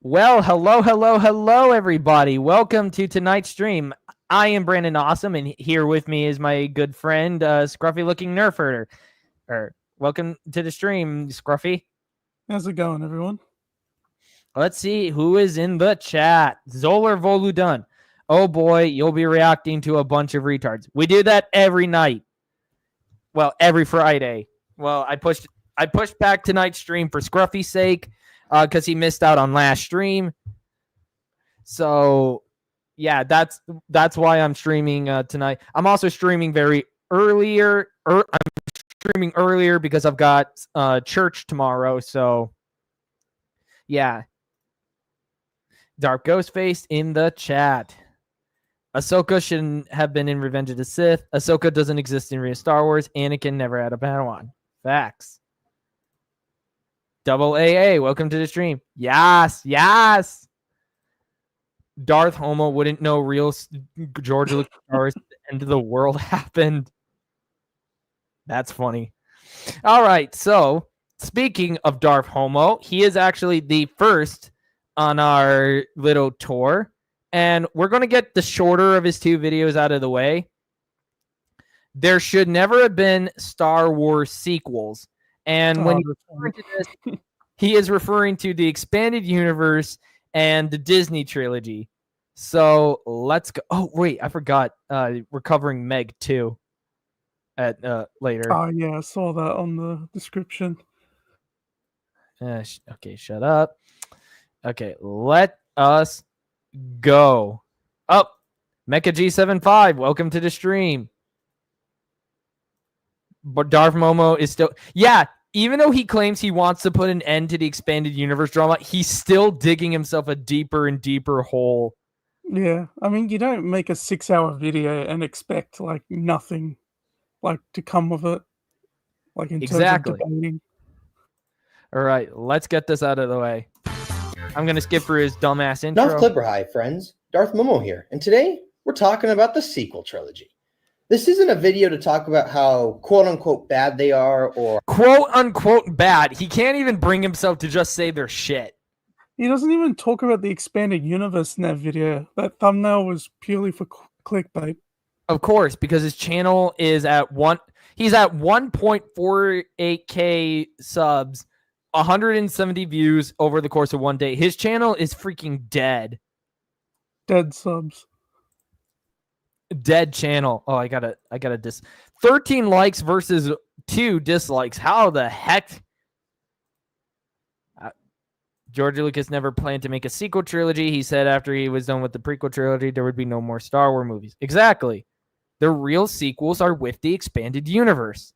Well, hello, everybody. Welcome to tonight's stream. I am Brandon Awesome, and here with me is my good friend, scruffy-looking Nerf herder. Welcome to the stream, Scruffy. How's it going, everyone? Let's see who is in the chat. Zolar Voludun. Oh boy, you'll be reacting to a bunch of retards. We do that every night. Well, every Friday. Well, I pushed back tonight's stream for Scruffy's sake, because he missed out on last stream. So, yeah, that's why I'm streaming tonight. I'm also streaming earlier because I've got church tomorrow. So, yeah. Dark Ghostface in the chat. Ahsoka shouldn't have been in Revenge of the Sith. Ahsoka doesn't exist in real Star Wars. Anakin never had a Padawan. Facts. Double AA, welcome to the stream. Yes. Darth Momo wouldn't know real George Lucas. The end of the world happened. That's funny. All right, so speaking of Darth Momo, he is actually the first on our little tour, and we're going to get the shorter of his two videos out of the way. There should never have been Star Wars sequels. And when he's referring to this, he is referring to the expanded universe and the Disney trilogy. So let's go. Oh, wait, I forgot. We're covering Meg too at later. Oh, yeah, I saw that on the description. Okay, shut up. Okay, let us go. Oh, Mecha G75, welcome to the stream. But Darth Momo is still... Yeah, even though he claims he wants to put an end to the expanded universe drama, he's still digging himself a deeper and deeper hole. Yeah, I mean, you don't make a 6-hour video and expect, like, nothing, like, to come of it. Like, in terms of debating. All right, let's get this out of the way. I'm going to skip through his dumbass intro. Enough Clipper High, friends. Darth Momo here, and today we're talking about the sequel trilogy. This isn't a video to talk about how quote-unquote bad they are or... Quote-unquote bad. He can't even bring himself to just say they're shit. He doesn't even talk about the expanded universe in that video. That thumbnail was purely for clickbait. Of course, because his channel is at he's at 1.48k subs, 170 views over the course of one day. His channel is freaking dead. Dead subs. Dead channel. Oh, I gotta 13 likes versus 2 dislikes. How the heck? George Lucas never planned to make a sequel trilogy. He said after he was done with the prequel trilogy, there would be no more Star Wars movies. Exactly. The real sequels are with the expanded universe.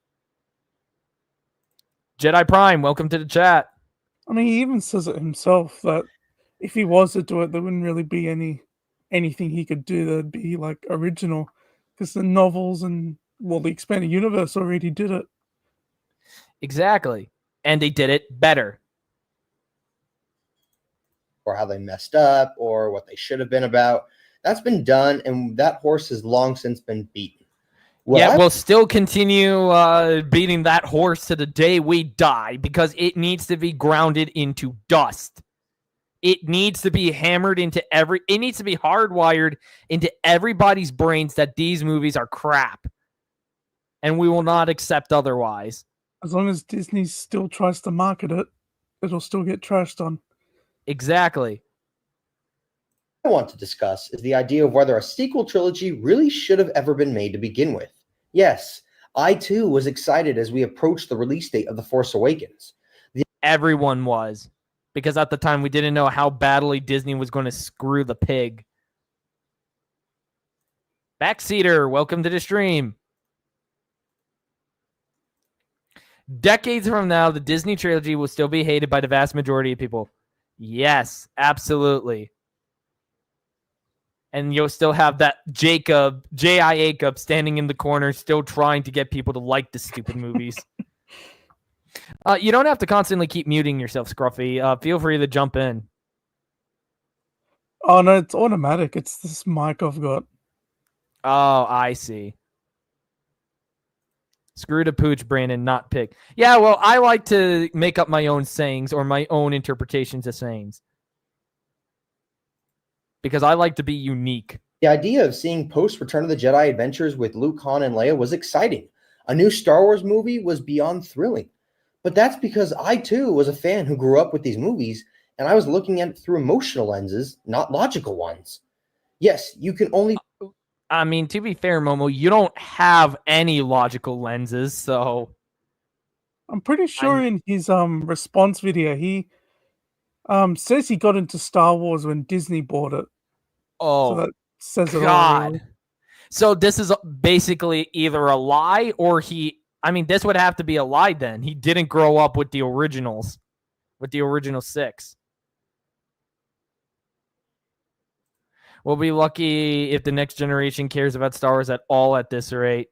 Jedi Prime, welcome to the chat. I mean, he even says it himself that if he was to do it, there wouldn't really be anything he could do that'd be like original, because the novels and the expanded universe already did it. Exactly. And they did it better. Or how they messed up, or what they should have been about. That's been done, and that horse has long since been beaten. Well, we'll still continue beating that horse to the day we die, because it needs to be grounded into dust. It needs to be hammered into it needs to be hardwired into everybody's brains that these movies are crap. And we will not accept otherwise. As long as Disney still tries to market it, it'll still get trashed on. Exactly. What I want to discuss is the idea of whether a sequel trilogy really should have ever been made to begin with. Yes, I too was excited as we approached the release date of The Force Awakens. Everyone was, because at the time we didn't know how badly Disney was going to screw the pig. Backseater, welcome to the stream. Decades from now, the Disney trilogy will still be hated by the vast majority of people. Yes, absolutely. And you'll still have that Jacob, J.I. Jacob, standing in the corner, still trying to get people to like the stupid movies. You don't have to constantly keep muting yourself, Scruffy. Feel free to jump in. Oh, no, it's automatic. It's this mic I've got. Oh, I see. Screw the pooch, Brandon, not pick. Yeah, well, I like to make up my own sayings or my own interpretations of sayings. because I like to be unique. The idea of seeing post-Return of the Jedi adventures with Luke, Han, and Leia was exciting. A new Star Wars movie was beyond thrilling. But that's because I, too, was a fan who grew up with these movies, and I was looking at it through emotional lenses, not logical ones. Yes, you can only... I mean, to be fair, Momo, you don't have any logical lenses, so... I'm pretty sure in his response video, he says he got into Star Wars when Disney bought it. Oh, so that says it all. God. Really. So this is basically either a lie or I mean, this would have to be a lie then. He didn't grow up with the originals, with the original 6. We'll be lucky if the next generation cares about Star Wars at all at this rate.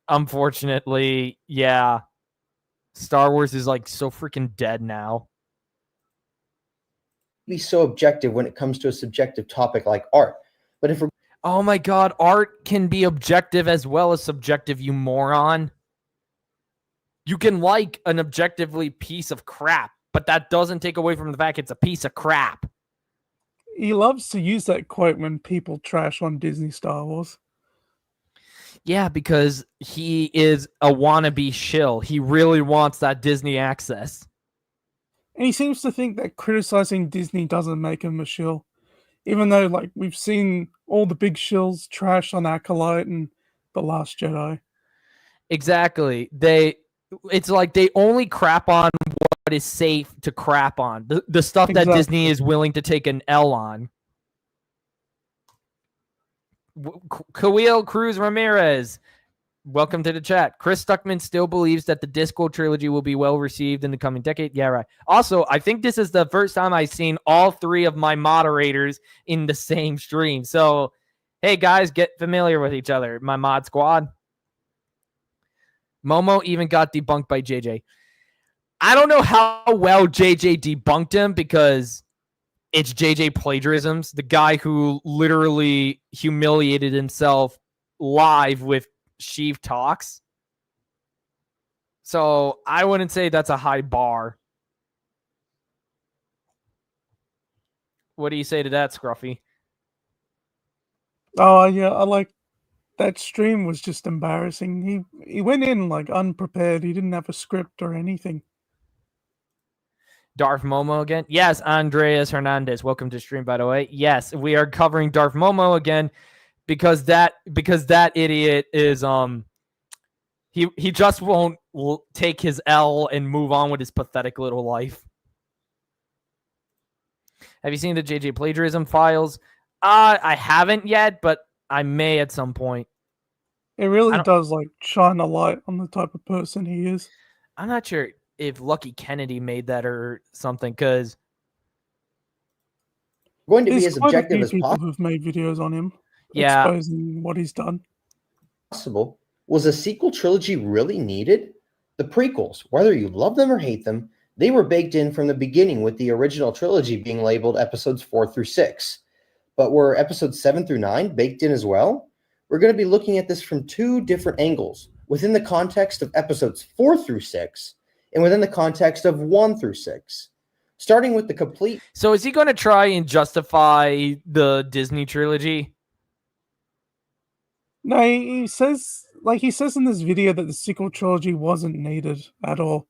Unfortunately, yeah. Star Wars is like so freaking dead now. Be so objective when it comes to a subjective topic like art. But if we're... Oh my God, art can be objective as well as subjective, you moron. You can like an objectively piece of crap, but that doesn't take away from the fact it's a piece of crap. He loves to use that quote when people trash on Disney Star Wars. Yeah, because he is a wannabe shill. He really wants that Disney access. And he seems to think that criticizing Disney doesn't make him a shill. Even though, like, we've seen all the big shills trash on Acolyte and The Last Jedi. Exactly. It's like they only crap on what is safe to crap on. The stuff that Disney is willing to take an L on. Khalil Cruz Ramirez, welcome to the chat. Chris Stuckman still believes that the Disco trilogy will be well received in the coming decade. Yeah, right. Also, I think this is the first time I've seen all 3 of my moderators in the same stream. So, hey guys, get familiar with each other. My mod squad. Momo even got debunked by JJ. I don't know how well JJ debunked him because it's JJ plagiarisms, the guy who literally humiliated himself live with Sheev Talks. So I wouldn't say that's a high bar. What do you say to that, Scruffy? Oh, yeah, I like that stream was just embarrassing. He went in like unprepared. He didn't have a script or anything. Darth Momo again? Yes, Andreas Hernandez. Welcome to stream, by the way. Yes, we are covering Darth Momo again because that idiot is he just won't take his L and move on with his pathetic little life. Have you seen the JJ plagiarism files? I haven't yet, but I may at some point. It really does like shine a light on the type of person he is. I'm not sure if Lucky Kennedy made that or something, because going to be as objective as possible. People who've made videos on him, yeah, exposing what he's done. Possible. Was a sequel trilogy really needed? The prequels, whether you love them or hate them, they were baked in from the beginning, with the original trilogy being labeled episodes 4 through 6. But were episodes 7 through 9 baked in as well? We're going to be looking at this from 2 different angles, within the context of episodes 4 through 6, and within the context of 1 through 6. Starting with the complete... So is he going to try and justify the Disney trilogy? No, he says in this video that the sequel trilogy wasn't needed at all.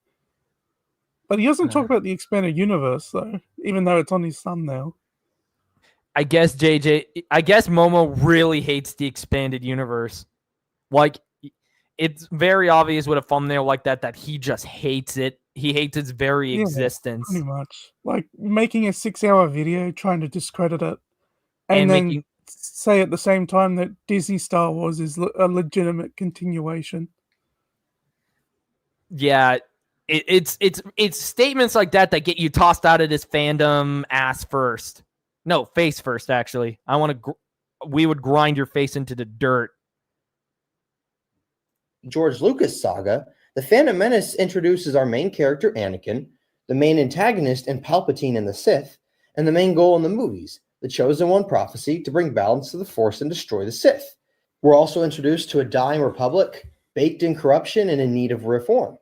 But he doesn't talk about the expanded universe, though, even though it's on his thumbnail. I guess Momo really hates the expanded universe. Like, it's very obvious with a thumbnail like that he just hates it. He hates its very existence. Pretty much. Like, making a 6-hour video trying to discredit it. And then say at the same time that Disney Star Wars is a legitimate continuation. Yeah, it's statements like that get you tossed out of this fandom ass first. No, face first, actually. We would grind your face into the dirt. George Lucas saga, The Phantom Menace introduces our main character, Anakin, the main antagonist in Palpatine and the Sith, and the main goal in the movies, the Chosen One prophecy to bring balance to the Force and destroy the Sith. We're also introduced to a dying republic, baked in corruption and in need of reform.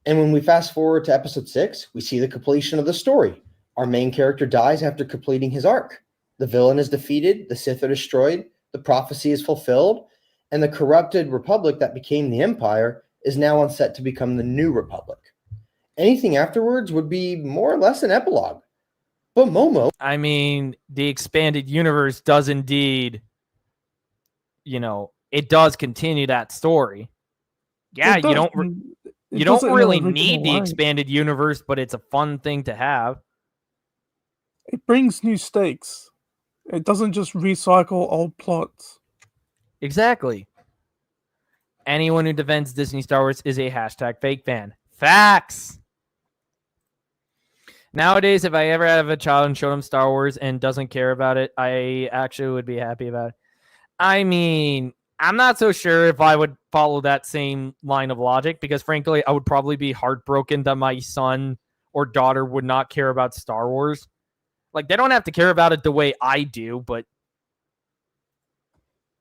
And when we fast forward to episode 6, we see the completion of the story. Our main character dies after completing his arc. The villain is defeated, the Sith are destroyed, the prophecy is fulfilled, and the corrupted Republic that became the Empire is now on set to become the New Republic. Anything afterwards would be more or less an epilogue. But Momo... I mean, the expanded universe does indeed, it does continue that story. Yeah, you don't really need the expanded universe, but it's a fun thing to have. It brings new stakes. It doesn't just recycle old plots. Exactly. Anyone who defends Disney Star Wars is a #fake fan. Facts. Nowadays, if I ever have a child and show them Star Wars and doesn't care about it, I actually would be happy about it. I mean, I'm not so sure if I would follow that same line of logic because, frankly, I would probably be heartbroken that my son or daughter would not care about Star Wars. Like, they don't have to care about it the way I do, but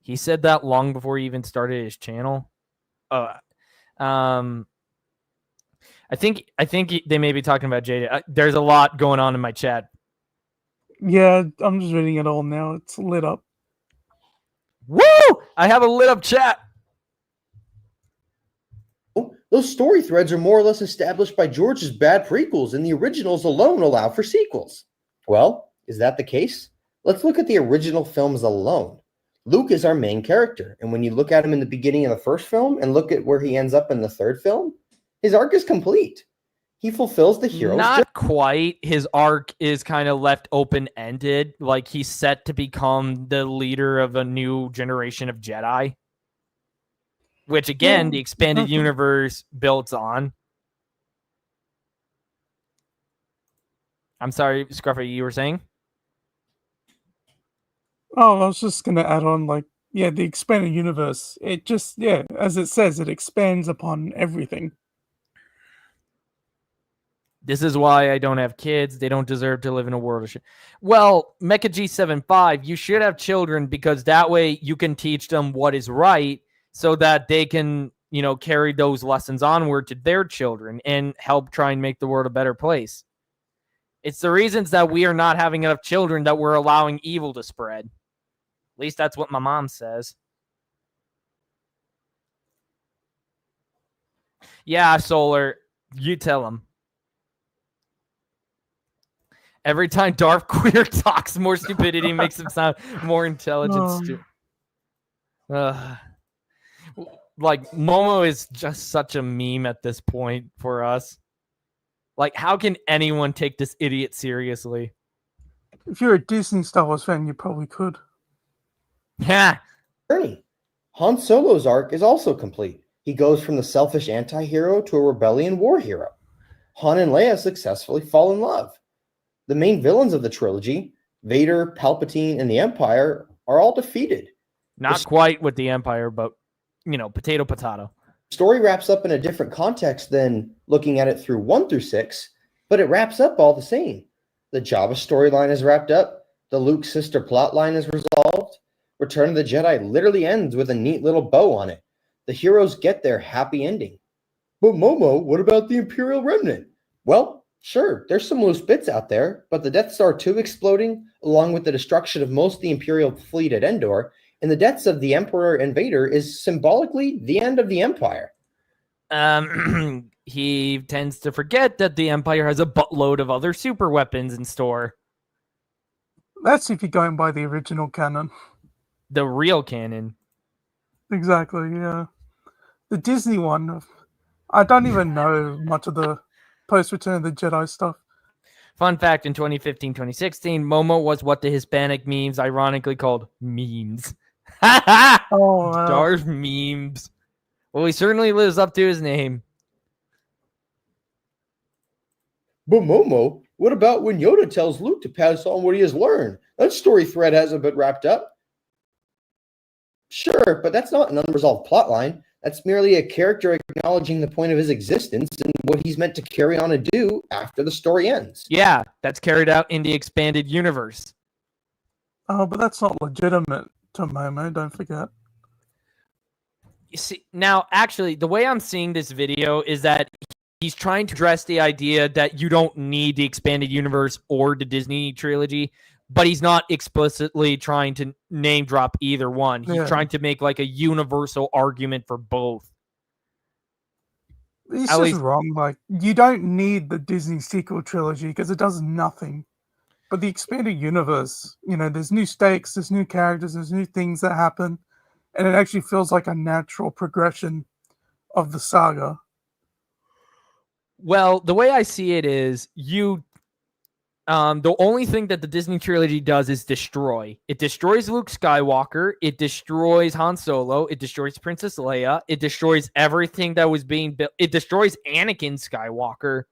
he said that long before he even started his channel. I think they may be talking about Jada. There's a lot going on in my chat. Yeah, I'm just reading it all now. It's lit up. Woo! I have a lit up chat. Those story threads are more or less established by George's bad prequels, and the originals alone allow for sequels. Well, is that the case? Let's look at the original films alone. Luke is our main character, and when you look at him in the beginning of the first film and look at where he ends up in the third film, his arc is complete. He fulfills the hero's Not quite. His arc is kind of left open-ended. Like, he's set to become the leader of a new generation of Jedi. Which, again, the expanded universe builds on. I'm sorry, Scruffy, you were saying? Oh, I was just going to add on, the expanded universe. It just, as it says, it expands upon everything. This is why I don't have kids. They don't deserve to live in a world of shit. Well, Mecha G75, you should have children because that way you can teach them what is right so that they can, carry those lessons onward to their children and help try and make the world a better place. It's the reasons that we are not having enough children that we're allowing evil to spread. At least that's what my mom says. Yeah, Solar, you tell him. Every time Darth Queer talks, more stupidity makes him sound more intelligent. Like, Momo is just such a meme at this point for us. Like, how can anyone take this idiot seriously? If you're a Disney Star Wars fan, you probably could. Yeah. Han Solo's arc is also complete. He goes from the selfish anti-hero to a rebellion war hero. Han and Leia successfully fall in love. The main villains of the trilogy, Vader, Palpatine, and the Empire, are all defeated. Not quite with the Empire, but, potato. The story wraps up in a different context than looking at it through 1 through 6, but it wraps up all the same. The Jabba storyline is wrapped up. The Luke sister plotline is resolved. Return of the Jedi literally ends with a neat little bow on it. The heroes get their happy ending. But Momo, what about the Imperial Remnant? Well, sure, there's some loose bits out there, but the Death Star 2 exploding, along with the destruction of most of the Imperial fleet at Endor, and the deaths of the Emperor and Vader is symbolically the end of the Empire. He tends to forget that the Empire has a buttload of other super weapons in store. That's if you're going by the original canon. The real canon. Exactly, yeah. The Disney one, I don't even know much of the post-Return of the Jedi stuff. Fun fact, in 2015-2016, Momo was what the Hispanic memes ironically called memes. Oh, wow. Darth memes. Well, he certainly lives up to his name. But Momo, what about when Yoda tells Luke to pass on what he has learned? That story thread hasn't been wrapped up. Sure, but that's not an unresolved plotline. That's merely a character acknowledging the point of his existence and what he's meant to carry on and do after the story ends. Yeah, that's carried out in the expanded universe. Oh, but that's not legitimate to Momo, don't forget. You see, now, actually, the way I'm seeing this video is that he's trying to address the idea that you don't need the expanded universe or the Disney trilogy, but he's not explicitly trying to name drop either one. He's trying to make like a universal argument for both. It's At just least- wrong. Like, you don't need the Disney sequel trilogy because it does nothing. But the expanded universe, there's new stakes, there's new characters, there's new things that happen, and it actually feels like a natural progression of the saga. Well, the way I see it is the only thing that the Disney trilogy does is destroy. It destroys Luke Skywalker. It destroys Han Solo. It destroys Princess Leia. It destroys everything that was being built. It destroys Anakin Skywalker.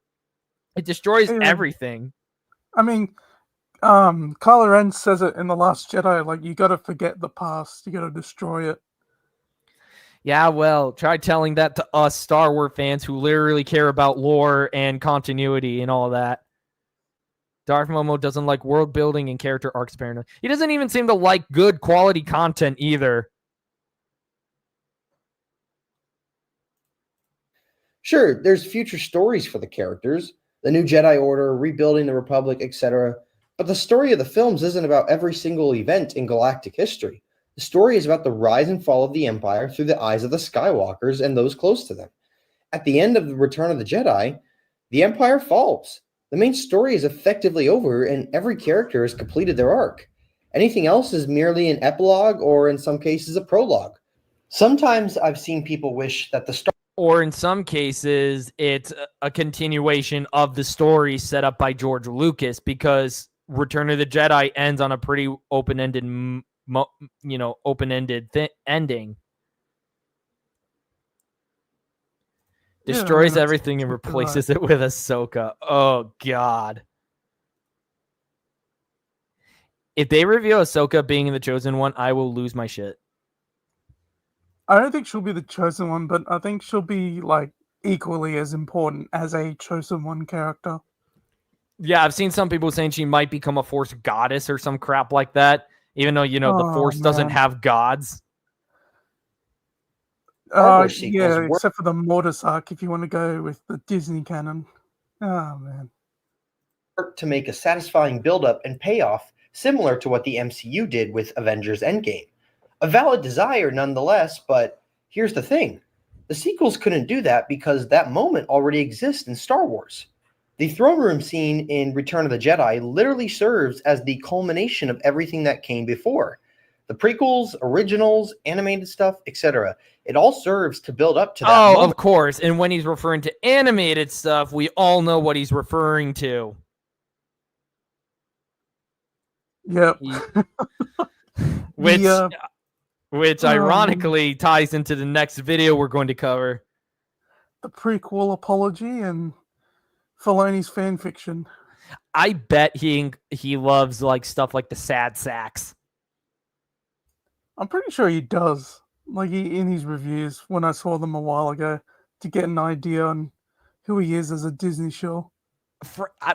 It destroys everything. I mean, Kylo Ren says it in The Last Jedi, like, you gotta forget the past. You gotta destroy it. Yeah, well, try telling that to us Star Wars fans who literally care about lore and continuity and all that. Darth Momo doesn't like world building and character arcs apparently. He doesn't even seem to like good quality content either. Sure, there's future stories for the characters, the new Jedi Order, rebuilding the Republic, etc. But the story of the films isn't about every single event in galactic history. The story is about the rise and fall of the Empire through the eyes of the Skywalkers and those close to them. At the end of the Return of the Jedi, the Empire falls. The main story is effectively over, and every character has completed their arc. Anything else is merely an epilogue, or in some cases, a prologue. Sometimes I've seen people wish that the Star Or in some cases, it's a continuation of the story set up by George Lucas, because Return of the Jedi ends on a pretty open-ended, ending. Destroys everything and replaces it with Ahsoka. Oh, God. If they reveal Ahsoka being the chosen one, I will lose my shit. I don't think she'll be the chosen one, but I think she'll be, like, equally as important as a chosen one character. Yeah, I've seen some people saying she might become a Force goddess or some crap like that, even though, the Force doesn't have gods. Yeah, except for the Mortis arc, if you want to go with the Disney canon. Oh, man. To make a satisfying build-up and payoff similar to what the MCU did with Avengers Endgame. A valid desire nonetheless, but here's the thing. The sequels couldn't do that because that moment already exists in Star Wars. The throne room scene in Return of the Jedi literally serves as the culmination of everything that came before. The prequels, originals, animated stuff, etc. It all serves to build up to that moment. Of course. And when he's referring to animated stuff, we all know what he's referring to. Yep. Which ironically ties into the next video we're going to cover. The prequel apology and Filoni's fan fiction. I bet he loves like stuff like the sad sacks. I'm pretty sure he does. Like in his reviews when I saw them a while ago to get an idea on who he is as a Disney show.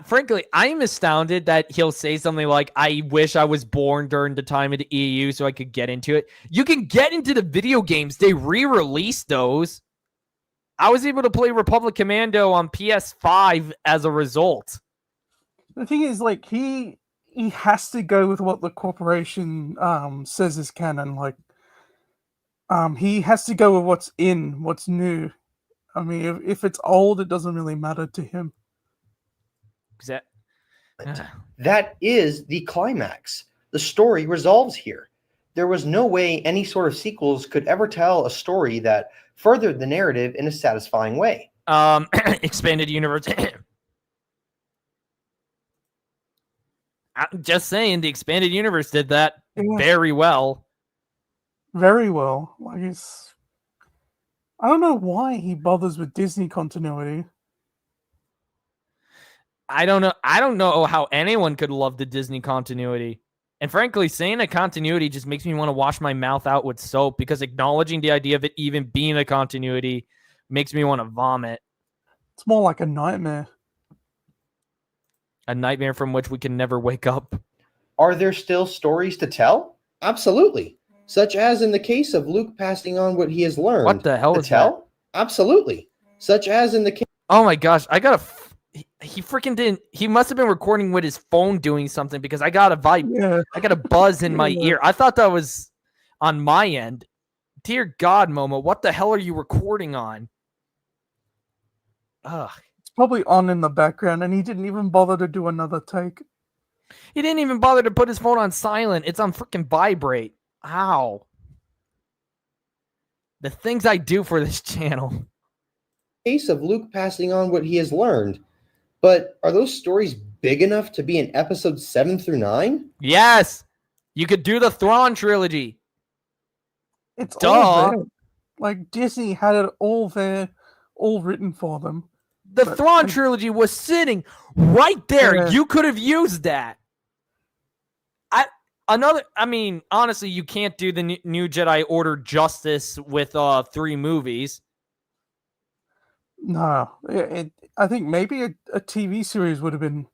Frankly, I'm astounded that he'll say something like, I wish I was born during the time of the EU so I could get into it. You can get into the video games. They re-released those. I was able to play Republic Commando on PS5 as a result. The thing is, like, he has to go with what the corporation says is canon. Like, he has to go with what's new. I mean, if it's old, it doesn't really matter to him. That is the climax. The story resolves here. There was no way any sort of sequels could ever tell a story that furthered the narrative in a satisfying way. Expanded universe. I'm just saying, the expanded universe did that very well. Very well. Like, I don't know why he bothers with Disney continuity. I don't know how anyone could love the Disney continuity. And frankly, saying a continuity just makes me want to wash my mouth out with soap, because acknowledging the idea of it even being a continuity makes me want to vomit. It's more like a nightmare. A nightmare from which we can never wake up. Are there still stories to tell? Absolutely. Such as in the case of Luke passing on what he has learned. What the hell is that? Absolutely. Such as in the case. Oh my gosh, he freaking didn't. He must have been recording with his phone doing something because I got a vibe. Yeah. I got a buzz in my Yeah. ear. I thought that was on my end. Dear God, Momo, what the hell are you recording on? Ugh. It's probably on in the background, and he didn't even bother to do another take. He didn't even bother to put his phone on silent. It's on freaking vibrate. Ow. The things I do for this channel. Case of Luke passing on what he has learned. But are those stories big enough to be in episodes 7 through 9? Yes. You could do the Thrawn trilogy. It's Duh. all there. Like, Disney had it all there, all written for them. The But Thrawn I- trilogy was sitting right there. Yeah. You could have used that. I mean, honestly, you can't do the New Jedi Order justice with 3 movies. No, I think maybe a TV series would have been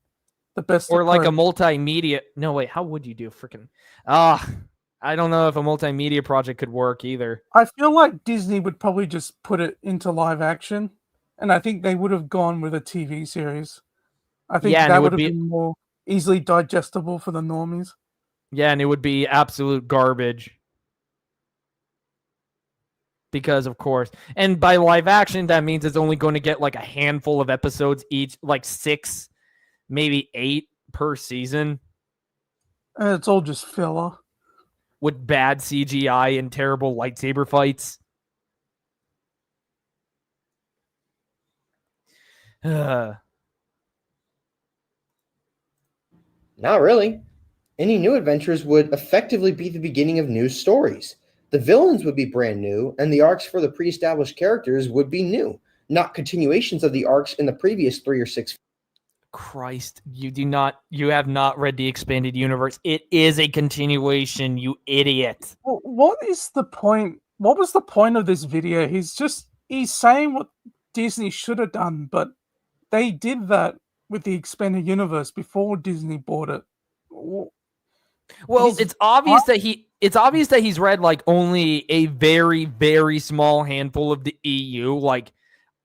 the best. Or like a approach. multimedia. No, wait, how would you do freaking? I don't know if a multimedia project could work either. I feel like Disney would probably just put it into live action, and I think they would have gone with a TV series. I think Yeah, and it that would would have be- been more easily digestible for the normies. Yeah, and it would be absolute garbage. Because, of course, and by live action, that means it's only going to get like a handful of episodes each, like 6, maybe 8 per season, And it's all just filler. with bad CGI and terrible lightsaber fights. Not really. Any new adventures would effectively be the beginning of new stories. The villains would be brand new, and the arcs for the pre-established characters would be new, not continuations of the arcs in the previous 3 or 6. Christ, you have not read the expanded universe. It is a continuation, you idiot. Well, what is the point? What was the point of this video? He's saying what Disney should have done, but they did that with the expanded universe before Disney bought it. Well, He's- it's obvious that he's read like only a very, very small handful of the EU. Like,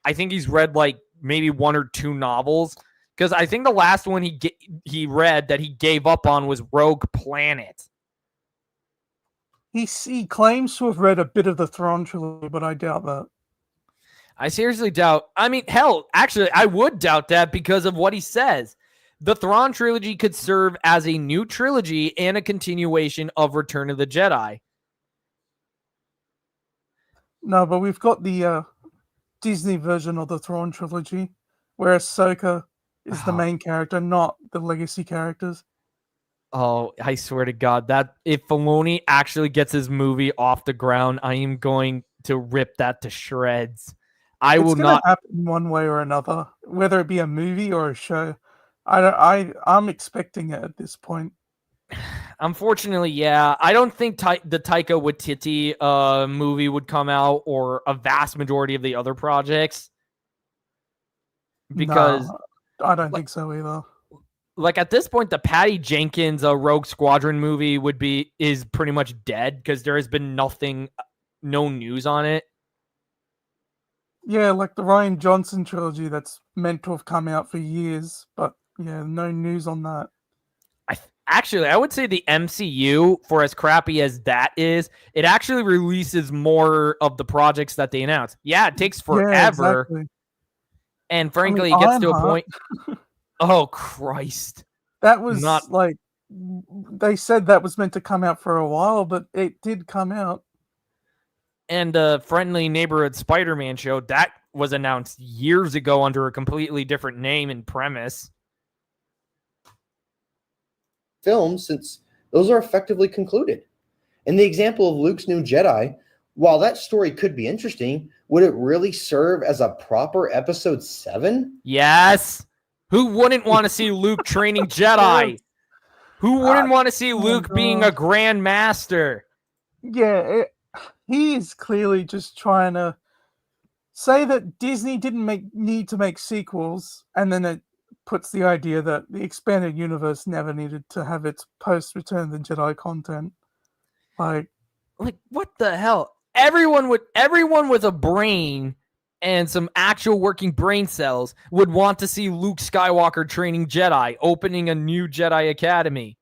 I think he's read like maybe 1 or 2 novels. Because I think the last one he read that he gave up on was Rogue Planet. He claims to have read a bit of the Thrawn trilogy, but I doubt that. I seriously doubt. I mean, hell, actually, I would doubt that because of what he says. The Thrawn trilogy could serve as a new trilogy and a continuation of Return of the Jedi. No, but we've got the Disney version of the Thrawn trilogy, where Ahsoka is the main character, not the legacy characters. Oh, I swear to God, that if Filoni actually gets his movie off the ground, I am going to rip that to shreds. I will not happen one way or another, whether it be a movie or a show. I'm expecting it at this point. Unfortunately, yeah. I don't think the Taika Waititi movie would come out, or a vast majority of the other projects. Because No, I don't think so either. Like at this point, the Patty Jenkins Rogue Squadron movie is pretty much dead because there has been no news on it. Yeah, like the Ryan Johnson trilogy that's meant to have come out for years, but yeah, no news on that. Actually, I would say the MCU, for as crappy as that is, it actually releases more of the projects that they announce. Yeah, it takes forever. Yeah, exactly. And frankly, it gets to a point. Oh, Christ. That was like, they said that was meant to come out for a while, but it did come out. And Friendly Neighborhood Spider-Man show, that was announced years ago under a completely different name and premise. Films, since those are effectively concluded. In the example of Luke's New Jedi, while that story could be interesting, would it really serve as a proper episode 7? Yes. Who wouldn't want to see Luke training Jedi? Who wouldn't want to see Luke being a Grand Master? Yeah, he is clearly just trying to say that Disney didn't need to make sequels, and then it puts the idea that the expanded universe never needed to have its post-Return of the Jedi content. Like what the hell? Everyone with a brain and some actual working brain cells would want to see Luke Skywalker training Jedi, opening a new Jedi Academy.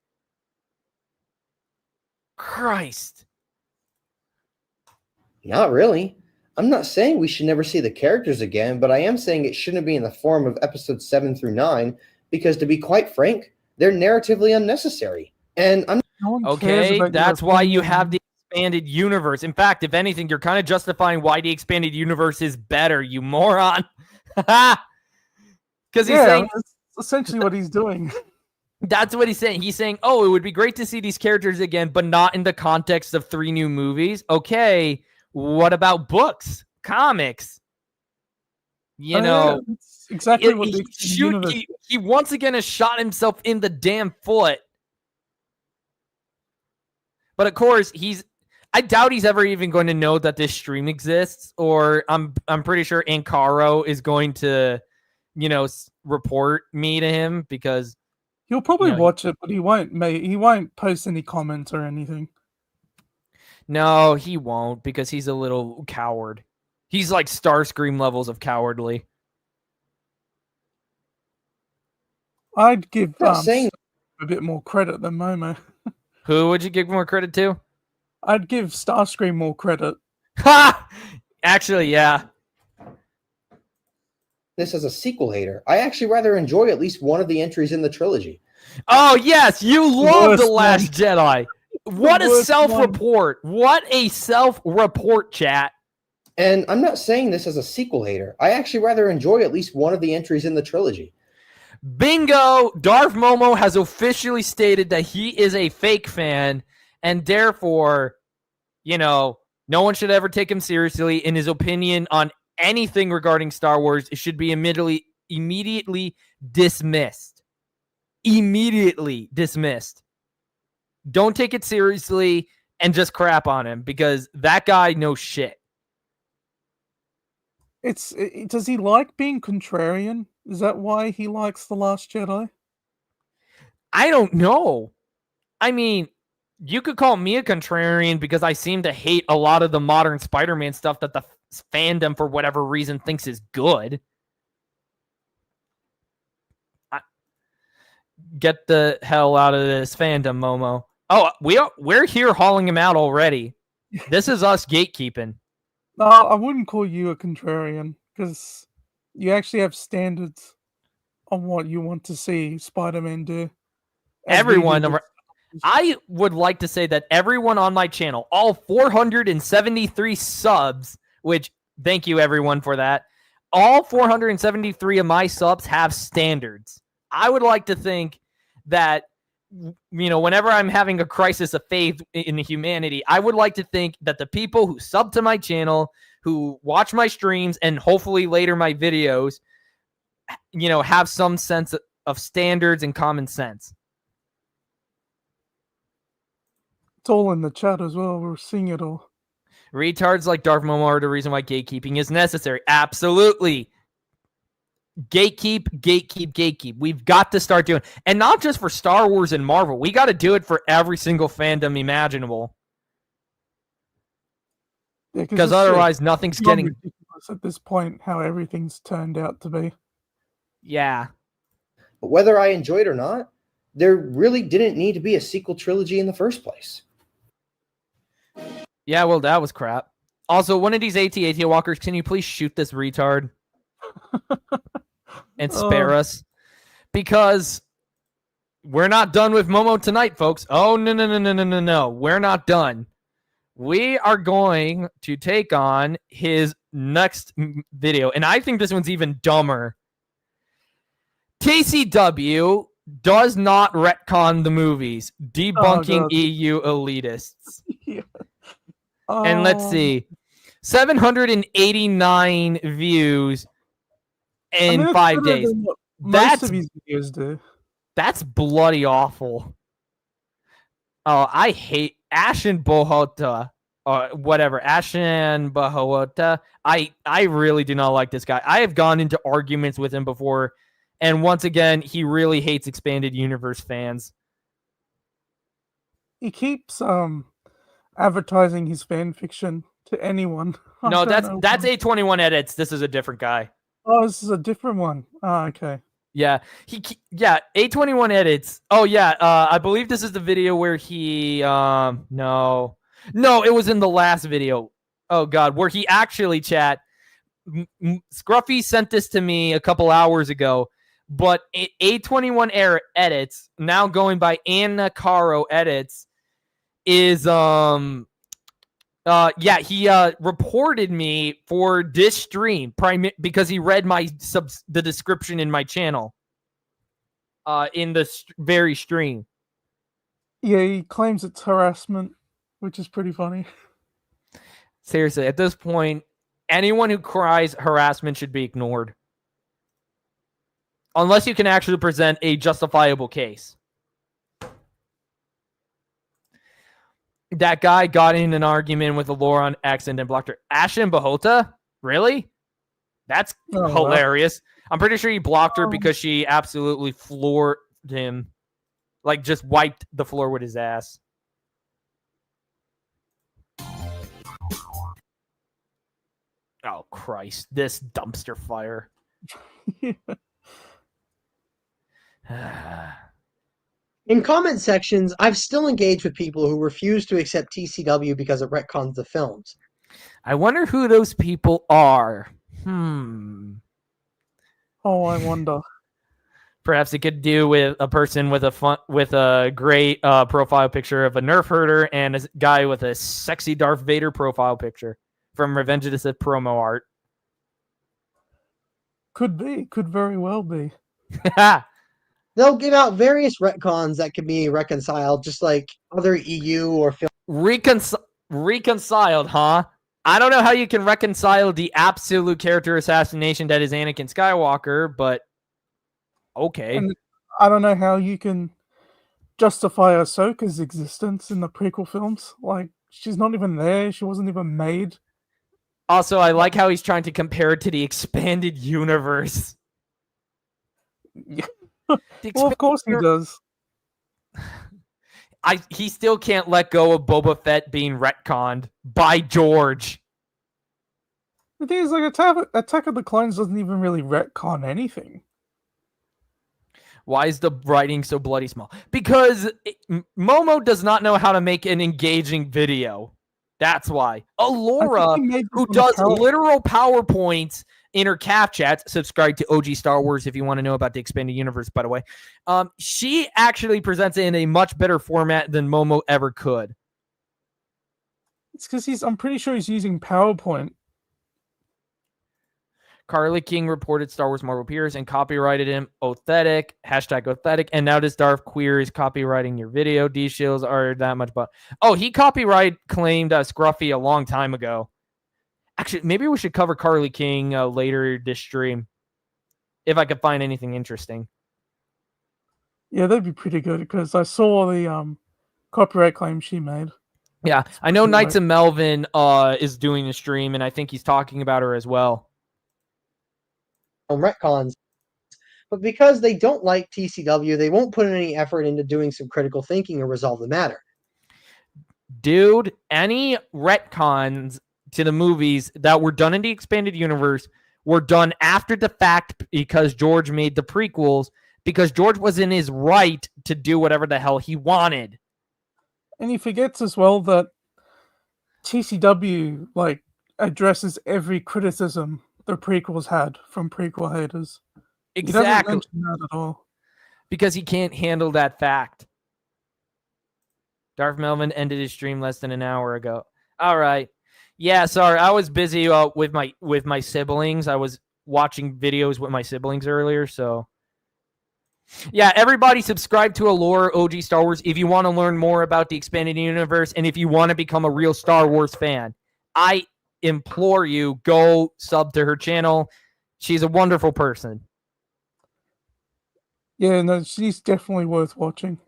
Christ. Not really. I'm not saying we should never see the characters again, but I am saying it shouldn't be in the form of episodes 7 through 9, because to be quite frank, they're narratively unnecessary. And I'm okay, that's why you have the expanded universe. In fact, if anything, you're kind of justifying why the expanded universe is better, you moron. Because he's saying that's essentially what he's doing. That's what he's saying. He's saying, oh, it would be great to see these characters again, but not in the context of 3 new movies. Okay, what about books, comics? You know, that's exactly what he once again has shot himself in the damn foot. But of course, I doubt he's ever even going to know that this stream exists, or I'm pretty sure Ankaro is going to, report me to him, because he'll probably watch it, but he won't post any comments or anything. No, he won't, because he's a little coward. He's like Starscream levels of cowardly. I'd give a bit more credit than Momo. Who would you give more credit to? I'd give Starscream more credit. Ha! Actually, yeah. This as a sequel hater. I actually rather enjoy at least one of the entries in the trilogy. Oh, yes, you love The Last Jedi. What a self-report. What a self-report, chat. And I'm not saying this as a sequel hater. I actually rather enjoy at least one of the entries in the trilogy. Bingo! Darth Momo has officially stated that he is a fake fan, and therefore, no one should ever take him seriously in his opinion on anything regarding Star Wars. It should be immediately dismissed. Immediately dismissed. Don't take it seriously and just crap on him, because that guy knows shit. Does he like being contrarian? Is that why he likes The Last Jedi? I don't know. I mean, you could call me a contrarian because I seem to hate a lot of the modern Spider-Man stuff that the fandom, for whatever reason, thinks is good. Get the hell out of this fandom, Momo. Oh, we're here hauling him out already. This is us gatekeeping. No, I wouldn't call you a contrarian, because you actually have standards on what you want to see Spider-Man do. Everyone, I would like to say that everyone on my channel, all 473 subs, which thank you everyone for that, all 473 of my subs have standards. I would like to think that, whenever I'm having a crisis of faith in humanity, I would like to think that the people who sub to my channel, who watch my streams, and hopefully later my videos, have some sense of standards and common sense. It's all in the chat as well. We're seeing it all. Retards like Darth Momo are the reason why gatekeeping is necessary. Absolutely. Gatekeep. We've got to start doing, and not just for Star Wars and Marvel. We got to do it for every single fandom imaginable. Because otherwise, nothing's getting ridiculous at this point. How everything's turned out to be. Yeah. But whether I enjoyed it or not, there really didn't need to be a sequel trilogy in the first place. Yeah, well, that was crap. Also, one of these AT-AT walkers, can you please shoot this retard? And spare us, because we're not done with Momo tonight, folks. Oh, no. We're not done. We are going to take on his next video, and I think this one's even dumber. TCW does not retcon the movies, debunking EU elitists. Yeah. And let's see, 789 views in 5 days. Most of these videos do. That's bloody awful. Oh, I hate Ashen Bohota, or whatever. Ashen Bohota. I really do not like this guy. I have gone into arguments with him before, and once again, he really hates expanded universe fans. He keeps advertising his fan fiction to anyone. I No, don't know that's why. A21 edits. This is a different guy. Oh, this is a different one. Oh, okay. Yeah, A21 edits. Oh yeah, I believe this is the video where he no, it was in the last video. Oh god, where he actually chat. Scruffy sent this to me a couple hours ago, but A21 edits, now going by Anna Caro edits, is he reported me for this stream because he read the description in my channel in the very stream. Yeah, he claims it's harassment, which is pretty funny. Seriously, at this point, anyone who cries harassment should be ignored. Unless you can actually present a justifiable case. That guy got in an argument with a Lauron X and then blocked her. Ashen Bahota? Really? That's hilarious. Wow. I'm pretty sure he blocked her because she absolutely floored him. Like, just wiped the floor with his ass. Oh, Christ. This dumpster fire. In comment sections, I've still engaged with people who refuse to accept TCW because it retcons the films. I wonder who those people are. Oh, I wonder. Perhaps it could do with a person with a great profile picture of a Nerf herder and a guy with a sexy Darth Vader profile picture from Revenge of the Sith promo art. Could be. Could very well be. They'll give out various retcons that can be reconciled, just like other EU or film. Reconciled, huh? I don't know how you can reconcile the absolute character assassination that is Anakin Skywalker, but okay. And I don't know how you can justify Ahsoka's existence in the prequel films. Like, she's not even there. She wasn't even made. Also, I like how he's trying to compare it to the expanded universe. Well, of course he does. He still can't let go of Boba Fett being retconned by George. The thing is, like, Attack of the Clones doesn't even really retcon anything. Why is the writing so bloody small? Because Momo does not know how to make an engaging video. That's why. Alora, who does literal PowerPoints in her calf chats, subscribe to OG Star Wars if you want to know about the expanded universe, by the way. She actually presents it in a much better format than Momo ever could. It's because I'm pretty sure he's using PowerPoint. Carly King reported Star Wars Marvel peers and copyrighted him. Othetic. Hashtag Othetic. And now this Darth Queer is copywriting your video. These shields are that much. But he copyright claimed Scruffy a long time ago. Actually, maybe we should cover Carly King later this stream. If I could find anything interesting. Yeah, that'd be pretty good because I saw the copyright claim she made. Yeah, I know Knights of Melvin is doing a stream, and I think he's talking about her as well. Retcons, but because they don't like TCW, they won't put any effort into doing some critical thinking or resolve the matter. Dude, any retcons to the movies that were done in the expanded universe were done after the fact because George made the prequels, because George was in his right to do whatever the hell he wanted. And he forgets as well that TCW addresses every criticism the prequels had from prequel haters. Exactly. He doesn't mention that at all. Because he can't handle that fact. Darth Melvin ended his stream less than an hour ago. All right. Yeah, sorry. I was busy with my siblings. I was watching videos with my siblings earlier, so. Yeah, everybody subscribe to Allure OG Star Wars if you want to learn more about the expanded universe and if you want to become a real Star Wars fan. I implore you, go sub to her channel. She's a wonderful person. Yeah, no, she's definitely worth watching.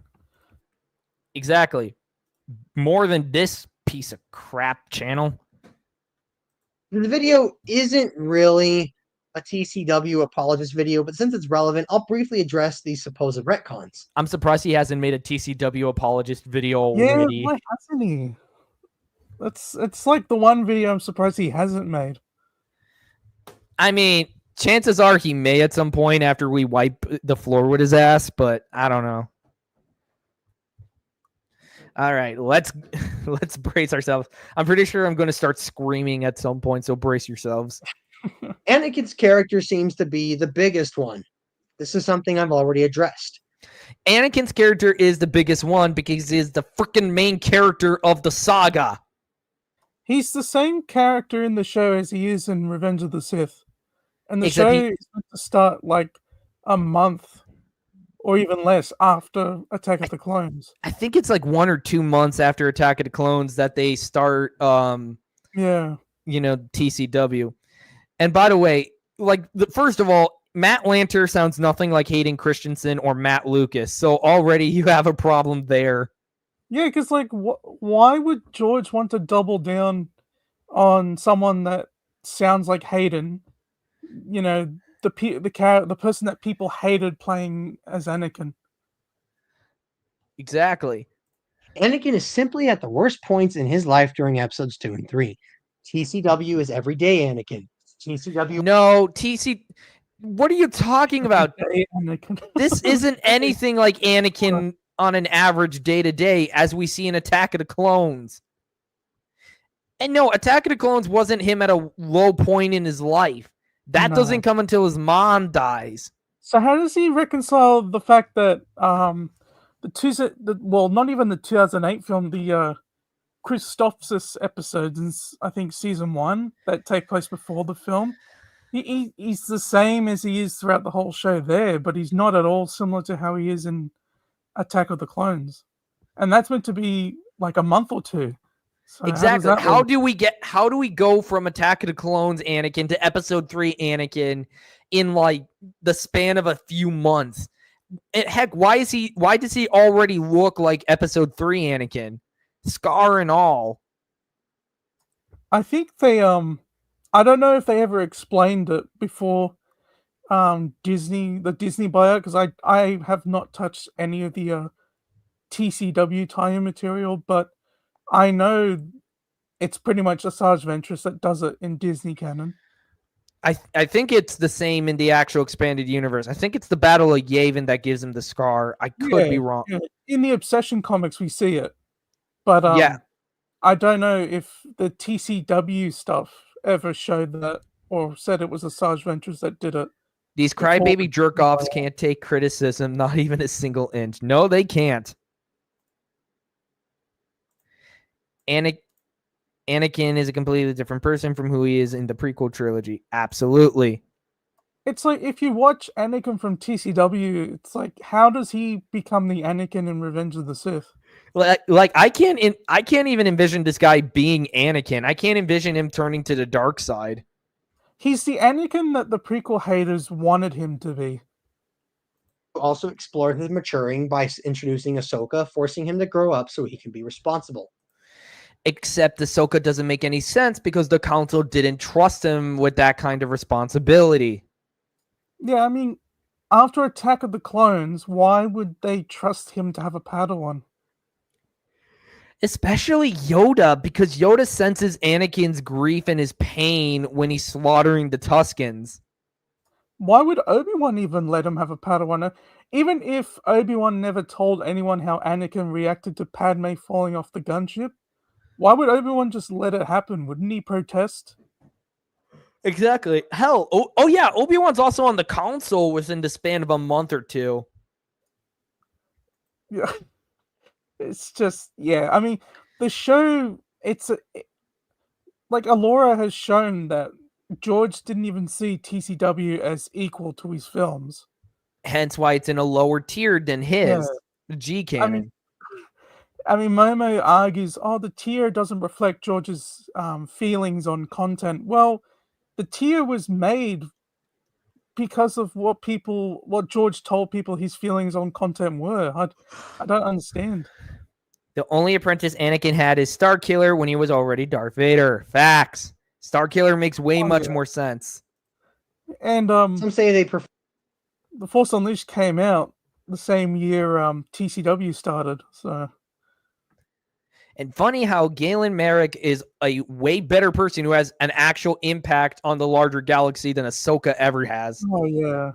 Exactly. More than this piece of crap channel. The video isn't really a TCW apologist video, but since it's relevant, I'll briefly address these supposed retcons. I'm surprised he hasn't made a TCW apologist video already. Yeah, why hasn't he? It's like the one video I'm surprised he hasn't made. I mean, chances are he may at some point after we wipe the floor with his ass, but I don't know. All right, let's brace ourselves. I'm pretty sure I'm going to start screaming at some point, so brace yourselves. Anakin's character seems to be the biggest one. This is something I've already addressed. Anakin's character is the biggest one because he is the freaking main character of the saga. He's the same character in the show as he is in Revenge of the Sith. And the Except show he- is meant to start like a month or even less after Attack of the Clones. I think it's like 1 or 2 months after Attack of the Clones that they start Yeah. TCW. And by the way, first of all, Matt Lanter sounds nothing like Hayden Christensen or Matt Lucas. So already you have a problem there. Yeah, because like, why would George want to double down on someone that sounds like Hayden? You know, the person that people hated playing as Anakin. Exactly. Anakin is simply at the worst points in his life during episodes 2 and 3. TCW is everyday Anakin. TCW. No, what are you talking about? Hey, Anakin. This isn't anything like Anakin on an average day-to-day as we see in Attack of the Clones. And no, Attack of the Clones wasn't him at a low point in his life. That No. doesn't come until his mom dies. So how does he reconcile the fact that not even the 2008 film, the Christophsis episodes in I think season 1 that take place before the film, he's the same as he is throughout the whole show there, but he's not at all similar to how he is in Attack of the Clones, and that's meant to be like a month or two. So Exactly. How How do we go from Attack of the Clones Anakin to Episode 3 Anakin in like the span of a few months? Heck, why does he already look like Episode 3 Anakin? Scar and all. I think they I don't know if they ever explained it before the Disney buyout, because I have not touched any of the TCW tie-in material, but I know it's pretty much Asajj Ventress that does it in Disney canon. I think it's the same in the actual expanded universe. I think it's the Battle of Yavin that gives him the scar. I could be wrong. Yeah. In the Obsession comics, we see it, but Yeah. I don't know if the TCW stuff ever showed that or said it was Asajj Ventress that did it. These before crybaby the jerk-offs buyout. can't take criticism, not even a single inch. No, they can't. Anakin is a completely different person from who he is in the prequel trilogy. Absolutely. It's like if you watch Anakin from TCW, it's like, how does he become the Anakin in Revenge of the Sith? Like I can't even envision this guy being Anakin. I can't envision him turning to the dark side. He's the Anakin that the prequel haters wanted him to be. Also explored his maturing by introducing Ahsoka, forcing him to grow up so he can be responsible. Except Ahsoka doesn't make any sense because the council didn't trust him with that kind of responsibility. Yeah, I mean, after Attack of the Clones, why would they trust him to have a Padawan? Especially Yoda, because Yoda senses Anakin's grief and his pain when he's slaughtering the Tuskens. Why would Obi-Wan even let him have a Padawan? Even if Obi-Wan never told anyone how Anakin reacted to Padme falling off the gunship, why would Obi-Wan just let it happen? Wouldn't he protest? Exactly. Hell, oh yeah, Obi-Wan's also on the council within the span of a month or two. Yeah. It's just, yeah. I mean, the show, like Alora has shown that George didn't even see TCW as equal to his films. Hence why it's in a lower tier than his, the G canon. I mean, Momo argues, the tier doesn't reflect George's feelings on content. Well, the tier was made because of what George told people his feelings on content were. I don't understand. The only apprentice Anakin had is Starkiller when he was already Darth Vader. Facts. Starkiller makes way much more sense. And Some say they prefer. The Force Unleashed came out the same year TCW started, so And funny how Galen Merrick is a way better person who has an actual impact on the larger galaxy than Ahsoka ever has. Oh yeah.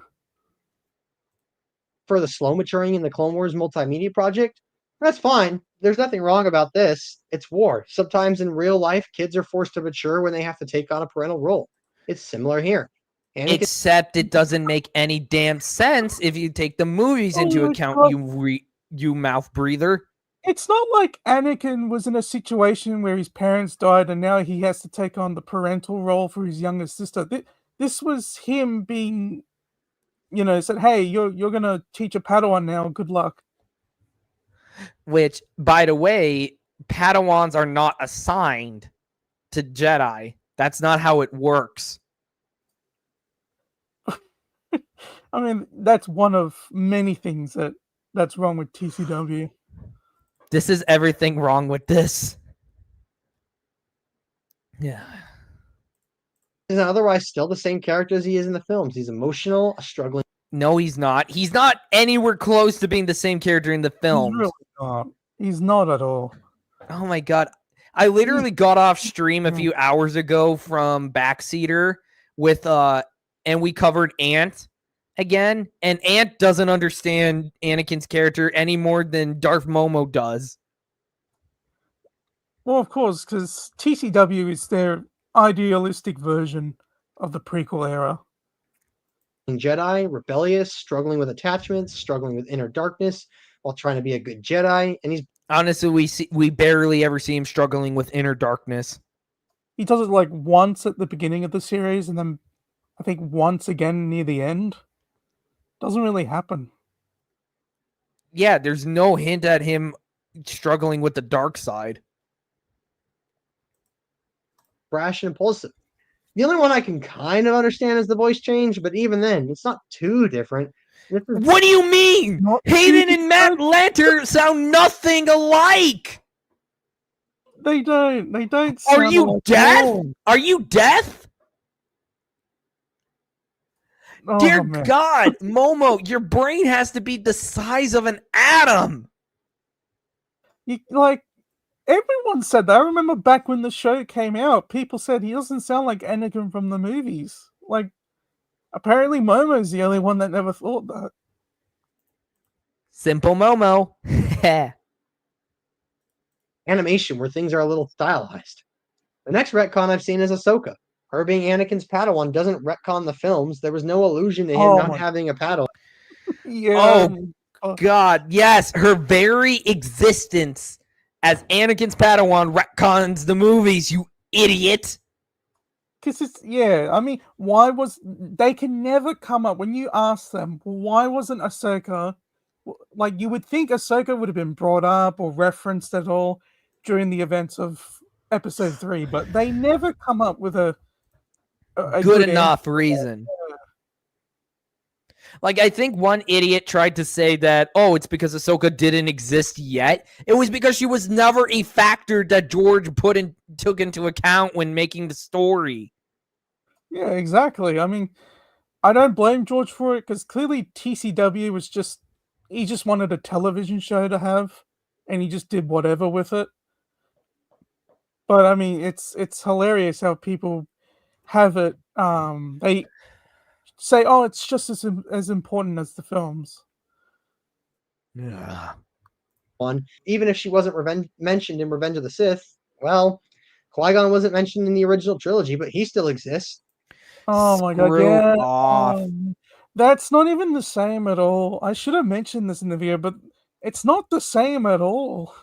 For the slow maturing in the Clone Wars multimedia project, that's fine. There's nothing wrong about this. It's war. Sometimes in real life, kids are forced to mature when they have to take on a parental role. It's similar here. Anakin Except it doesn't make any damn sense if you take the movies into account, you mouth breather. It's not like Anakin was in a situation where his parents died and now he has to take on the parental role for his younger sister. This was him being, said, "Hey, you're gonna teach a Padawan now. Good luck." Which, by the way, Padawans are not assigned to Jedi. That's not how it works. I mean, that's one of many things that's wrong with TCW. This is everything wrong with this. Yeah. is otherwise still the same character as he is in the films. He's emotional, a struggling. No, he's not. He's not anywhere close to being the same character in the films. He's really not. He's not at all. Oh my god. I literally got off stream a few hours ago from Backseater with and we covered Ant again, and Ant doesn't understand Anakin's character any more than Darth Momo does. Well, of course, because TCW is their idealistic version of the prequel era. Jedi, rebellious, struggling with attachments, struggling with inner darkness while trying to be a good Jedi. And he's honestly, we barely ever see him struggling with inner darkness. He does it like once at the beginning of the series, and then I think once again near the end. Doesn't really happen. Yeah, there's no hint at him struggling with the dark side. brash and impulsive. The only one I can kind of understand is the voice change, but even then, it's not too different. What do you mean? Hayden and Matt Lanter sound nothing alike. They don't. They don't. Are you deaf? Are you deaf? Oh, Dear man. God, Momo, your brain has to be the size of an atom. Everyone said that. I remember back when the show came out, people said he doesn't sound like Anakin from the movies. Apparently Momo's the only one that never thought that. Simple Momo. Animation where things are a little stylized. The next retcon I've seen is Ahsoka. Her being Anakin's Padawan doesn't retcon the films. There was no allusion to him not having a Padawan. Yeah. Oh, God, yes. Her very existence as Anakin's Padawan retcons the movies, you idiot. Because they can never come up, when you ask them, why wasn't Ahsoka, you would think Ahsoka would have been brought up or referenced at all during the events of episode 3, but they never come up with a good enough reason. I think one idiot tried to say that, it's because Ahsoka didn't exist yet. It was because she was never a factor that George took into account when making the story. Yeah, exactly. I mean, I don't blame George for it, because clearly TCW was he just wanted a television show to have, and he just did whatever with it. But I mean, it's hilarious how people have it. They say, it's just as important as the films. Yeah. Even if she wasn't mentioned in Revenge of the Sith, well, Qui-Gon wasn't mentioned in the original trilogy, but he still exists. Oh my God! Screw Yeah, off. That's not even the same at all. I should have mentioned this in the video, but it's not the same at all.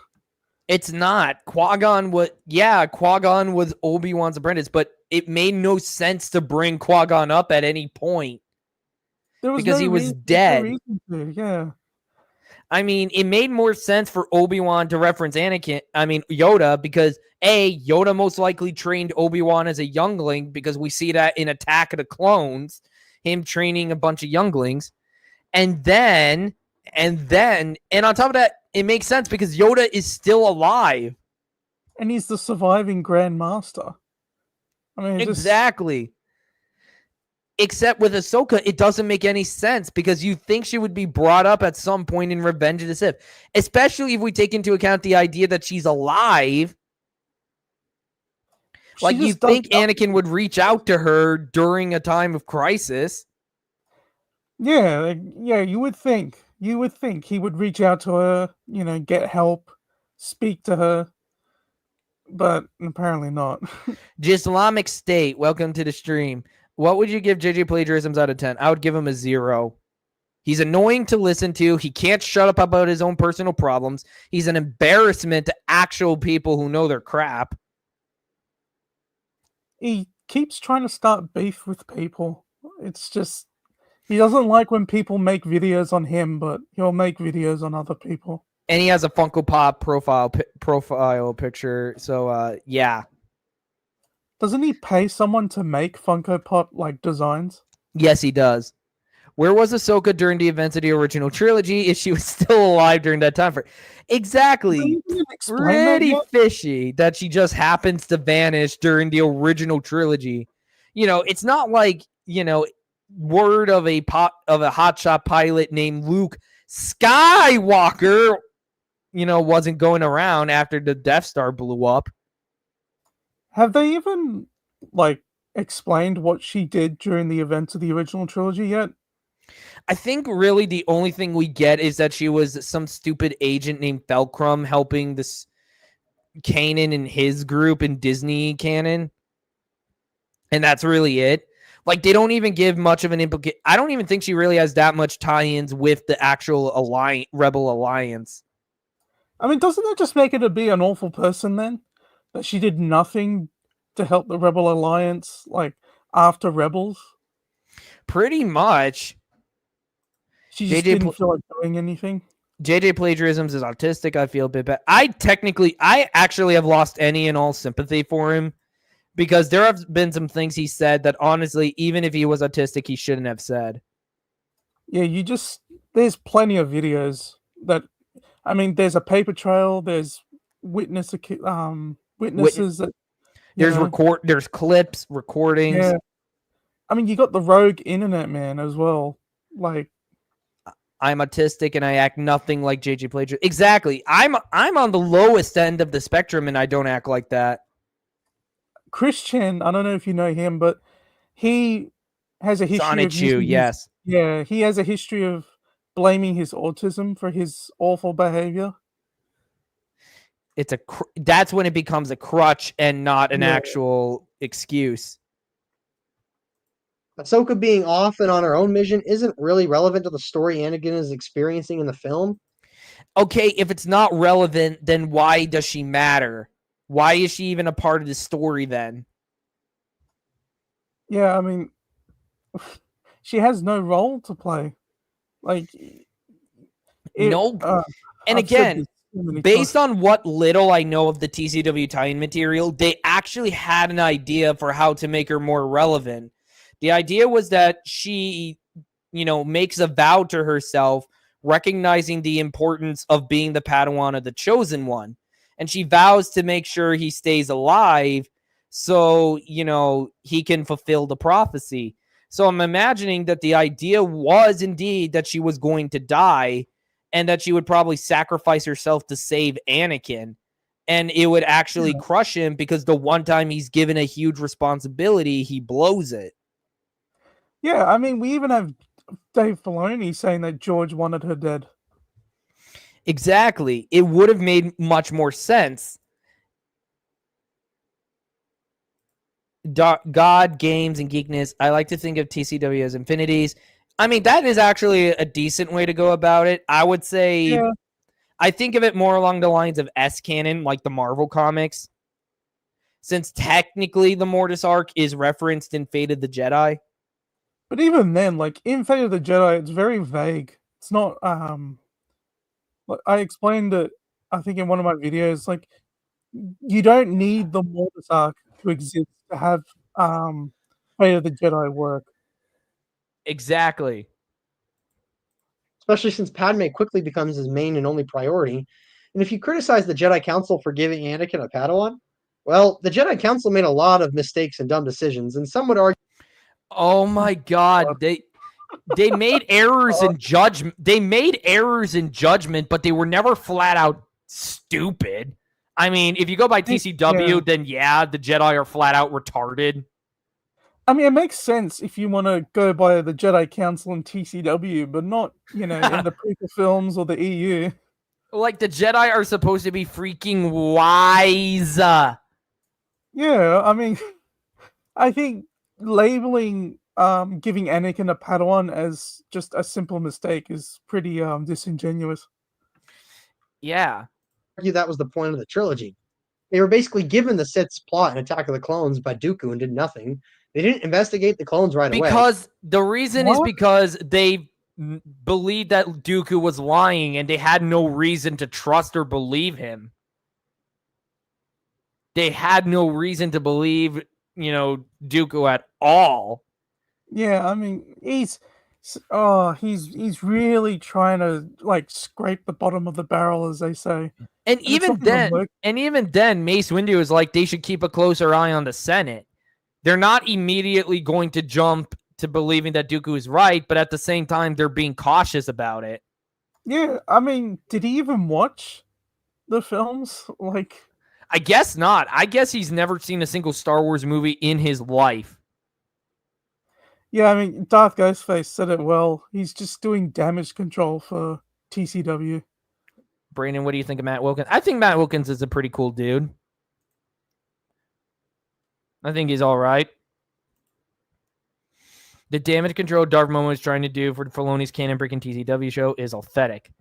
It's not. Qui-Gon was Obi-Wan's apprentice, but it made no sense to bring Qui-Gon up at any point because he was dead. Yeah. I mean, it made more sense for Obi-Wan to reference Yoda, because Yoda most likely trained Obi-Wan as a youngling, because we see that in Attack of the Clones, him training a bunch of younglings. And on top of that, it makes sense because Yoda is still alive. And he's the surviving Grand Master. I mean, exactly. Except with Ahsoka, it doesn't make any sense because you think she would be brought up at some point in Revenge of the Sith, especially if we take into account the idea that she's alive. Like, you think Anakin would reach out to her during a time of crisis. Yeah, you would think. You would think he would reach out to her, get help, speak to her, but apparently not. Islamic State, welcome to the stream. What would you give JJ Plagiarisms out of 10? I would give him a 0. He's annoying to listen to. He can't shut up about his own personal problems. He's an embarrassment to actual people who know their crap. He keeps trying to start beef with people. It's just, he doesn't like when people make videos on him, but he'll make videos on other people. And he has a Funko Pop profile picture. So, yeah. Doesn't he pay someone to make Funko Pop designs? Yes, he does. Where was Ahsoka during the events of the original trilogy? If she was still alive during that time frame? Exactly. Pretty fishy that she just happens to vanish during the original trilogy. It's not like, word of a hotshot pilot named Luke Skywalker, wasn't going around after the Death Star blew up. Have they even explained what she did during the events of the original trilogy yet? I think really the only thing we get is that she was some stupid agent named Felcrum helping this Kanan and his group in Disney canon. And that's really it. They don't even give much of an implication. I don't even think she really has that much tie-ins with the actual Rebel Alliance. I mean, doesn't that just make her to be an awful person then? That she did nothing to help the Rebel Alliance, after Rebels? Pretty much. She just didn't feel like doing anything. JJ Plagiarisms is autistic. I feel a bit bad. I actually have lost any and all sympathy for him because there have been some things he said that honestly, even if he was autistic, he shouldn't have said. Yeah, there's plenty of videos there's a paper trail, there's witnesses that there's clips, recordings. Yeah. I mean, you got the rogue internet man as well. I'm autistic and I act nothing like JJ Plagiarism. Exactly. I'm on the lowest end of the spectrum and I don't act like that. Christian, I don't know if you know him, but he has a history of yes. Yeah, he has a history of blaming his autism for his awful behavior. That's when it becomes a crutch and not an actual excuse. Ahsoka being off and on her own mission isn't really relevant to the story Anakin is experiencing in the film. Okay, if it's not relevant, then why does she matter? Why is she even a part of the story then? Yeah, I mean, she has no role to play. And again, based on what little I know of the TCW tie-in material, they actually had an idea for how to make her more relevant. The idea was that she, makes a vow to herself, recognizing the importance of being the Padawan of the Chosen One. And she vows to make sure he stays alive so, he can fulfill the prophecy. So I'm imagining that the idea was indeed that she was going to die and that she would probably sacrifice herself to save Anakin. And it would actually crush him because the one time he's given a huge responsibility, he blows it. Yeah, I mean, we even have Dave Filoni saying that George wanted her dead. Exactly. It would have made much more sense. God, games, and geekness. I like to think of TCW as infinities. I mean, that is actually a decent way to go about it. I would say, I think of it more along the lines of S-canon, like the Marvel comics. Since technically the Mortis arc is referenced in Fate of the Jedi. But even then, in Fate of the Jedi, it's very vague. It's not, I explained it, I think, in one of my videos, you don't need the Mortis arc to exist to have Fate of the Jedi work. Exactly. Especially since Padme quickly becomes his main and only priority. And if you criticize the Jedi Council for giving Anakin a Padawan, well, the Jedi Council made a lot of mistakes and dumb decisions, and some would argue Oh my God, they made errors in judgment. They made errors in judgment, but they were never flat out stupid. I mean, if you go by TCW, then yeah, the Jedi are flat out retarded. I mean, it makes sense if you want to go by the Jedi Council and TCW, but not, in the prequel films or the EU. Like, the Jedi are supposed to be freaking wise. Yeah, I mean, I think labeling giving Anakin a Padawan as just a simple mistake is pretty disingenuous. Yeah. Argue that was the point of the trilogy. They were basically given the Sith's plot in Attack of the Clones by Dooku and did nothing. They didn't investigate the clones right away. Because the reason is because they believed that Dooku was lying and they had no reason to trust or believe him. They had no reason to believe, Dooku at all. Yeah, I mean, he's really trying to scrape the bottom of the barrel, as they say. And even then, Mace Windu is like, they should keep a closer eye on the Senate. They're not immediately going to jump to believing that Dooku is right, but at the same time, they're being cautious about it. Yeah, I mean, did he even watch the films? I guess not. I guess he's never seen a single Star Wars movie in his life. Yeah, I mean, Darth Ghostface said it well. He's just doing damage control for TCW. Brandon, what do you think of Matt Wilkins? I think Matt Wilkins is a pretty cool dude. I think he's all right. The damage control Darth Momo is trying to do for Filoni's canon-breaking TCW show is authentic.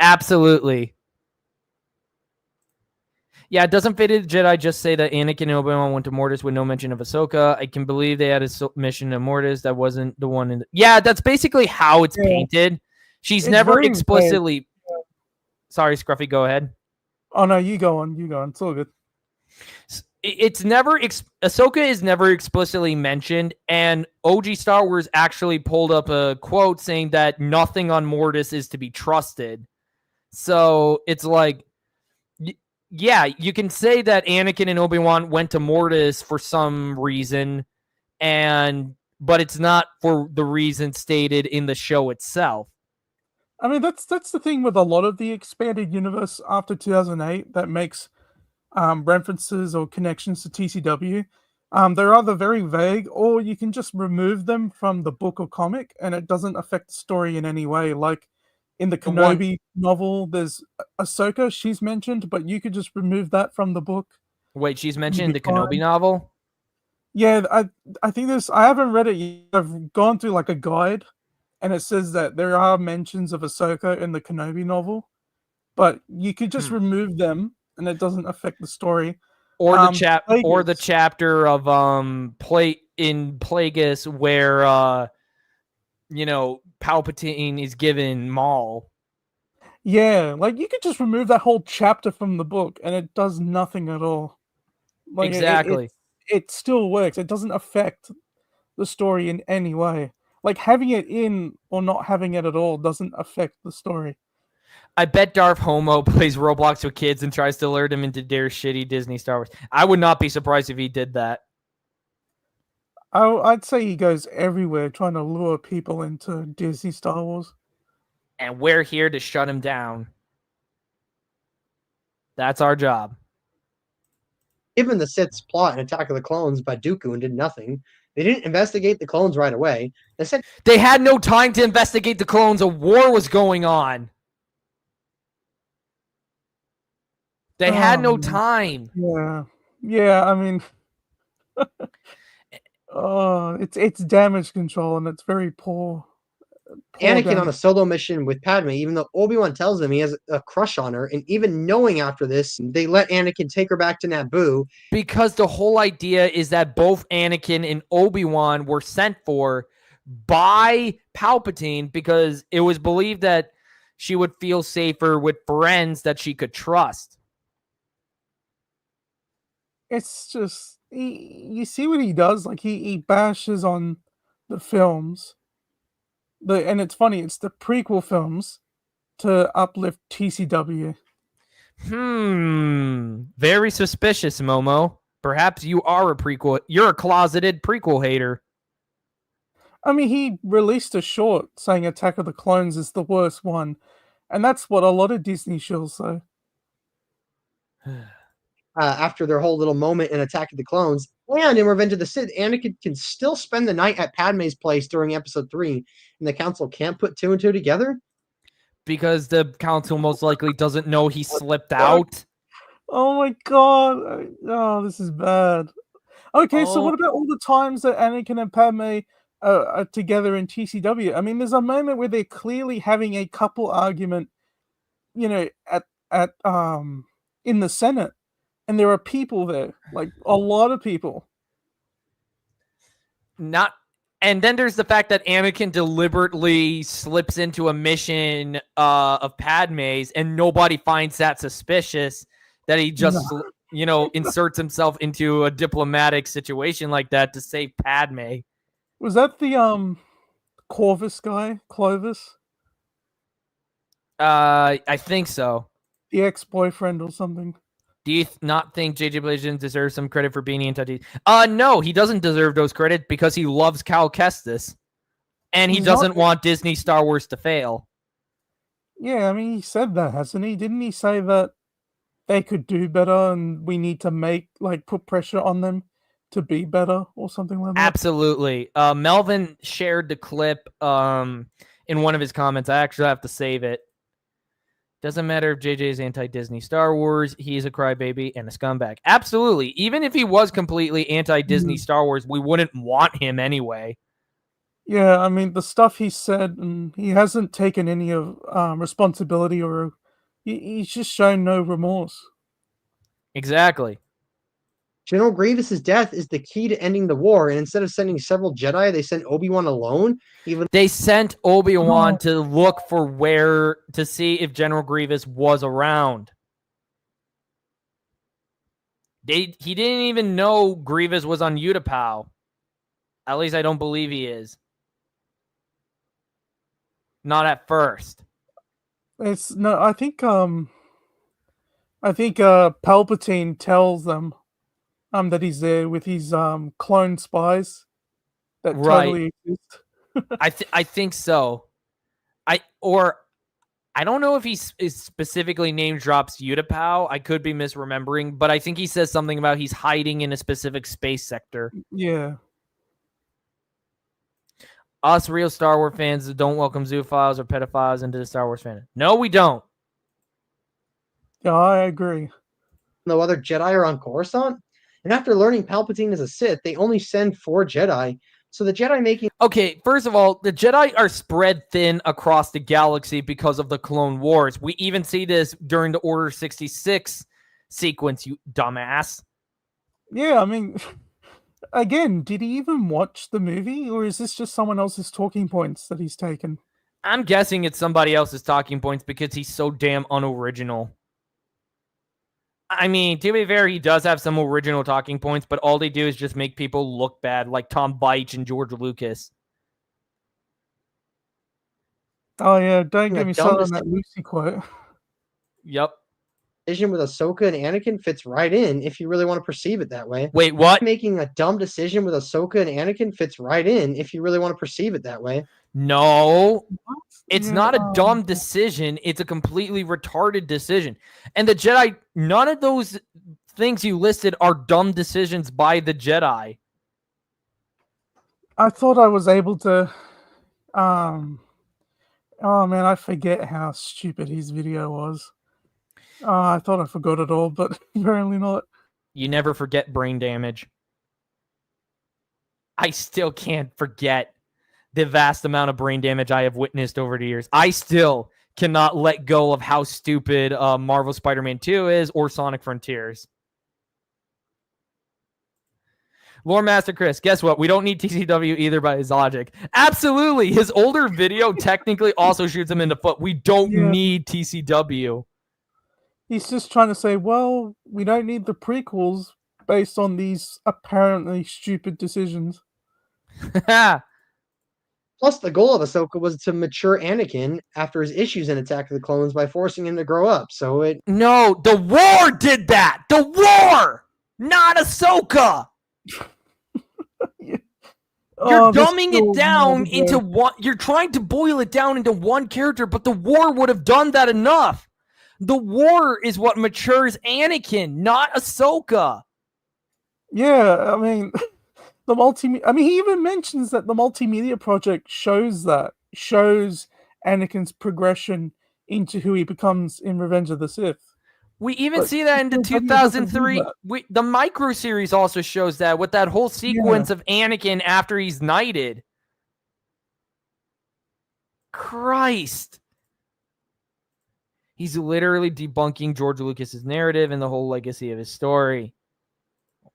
Absolutely. Yeah, it doesn't fit in Jedi just say that Anakin and Obi-Wan went to Mortis with no mention of Ahsoka. I can believe they had a mission to Mortis. That wasn't the one in Yeah, that's basically how it's painted. She's never explicitly... Sorry, Scruffy, go ahead. Oh, no, you go on. It's all good. It's never... Ahsoka is never explicitly mentioned, and OG Star Wars actually pulled up a quote saying that nothing on Mortis is to be trusted. So it's like... Yeah, you can say that Anakin and Obi-Wan went to Mortis for some reason, but it's not for the reason stated in the show itself. I mean, that's the thing with a lot of the expanded universe after 2008 that makes references or connections to TCW. They're either very vague, or you can just remove them from the book or comic, and it doesn't affect the story in any way. Like in the Kenobi novel, there's Ahsoka, she's mentioned, but you could just remove that from the book. Wait, she's mentioned in the Kenobi novel? Yeah, I think I haven't read it yet. I've gone through a guide, and it says that there are mentions of Ahsoka in the Kenobi novel, but you could just remove them, and it doesn't affect the story. Or the chapter of in Plagueis where Palpatine is given Maul. Yeah, you could just remove that whole chapter from the book, and it does nothing at all. Exactly. It still works. It doesn't affect the story in any way. Having it in or not having it at all doesn't affect the story. I bet Darth Momo plays Roblox with kids and tries to lure them into their shitty Disney Star Wars. I would not be surprised if he did that. I'd say he goes everywhere trying to lure people into Disney Star Wars. And we're here to shut him down. That's our job. Given the Sith's plot in Attack of the Clones by Dooku and did nothing. They didn't investigate the clones right away. They had no time to investigate the clones. A war was going on. They had no time. Yeah. I mean, it's damage control, and it's very poor. Anakin on a solo mission with Padme, even though Obi-Wan tells him he has a crush on her, and even knowing after this, they let Anakin take her back to Naboo. Because the whole idea is that both Anakin and Obi-Wan were sent for by Palpatine because it was believed that she would feel safer with friends that she could trust. It's just, you see what he does? He bashes on the films. And it's funny, it's the prequel films to uplift TCW. Very suspicious, Momo. Perhaps you are a prequel. You're a closeted prequel hater. I mean, he released a short saying Attack of the Clones is the worst one, and that's what a lot of Disney shows say. After their whole little moment in Attack of the Clones and in Revenge of the Sith, Anakin can still spend the night at Padme's place during Episode 3, and the Council can't put two and two together? Because the council most likely doesn't know he slipped out. Oh my god! Oh, this is bad. Okay, so what Oh. about all the times that Anakin and Padme are together in TCW? I mean, there's a moment where they're clearly having a couple argument, you know, at in the Senate, and there are people there, like a lot of people. And then there's the fact that Anakin deliberately slips into a mission of Padme's, and nobody finds that suspicious. That he just, inserts himself into a diplomatic situation like that to save Padme. Was that the Corvus guy, Clovis, I think so. the ex-boyfriend or something? Do you not think J.J. Abrams deserves some credit for being anti-Disney? No, he doesn't deserve those credit because he loves Cal Kestis, and he doesn't want Disney Star Wars to fail. Yeah, I mean, he said that, hasn't he? Didn't he say that they could do better and we need to put pressure on them to be better or something like that? Absolutely. Melvin shared the clip in one of his comments. I actually have to save it. Doesn't matter if JJ is anti-Disney Star Wars. He's a crybaby and a scumbag. Absolutely. Even if he was completely anti-Disney Star Wars, we wouldn't want him anyway. Yeah, I mean, the stuff he said, and he hasn't taken any of responsibility, or he's just shown no remorse. Exactly. General Grievous's death is the key to ending the war, and instead of sending several Jedi, they sent Obi-Wan alone. They sent Obi-Wan to look for to see if General Grievous was around. He didn't even know Grievous was on Utapau. At least I don't believe he is. Not at first. I think Palpatine tells them that he's there with his clone spies that totally exist. I think so. I don't know if he specifically name drops Utapau. I could be misremembering, but I think he says something about he's hiding in a specific space sector. Yeah. Us real Star Wars fans don't welcome zoophiles or pedophiles into the Star Wars fandom. No, we don't. Yeah, I agree. No other Jedi are on Coruscant, and after learning Palpatine is a Sith, they only send 4 Jedi. So the Jedi making... Okay, first of all, the Jedi are spread thin across the galaxy because of the Clone Wars. We even see this during the Order 66 sequence, you dumbass. Yeah, I mean, again, did he even watch the movie, or is this just someone else's talking points that he's taken? I'm guessing it's somebody else's talking points because he's so damn unoriginal. I mean, to be fair, he does have some original talking points, but all they do is just make people look bad, like Tom Beich and George Lucas. Oh yeah, don't get me started on that Lucy quote. Yep. Decision with Ahsoka and Anakin fits right in if you really want to perceive it that way. Wait, what? Making a dumb decision with Ahsoka and Anakin fits right in if you really want to perceive it that way. No, it's not a dumb decision. It's a completely retarded decision. And the Jedi, none of those things you listed are dumb decisions by the Jedi. I thought I was able to... Oh man, I forget how stupid his video was. I thought I forgot it all, but apparently not. You never forget brain damage. I still can't forget the vast amount of brain damage I have witnessed over the years. I still cannot let go of how stupid Marvel Spider-Man 2 is or Sonic Frontiers. Lore Master Chris, guess what? We don't need TCW either by his logic. Absolutely. His older video technically also shoots him in the foot. We don't need TCW. He's just trying to say, well, we don't need the prequels based on these apparently stupid decisions. Plus, the goal of Ahsoka was to mature Anakin after his issues in Attack of the Clones by forcing him to grow up. So it... No, the war did that! The war! Not Ahsoka! Yeah. You're there's dumbing still it down more to into go. one. You're trying to boil it down into one character, but the war would have done that enough. The war is what matures Anakin, not Ahsoka. Yeah, I mean, he even mentions that the multimedia project shows Anakin's progression into who he becomes in Revenge of the Sith. We even But see that in the TCW doesn't do 2003. that. The micro series also shows that with that whole sequence of Anakin after he's knighted. Christ. He's literally debunking George Lucas's narrative and the whole legacy of his story.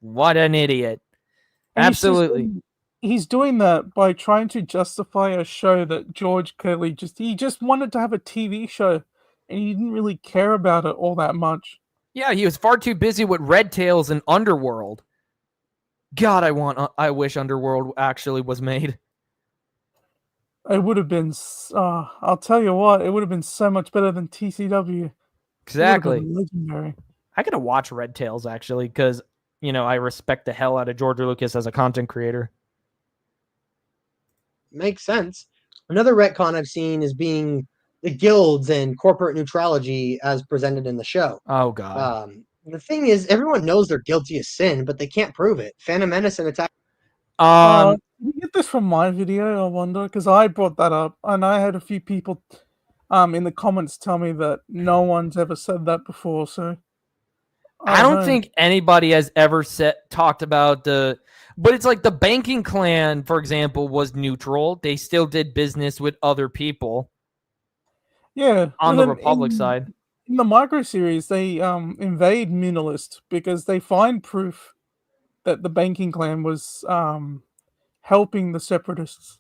What an idiot. And Absolutely. He's doing that by trying to justify a show that George clearly just wanted to have a TV show, and he didn't really care about it all that much. Yeah, he was far too busy with Red Tails and Underworld. God, I wish Underworld actually was made. It would have been, I'll tell you what, it would have been so much better than TCW. Exactly. It would have been legendary. I gotta watch Red Tails actually, because I respect the hell out of George Lucas as a content creator. Makes sense. Another retcon I've seen is being the guilds and corporate neutrality as presented in the show. Oh god. The thing is, everyone knows they're guilty of sin, but they can't prove it. Phantom Menace and Attack. Did you get this from my video, I wonder? Because I brought that up, and I had a few people in the comments tell me that no one's ever said that before, so... I don't think anybody has ever talked about but it's like the banking clan, for example, was neutral. They still did business with other people. Yeah. On the Republic side. In the micro series, they invade Munilist because they find proof that the banking clan was helping the separatists,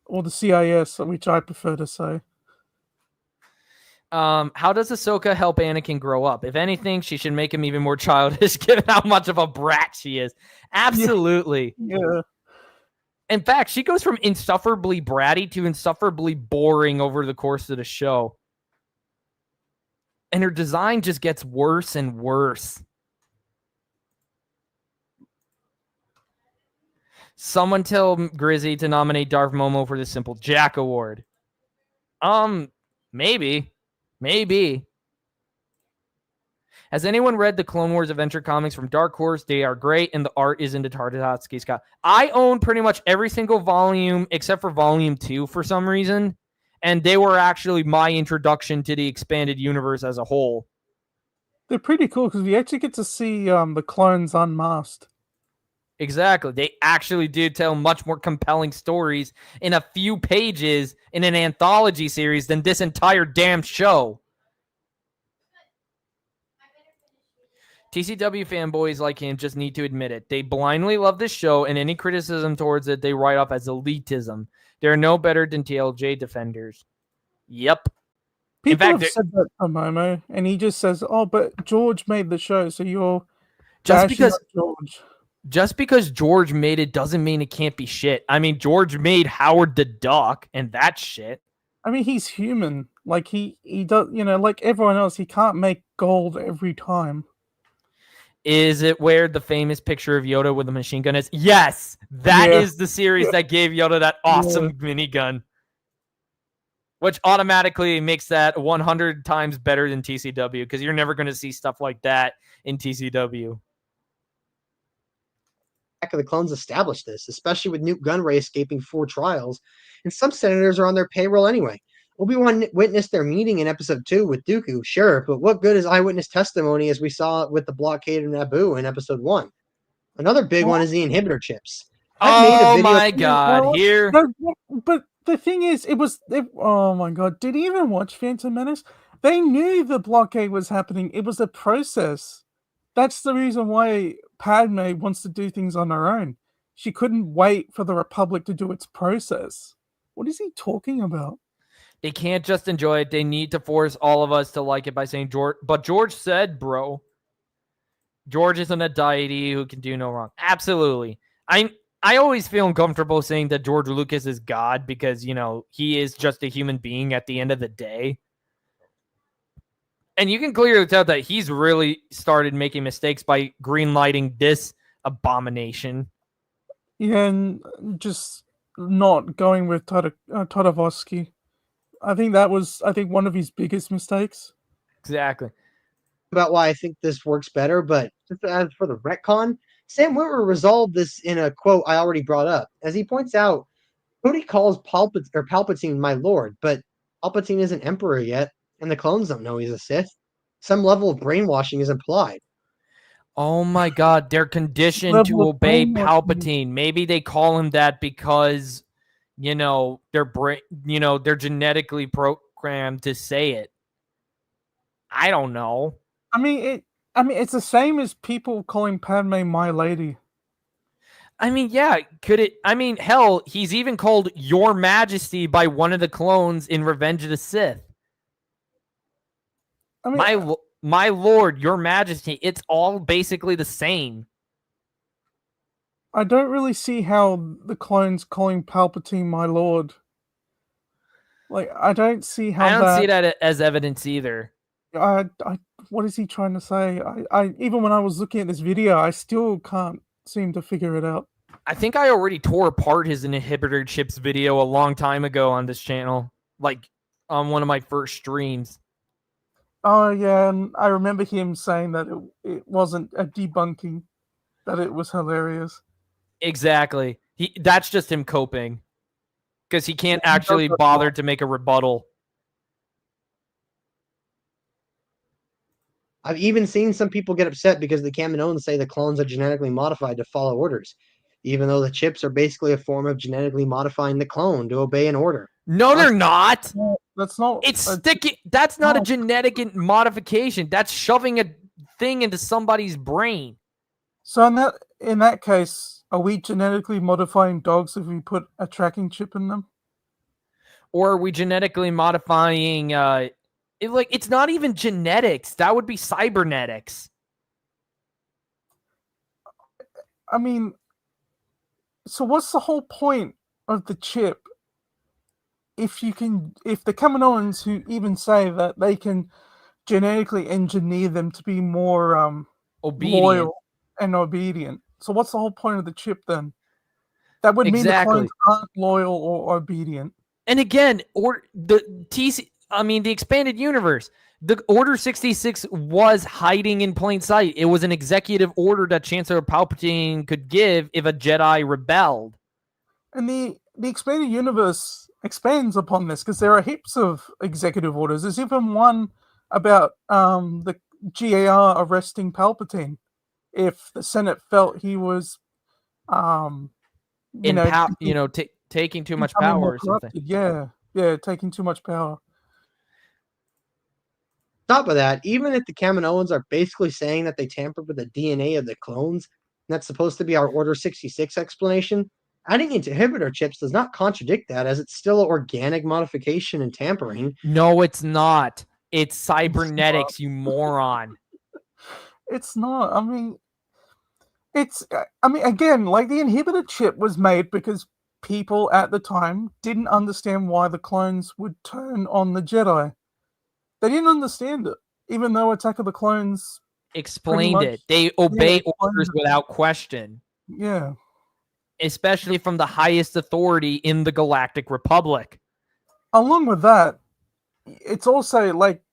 or the CIS, which I prefer to say. How does Ahsoka help Anakin grow up? If anything, she should make him even more childish, given how much of a brat she is. Absolutely. Yeah. In fact, she goes from insufferably bratty to insufferably boring over the course of the show. And her design just gets worse and worse. Someone tell Grizzy to nominate Darth Momo for the Simple Jack Award. Maybe. Has anyone read the Clone Wars Adventure comics from Dark Horse? They are great, and the art is into Tartakovsky Scott. I own pretty much every single volume except for volume 2 for some reason, and they were actually my introduction to the expanded universe as a whole. They're pretty cool because we actually get to see the clones unmasked. Exactly. They actually do tell much more compelling stories in a few pages in an anthology series than this entire damn show. TCW fanboys like him just need to admit it. They blindly love this show, and any criticism towards it they write off as elitism. They're no better than TLJ defenders. Yep. People have said that to Momo, and he just says, "Oh, but George made the show, so you're just because George." Just because George made it doesn't mean it can't be shit. I mean, George made Howard the Duck, and that's shit. I mean, he's human. Like, he does, like everyone else, he can't make gold every time. Is it where the famous picture of Yoda with a machine gun is? Yes! That is the series that gave Yoda that awesome minigun. Which automatically makes that 100 times better than TCW, because you're never going to see stuff like that in TCW. Attack of the Clones established this, especially with Newt Gunray escaping 4 trials, and some senators are on their payroll anyway. Obi-Wan witnessed their meeting in Episode 2 with Dooku, sure, but what good is eyewitness testimony as we saw with the blockade of Naboo in Episode 1? Another big one is the inhibitor chips. My god, here. But the thing is, oh my god, did he even watch Phantom Menace? They knew the blockade was happening. It was a process. That's the reason why Padme wants to do things on her own. She couldn't wait for the Republic to do its process. What is he talking about? They can't just enjoy it. They need to force all of us to like it by saying George. But George said, bro. George isn't a deity who can do no wrong. Absolutely. I always feel uncomfortable saying that George Lucas is God because, he is just a human being at the end of the day. And you can clearly tell that he's really started making mistakes by greenlighting this abomination. Yeah, and just not going with Todoroski. I think that was one of his biggest mistakes. Exactly. About why I think this works better, but just as for the retcon, Sam Witwer resolved this in a quote I already brought up. As he points out, Cody calls Palpatine my lord, but Palpatine isn't emperor yet, and the clones don't know he's a Sith. Some level of brainwashing is implied. Oh my God, they're conditioned Level to of obey brainwashing. Palpatine. Maybe they call him that because they're genetically programmed to say it. I don't know. I mean, it's the same as people calling Padme my lady. I mean, yeah, could it? I mean, hell, he's even called Your Majesty by one of the clones in Revenge of the Sith. I mean, My Lord, Your Majesty. It's all basically the same. I don't really see how the clones calling Palpatine my lord. Like, I don't see how I don't see that as evidence either. what is he trying to say? I even when I was looking at this video, I still can't seem to figure it out. I think I already tore apart his inhibitor chips video a long time ago on this channel, like on one of my first streams. Oh yeah, and I remember him saying that it wasn't a debunking, that it was hilarious. Exactly. That's just him coping because he can't Yeah, he actually does that bother well. to make a rebuttal. I've even seen some people get upset because the Kaminoans say the clones are genetically modified to follow orders, even though the chips are basically a form of genetically modifying the clone to obey an order. No, they're not. No, that's not. It's sticky. That's not a no. genetic modification. That's shoving a thing into somebody's brain. So in that case, are we genetically modifying dogs if we put a tracking chip in them? Or are we genetically modifying it's not even genetics. That would be cybernetics. I mean, so what's the whole point of the chip? If the Kaminoans who even say that they can genetically engineer them to be more Obedient. loyal and obedient, so what's the whole point of the chip then? That would mean the Exactly. clones aren't loyal or obedient. And again, the expanded universe, the Order 66 was hiding in plain sight. It was an executive order that Chancellor Palpatine could give if a Jedi rebelled. And the expanded universe expands upon this because there are heaps of executive orders. There's even one about the GAR arresting Palpatine if the Senate felt he was taking too much becoming power more or something. corrupted. Yeah, taking too much power. On top of that, even if the Kaminoans are basically saying that they tampered with the DNA of the clones, and that's supposed to be our Order 66 explanation, adding inhibitor chips does not contradict that, as it's still an organic modification and tampering. No, it's not. It's cybernetics, you moron. It's not. I mean, again, like the inhibitor chip was made because people at the time didn't understand why the clones would turn on the Jedi. They didn't understand it, even though Attack of the Clones explained it. They obey orders it. without question. Yeah. Especially from the highest authority in the Galactic Republic. Along with that, it's also like,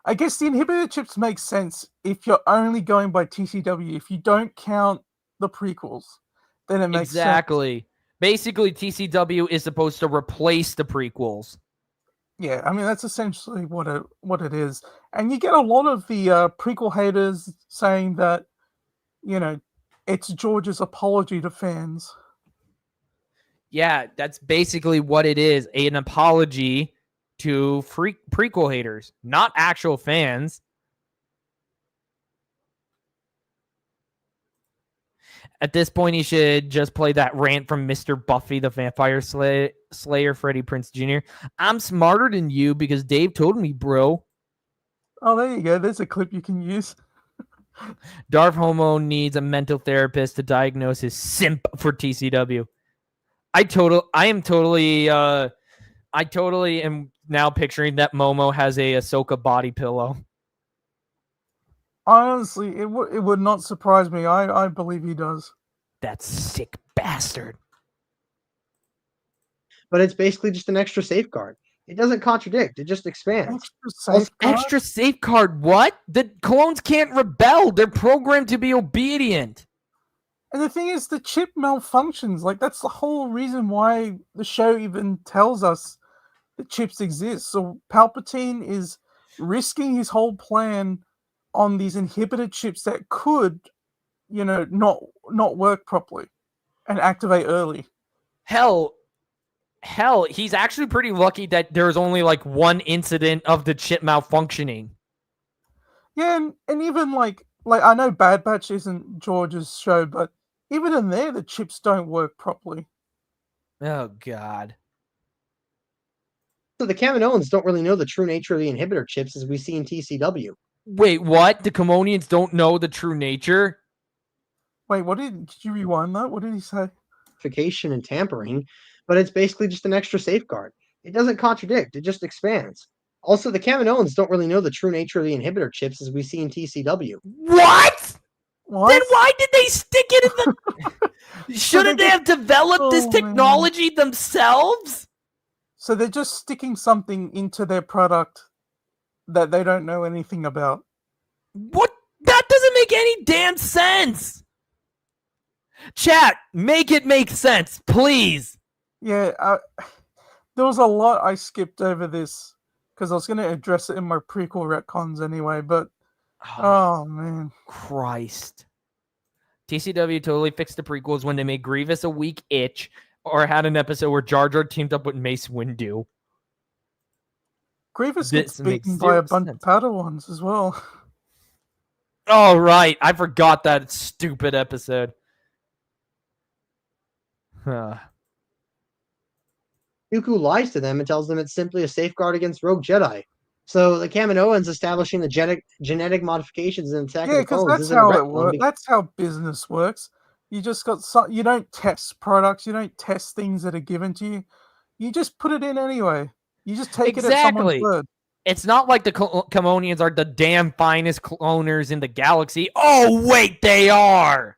I guess the inhibitor chips make sense if you're only going by TCW. If you don't count the prequels, then it makes sense. Exactly. Basically, TCW is supposed to replace the prequels. Yeah, I mean, that's essentially what it is. And you get a lot of the prequel haters saying that, it's George's apology to fans. Yeah, that's basically what it is. An apology to prequel haters, not actual fans. At this point, he should just play that rant from Mr. Buffy the Vampire Slayer, Freddie Prinze Jr. I'm smarter than you because Dave told me, bro. Oh, there you go. There's a clip you can use. Darth Momo needs a mental therapist to diagnose his simp for TCW. I totally am now picturing that Momo has a Ahsoka body pillow. Honestly, it would not surprise me. I believe he does. That sick bastard. But it's basically just an extra safeguard. It doesn't contradict, it just expands. Extra safeguard what? The clones can't rebel. They're programmed to be obedient. And the thing is, the chip malfunctions. Like, that's the whole reason why the show even tells us the chips exist. So Palpatine is risking his whole plan on these inhibitor chips that could, not work properly and activate early. Hell, he's actually pretty lucky that there's only like one incident of the chip malfunctioning. Yeah, and even like I know Bad Batch isn't George's show, but even in there, the chips don't work properly. Oh, God. So the Kaminoans don't really know the true nature of the inhibitor chips as we see in TCW. Wait, what? The Kamonians don't know the true nature? Wait, did you rewind that? What did he say? And tampering, but it's basically just an extra safeguard. It doesn't contradict, it just expands. Also, the Kaminoans don't really know the true nature of the inhibitor chips as we see in TCW. What? What? Then why did they stick it in the... Shouldn't they have developed this technology themselves? So they're just sticking something into their product that they don't know anything about. What? That doesn't make any damn sense. Chat, make it make sense, please. Yeah, there was a lot I skipped over this because I was going to address it in my prequel retcons anyway, but oh man. Christ. TCW totally fixed the prequels when they made Grievous a weak itch or had an episode where Jar Jar teamed up with Mace Windu. Grievous gets beaten by a bunch of Padawans as well. Oh, right. I forgot that stupid episode. Dooku lies to them and tells them it's simply a safeguard against rogue Jedi. So the Kaminoans establishing the genetic modifications and attacking the clones that's isn't how a it works. That's how business works. You just got you don't test products. You don't test things that are given to you. You just put it in anyway. You just take it at someone's word. It's not like the Kamonians are the damn finest cloners in the galaxy. Oh, wait, they are.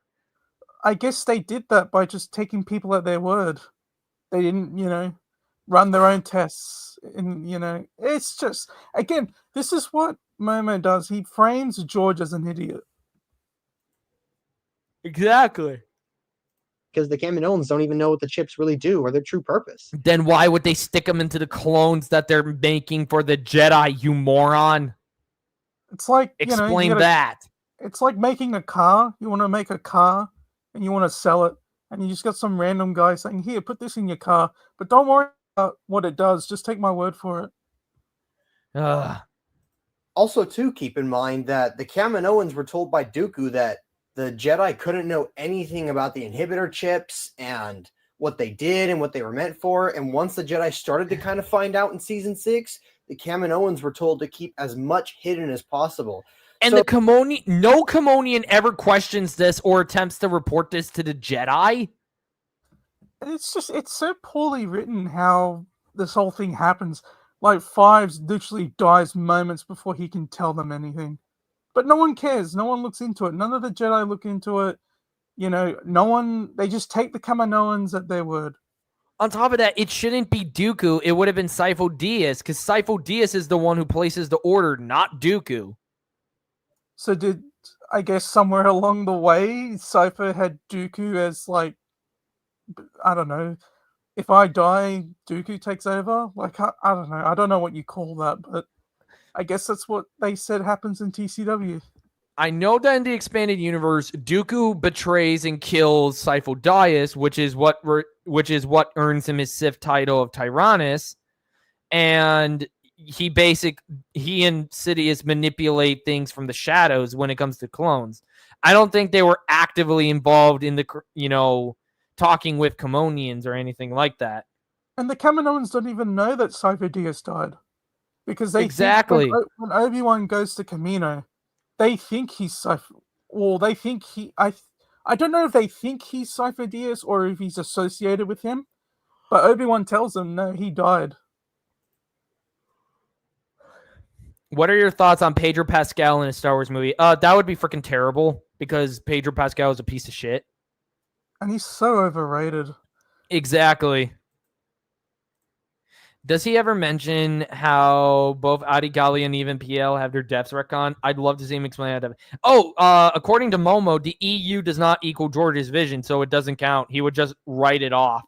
I guess they did that by just taking people at their word. They didn't, run their own tests. And, it's just, again, this is what Momo does. He frames George as an idiot. Exactly. Because the Kaminoans don't even know what the chips really do or their true purpose. Then why would they stick them into the clones that they're making for the Jedi, you moron? It's like, explain that. It's like making a car. You want to make a car and you want to sell it. And you just got some random guy saying, here, put this in your car. But don't worry about what it does. Just take my word for it. Also, too, keep in mind that the Kaminoans were told by Dooku that the Jedi couldn't know anything about the inhibitor chips and what they did and what they were meant for. And once the Jedi started to kind of find out in season 6, the Kaminoans were told to keep as much hidden as possible. And no Kamonian ever questions this or attempts to report this to the Jedi. It's so poorly written how this whole thing happens. Like, Fives literally dies moments before he can tell them anything. But no one cares. No one looks into it. None of the Jedi look into it. No one... They just take the Kaminoans at their word. On top of that, it shouldn't be Dooku. It would have been Sifo Dyas, because Sifo Dyas is the one who places the order, not Dooku. So did, I guess, somewhere along the way, Sifo had Dooku as, like... I don't know. If I die, Dooku takes over? Like, I don't know. I don't know what you call that, but... I guess that's what they said happens in TCW. I know that in the expanded universe, Dooku betrays and kills Sifo Dyas, which is what earns him his Sith title of Tyrannus, and he and Sidious manipulate things from the shadows when it comes to clones. I don't think they were actively involved in the talking with Kamonians or anything like that. And the Kaminoans don't even know that Sifo Dyas died. Because they exactly think when Obi-Wan goes to Kamino, they think he's Sifo. Well, they think I don't know if they think he's Sifo Dyas or if he's associated with him. But Obi-Wan tells them, no, he died. What are your thoughts on Pedro Pascal in a Star Wars movie? That would be freaking terrible because Pedro Pascal is a piece of shit. And he's so overrated. Exactly. Does he ever mention how both Adi Gali and even PL have their deaths retconned? I'd love to see him explain that. According to Momo, the EU does not equal George's vision, so it doesn't count. He would just write it off.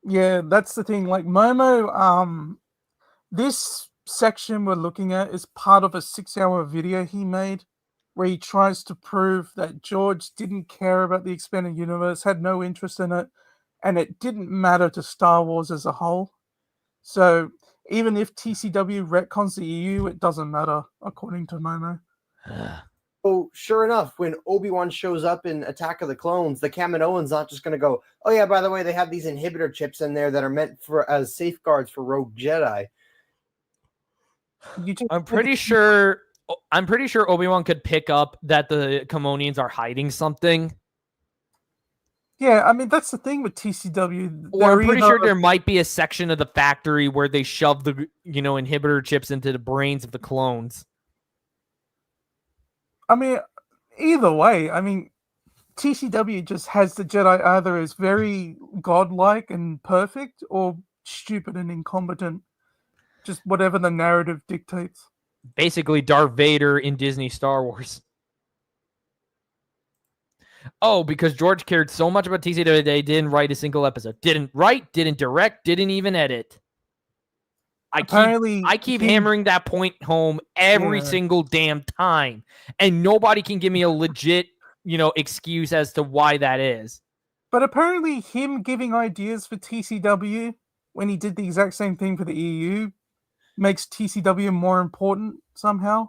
Yeah, that's the thing. Like Momo, this section we're looking at is part of a 6-hour video he made where he tries to prove that George didn't care about the expanded universe, had no interest in it, and it didn't matter to Star Wars as a whole. So even if TCW retcons the EU, it doesn't matter, according to Momo. So sure enough, when Obi-Wan shows up in Attack of the Clones, the Kaminoans not just going to go, oh yeah, by the way, they have these inhibitor chips in there that are meant for as safeguards for rogue Jedi. I'm pretty sure Obi-Wan could pick up that the Kamonians are hiding something. Yeah, I mean, that's the thing with TCW. Or I'm pretty sure there might be a section of the factory where they shove the, inhibitor chips into the brains of the clones. I mean, either way, I mean, TCW just has the Jedi either as very godlike and perfect or stupid and incompetent. Just whatever the narrative dictates. Basically, Darth Vader in Disney Star Wars. Oh, because George cared so much about TCW, they didn't write a single episode. Didn't write, didn't direct, didn't even edit. I keep hammering that point home every single damn time, and nobody can give me a legit, excuse as to why that is. But apparently, him giving ideas for TCW when he did the exact same thing for the EU makes TCW more important somehow.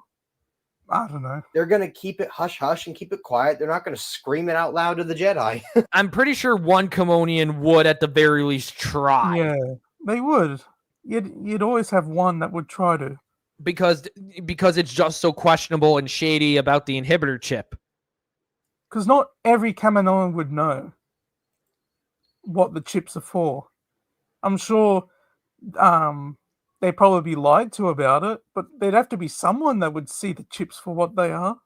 I don't know. They're going to keep it hush-hush and keep it quiet. They're not going to scream it out loud to the Jedi. I'm pretty sure one Kamonian would at the very least try. Yeah, they would. You'd always have one that would try to. Because it's just so questionable and shady about the inhibitor chip. Because not every Kaminoan would know what the chips are for. I'm sure they'd probably be lied to about it, but there'd have to be someone that would see the chips for what they are.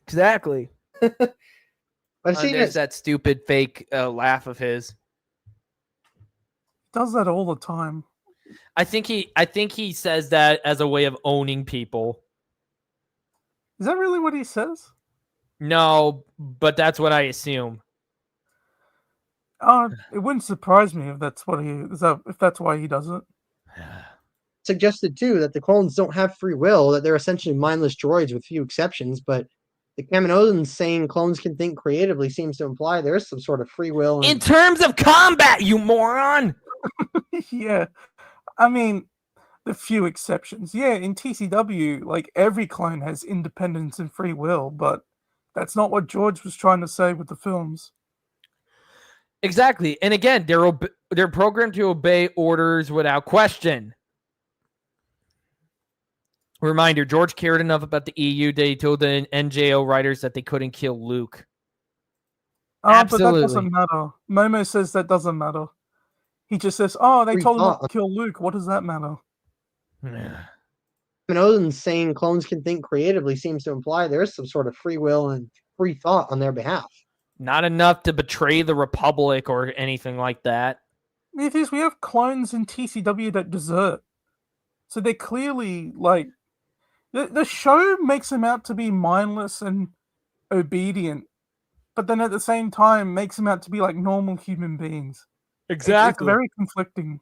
Exactly. I've seen there's that stupid fake laugh of his. He does that all the time. I think he says that as a way of owning people. Is that really what he says? No, but that's what I assume. It wouldn't surprise me if that's what if that's why he does it. Suggested too that the clones don't have free will, that they're essentially mindless droids with few exceptions, but the Kaminoans saying clones can think creatively seems to imply there's some sort of free will. In terms of combat, you moron! Yeah. I mean, the few exceptions. Yeah, in TCW, like every clone has independence and free will, but that's not what George was trying to say with the films. Exactly. And again, they're programmed to obey orders without question. Reminder, George cared enough about the EU that he told the NJO writers that they couldn't kill Luke. Absolutely. But that doesn't matter. Momo says that doesn't matter. He just says, they told him not to kill Luke. What does that matter? Kaminoans saying clones can think creatively seems to imply there's some sort of free will and free thought on their behalf. Not enough to betray the Republic or anything like that. The thing is, we have clones in TCW that desert. So they're clearly, like... The show makes them out to be mindless and obedient, but then at the same time makes them out to be like normal human beings. Exactly. It's very conflicting.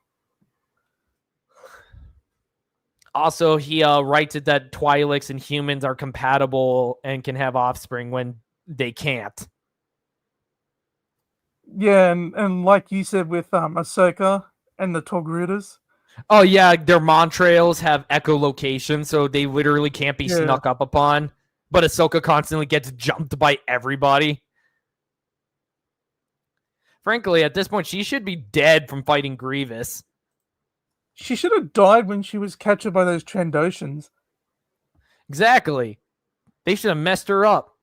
Also, he writes it that Twi'leks and humans are compatible and can have offspring when they can't. Yeah, and like you said with Ahsoka and the Togrutas. Oh, yeah, their Montrails have echolocation, so they literally can't be snuck up upon. But Ahsoka constantly gets jumped by everybody. Frankly, at this point, she should be dead from fighting Grievous. She should have died when she was captured by those Trandoshans. Exactly. They should have messed her up.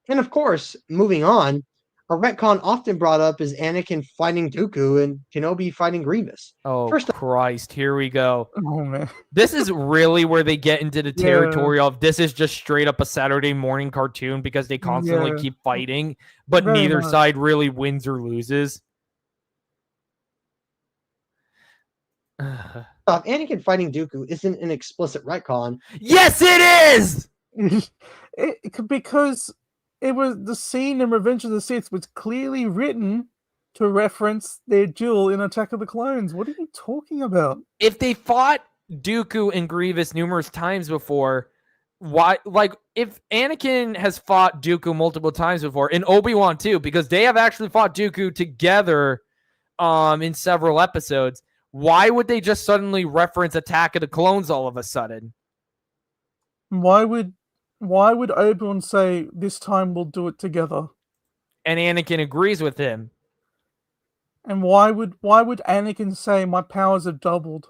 And of course, moving on, A retcon often brought up is Anakin fighting Dooku and Kenobi fighting Grievous. Oh, First, Christ. Here we go. Oh man. This is really where they get into the Yeah. territory of this is just straight up a Saturday morning cartoon because they constantly Yeah. keep fighting, but Very neither much. side really wins or loses. off, Anakin fighting Dooku isn't an explicit retcon. Yes, it is! Because it was the scene in Revenge of the Sith was clearly written to reference their duel in Attack of the Clones. What are you talking about? If they fought Dooku and Grievous numerous times before, why? Like, if Anakin has fought Dooku multiple times before, and Obi-Wan too, because they have actually fought Dooku together in several episodes, why would they just suddenly reference Attack of the Clones all of a sudden? Why would Obi-Wan say this time we'll do it together? And Anakin agrees with him. And why would Anakin say my powers have doubled?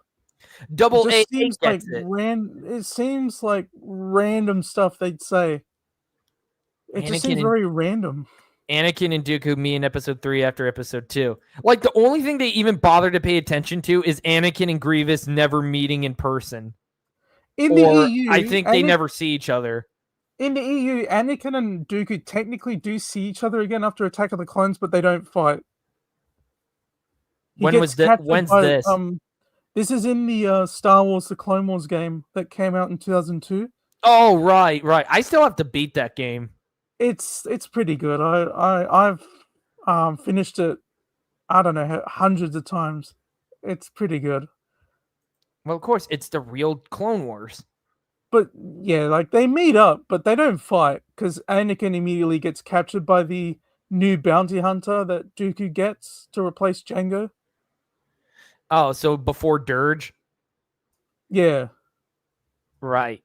Double It A just seems gets like it. it seems like random stuff they'd say. It just seems very random. Anakin and Dooku meet in episode 3 after episode 2. Like, the only thing they even bother to pay attention to is Anakin and Grievous never meeting in person. In the Or EU, I think they never see each other. In the EU, Anakin and Dooku technically do see each other again after Attack of the Clones, but they don't fight. When's this? This is in the Star Wars: The Clone Wars game that came out in 2002. Oh, right. I still have to beat that game. It's pretty good. I've finished it. I don't know, hundreds of times. It's pretty good. Well, of course, it's the real Clone Wars. But yeah, like they meet up, but they don't fight because Anakin immediately gets captured by the new bounty hunter that Dooku gets to replace Jango. Oh, so before Dirge? Yeah. Right.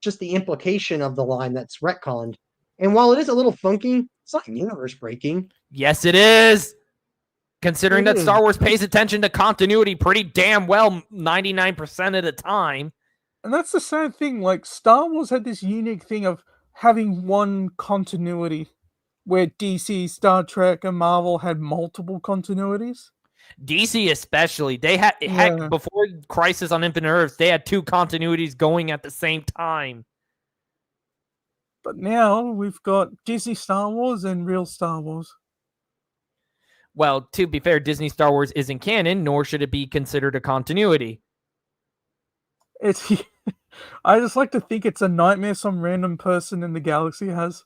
Just the implication of the line that's retconned. And while it is a little funky, it's not universe breaking. Yes, it is. Considering It that is. Star Wars pays attention to continuity pretty damn well 99% of the time. And that's the sad thing. Like, Star Wars had this unique thing of having one continuity, where DC, Star Trek, and Marvel had multiple continuities. DC especially. They had, Yeah. heck, before Crisis on Infinite Earths, they had two continuities going at the same time. But now we've got Disney Star Wars and real Star Wars. Well, to be fair, Disney Star Wars isn't canon, nor should it be considered a continuity. It's I just like to think it's a nightmare some random person in the galaxy has.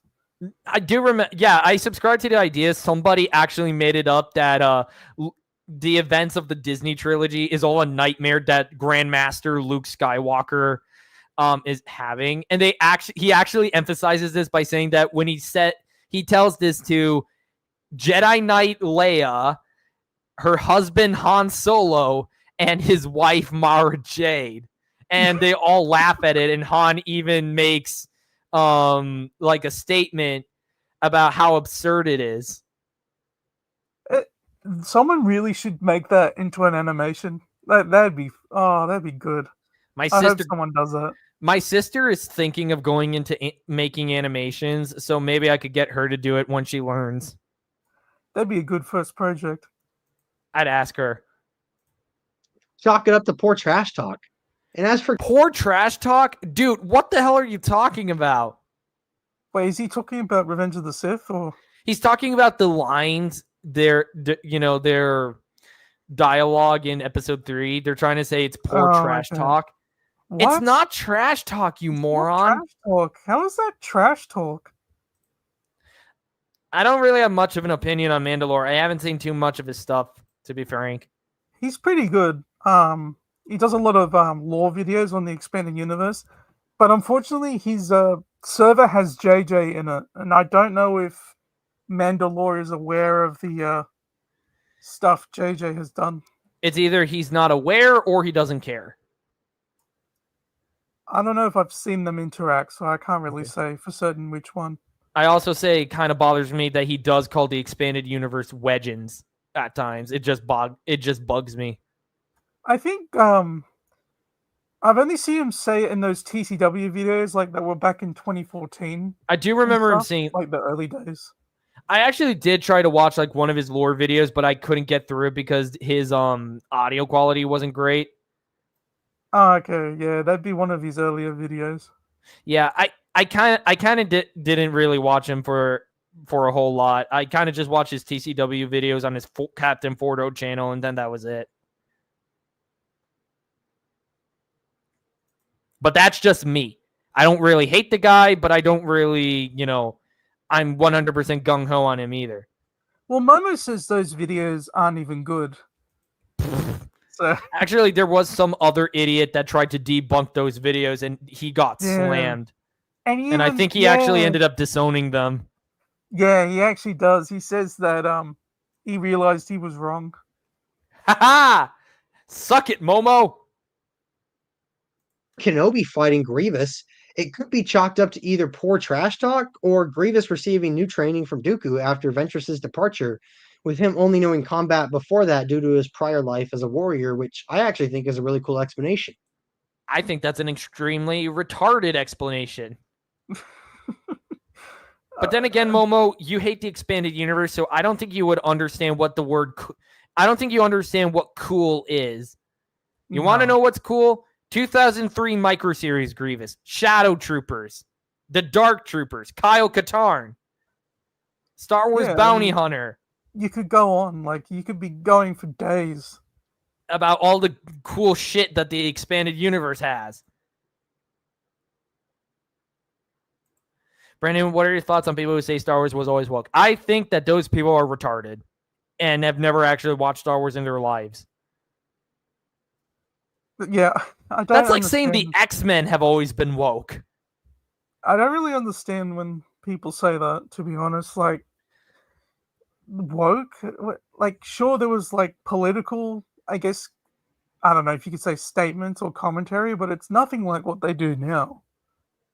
I do remember. Yeah, I subscribe to the idea. Somebody actually made it up that the events of the Disney trilogy is all a nightmare that Grandmaster Luke Skywalker is having, and he actually emphasizes this by saying that when he tells this to Jedi Knight Leia, her husband Han Solo, and his wife Mara Jade, and they all laugh at it, and Han even makes like a statement about how absurd it is. Someone really should make that into an animation. That'd be good. I hope someone does that. My sister is thinking of going into making animations, so maybe I could get her to do it when she learns. That'd be a good first project. I'd ask her. Chalk it up to poor trash talk. And as for Poor trash talk? Dude, what the hell are you talking about? Wait, is he talking about Revenge of the Sith or? He's talking about the lines, their dialogue in episode 3. They're trying to say it's poor trash talk. What? It's not trash talk, you moron. Trash talk. How is that trash talk? I don't really have much of an opinion on Mandalore. I haven't seen too much of his stuff, to be frank. He's pretty good. He does a lot of lore videos on the expanded universe, but unfortunately, his server has JJ in it, and I don't know if Mandalore is aware of the stuff JJ has done. It's either he's not aware or he doesn't care. I don't know if I've seen them interact, so I can't really say for certain which one. I also say it kind of bothers me that he does call the expanded universe Wedgens at times. It just bugs me. I think I've only seen him say it in those TCW videos like that were back in 2014. I do remember him stuff, saying, like the early days. I actually did try to watch like one of his lore videos, but I couldn't get through it because his audio quality wasn't great. Oh, okay, yeah, that'd be one of his earlier videos. Yeah, I kind of didn't really watch him for a whole lot. I kind of just watched his TCW videos on his Captain Fordo channel, and then that was it. But that's just me. I don't really hate the guy, but I don't really, I'm 100% gung-ho on him either. Well, Momo says those videos aren't even good. So Actually, there was some other idiot that tried to debunk those videos, and he got slammed. And I think he actually ended up disowning them. Yeah, he actually does. He says that he realized he was wrong. Ha! Suck it, Momo! Kenobi fighting Grievous, it could be chalked up to either poor trash talk or Grievous receiving new training from Dooku after Ventress's departure, with him only knowing combat before that due to his prior life as a warrior, which I actually think is a really cool explanation. I think that's an extremely retarded explanation. But then again, Momo, you hate the expanded universe, so I don't think you would understand what the word... I don't think you understand what cool is. You want to know what's cool? 2003 microseries Grievous, Shadow Troopers, The Dark Troopers, Kyle Katarn, Star Wars Bounty Hunter. You could go on, like, you could be going for days about all the cool shit that the expanded universe has. Brandon, what are your thoughts on people who say Star Wars was always woke? I think that those people are retarded and have never actually watched Star Wars in their lives. Yeah, I don't. That's like saying the X-Men have always been woke. I don't really understand when people say that, to be honest. Like, woke? Like, sure, there was, like, political, I guess, I don't know if you could say statements or commentary, but it's nothing like what they do now.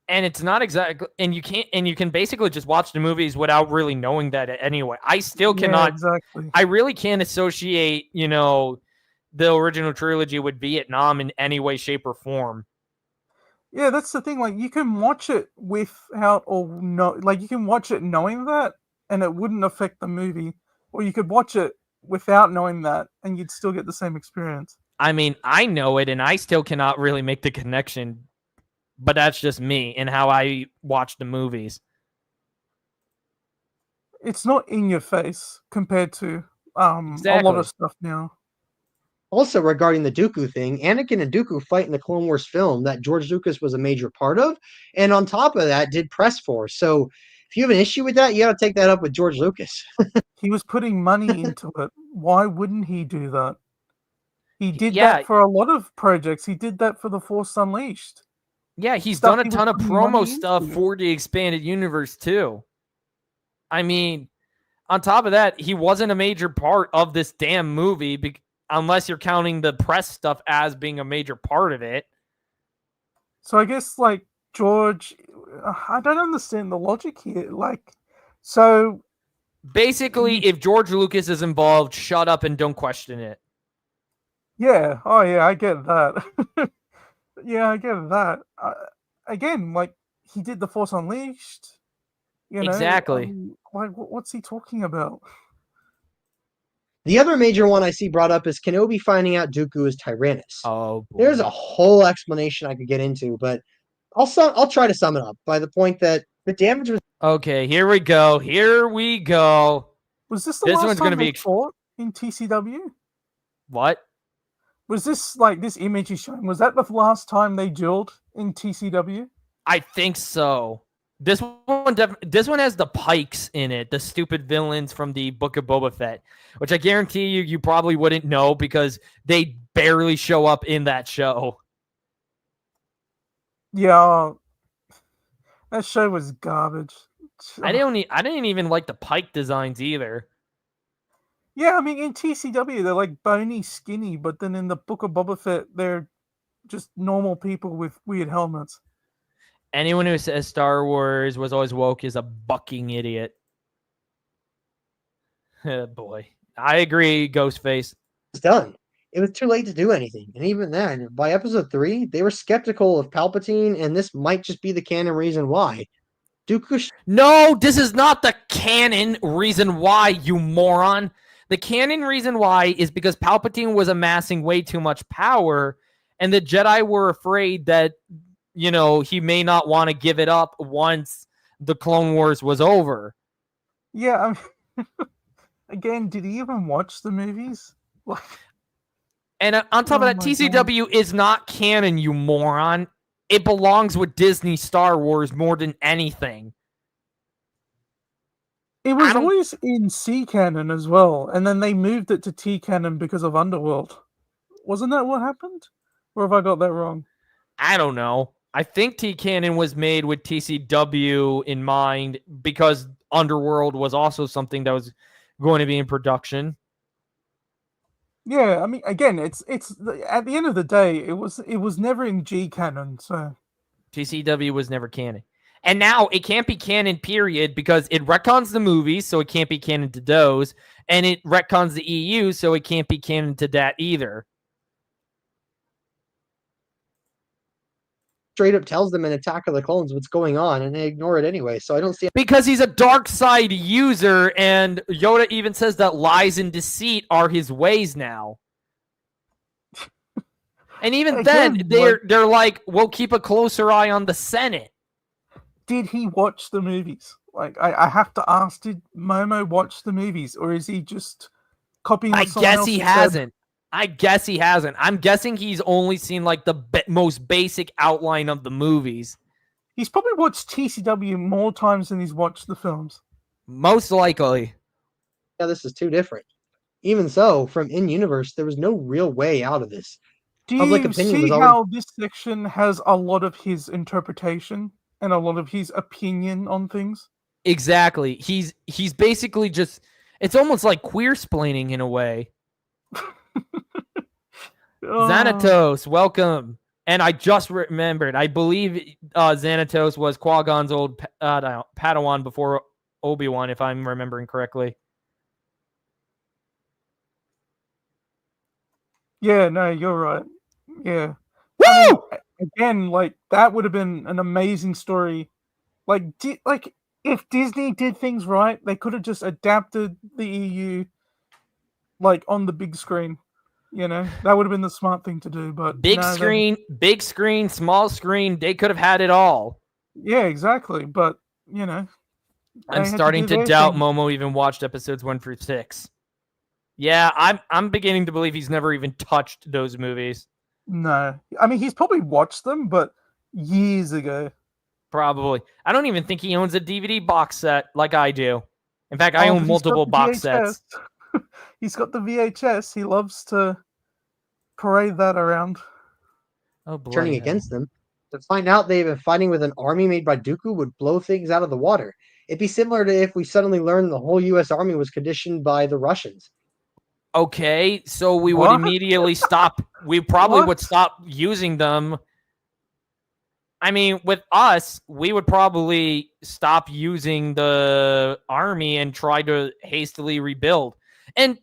And it's not exactly, and you can basically just watch the movies without really knowing that anyway. I still cannot, exactly. I really can't associate, the original trilogy with Vietnam in any way, shape, or form. Yeah, that's the thing. Like, you can watch it without or no, like, you can watch it knowing that, and it wouldn't affect the movie, or you could watch it without knowing that, and you'd still get the same experience. I mean, I know it, and I still cannot really make the connection, but that's just me and how I watch the movies. It's not in your face compared to Exactly. a lot of stuff now. Also, regarding the Dooku thing, Anakin and Dooku fight in the Clone Wars film that George Lucas was a major part of, and on top of that, did press for. So, if you have an issue with that, you got to take that up with George Lucas. He was putting money into it. Why wouldn't he do that? He did that for a lot of projects. He did that for The Force Unleashed. Yeah, he's done a ton of promo stuff for the expanded universe too. I mean, on top of that, he wasn't a major part of this damn movie, unless you're counting the press stuff as being a major part of it. So I guess, like, George, I don't understand the logic here. Like, so... Basically, if George Lucas is involved, shut up and don't question it. Yeah. Oh, yeah, I get that. Yeah, I get that. Again, like, he did The Force Unleashed. Exactly. Like, what's he talking about? The other major one I see brought up is Kenobi finding out Dooku is Tyrannus. Oh, boy. There's a whole explanation I could get into, but I'll try to sum it up by the point that the damage was... Okay, here we go. Was this the last time they fought in TCW? What? Was this, like, this image he's showing, was that the last time they dueled in TCW? I think so. This one has the Pikes in it, the stupid villains from the Book of Boba Fett, which I guarantee you probably wouldn't know because they barely show up in that show. Yeah, that show was garbage. I didn't even like the Pike designs either. Yeah, I mean, in TCW, they're like bony, skinny, but then in the Book of Boba Fett, they're just normal people with weird helmets. Anyone who says Star Wars was always woke is a bucking idiot. Boy. I agree, Ghostface. It's done. It was too late to do anything. And even then, by episode 3, they were skeptical of Palpatine, and this might just be the canon reason why. Dooku. No, this is not the canon reason why, you moron. The canon reason why is because Palpatine was amassing way too much power, and the Jedi were afraid that, he may not want to give it up once the Clone Wars was over. Yeah, again, did he even watch the movies? And on top of that, TCW is not canon, you moron. It belongs with Disney Star Wars more than anything. It was always in C canon as well, and then they moved it to T canon because of Underworld. Wasn't that what happened? Or have I got that wrong? I don't know. I think T canon was made with TCW in mind because Underworld was also something that was going to be in production. Yeah, I mean, again, it's at the end of the day, it was never in G canon, so TCW was never canon. And now it can't be canon, period, because it retcons the movies, so it can't be canon to those, and it retcons the EU, so it can't be canon to that either. Straight up tells them in Attack of the Clones what's going on, and they ignore it anyway. So I don't see. Because he's a dark side user, and Yoda even says that lies and deceit are his ways now. And even then, they're like, we'll keep a closer eye on the Senate. Did he watch the movies? Like, I have to ask, did Momo watch the movies, or is he just copying what someone else said? I guess he hasn't. I'm guessing he's only seen like the most basic outline of the movies. He's probably watched TCW more times than he's watched the films. Most likely. Yeah, this is too different. Even so, from in-universe, there was no real way out of this. Do you see how this section has a lot of his interpretation and a lot of his opinion on things? Exactly. He's basically just, it's almost like queer-splaining in a way. Xanatos, welcome. And I just remembered, I believe Xanatos was Qui-Gon's old Padawan before Obi-Wan, if I'm remembering correctly. Yeah, no, you're right. Yeah. Woo! I mean, again, like, that would have been an amazing story. Like, if Disney did things right, they could have just adapted the EU, like, on the big screen. That would have been the smart thing to do. But big screen, small screen, they could have had it all. Yeah, exactly. But, I'm starting to doubt Momo even watched episodes 1 through 6. Yeah, I'm beginning to believe he's never even touched those movies. No. I mean, he's probably watched them, but years ago. Probably. I don't even think he owns a DVD box set like I do. In fact, I own multiple box sets. He's got the VHS. He loves to parade that around. Oh, boy. Turning against them. To find out they've been fighting with an army made by Dooku would blow things out of the water. It'd be similar to if we suddenly learned the whole U.S. Army was conditioned by the Russians. Okay, so we would immediately stop. We probably would stop using them. I mean, with us, we would probably stop using the army and try to hastily rebuild. And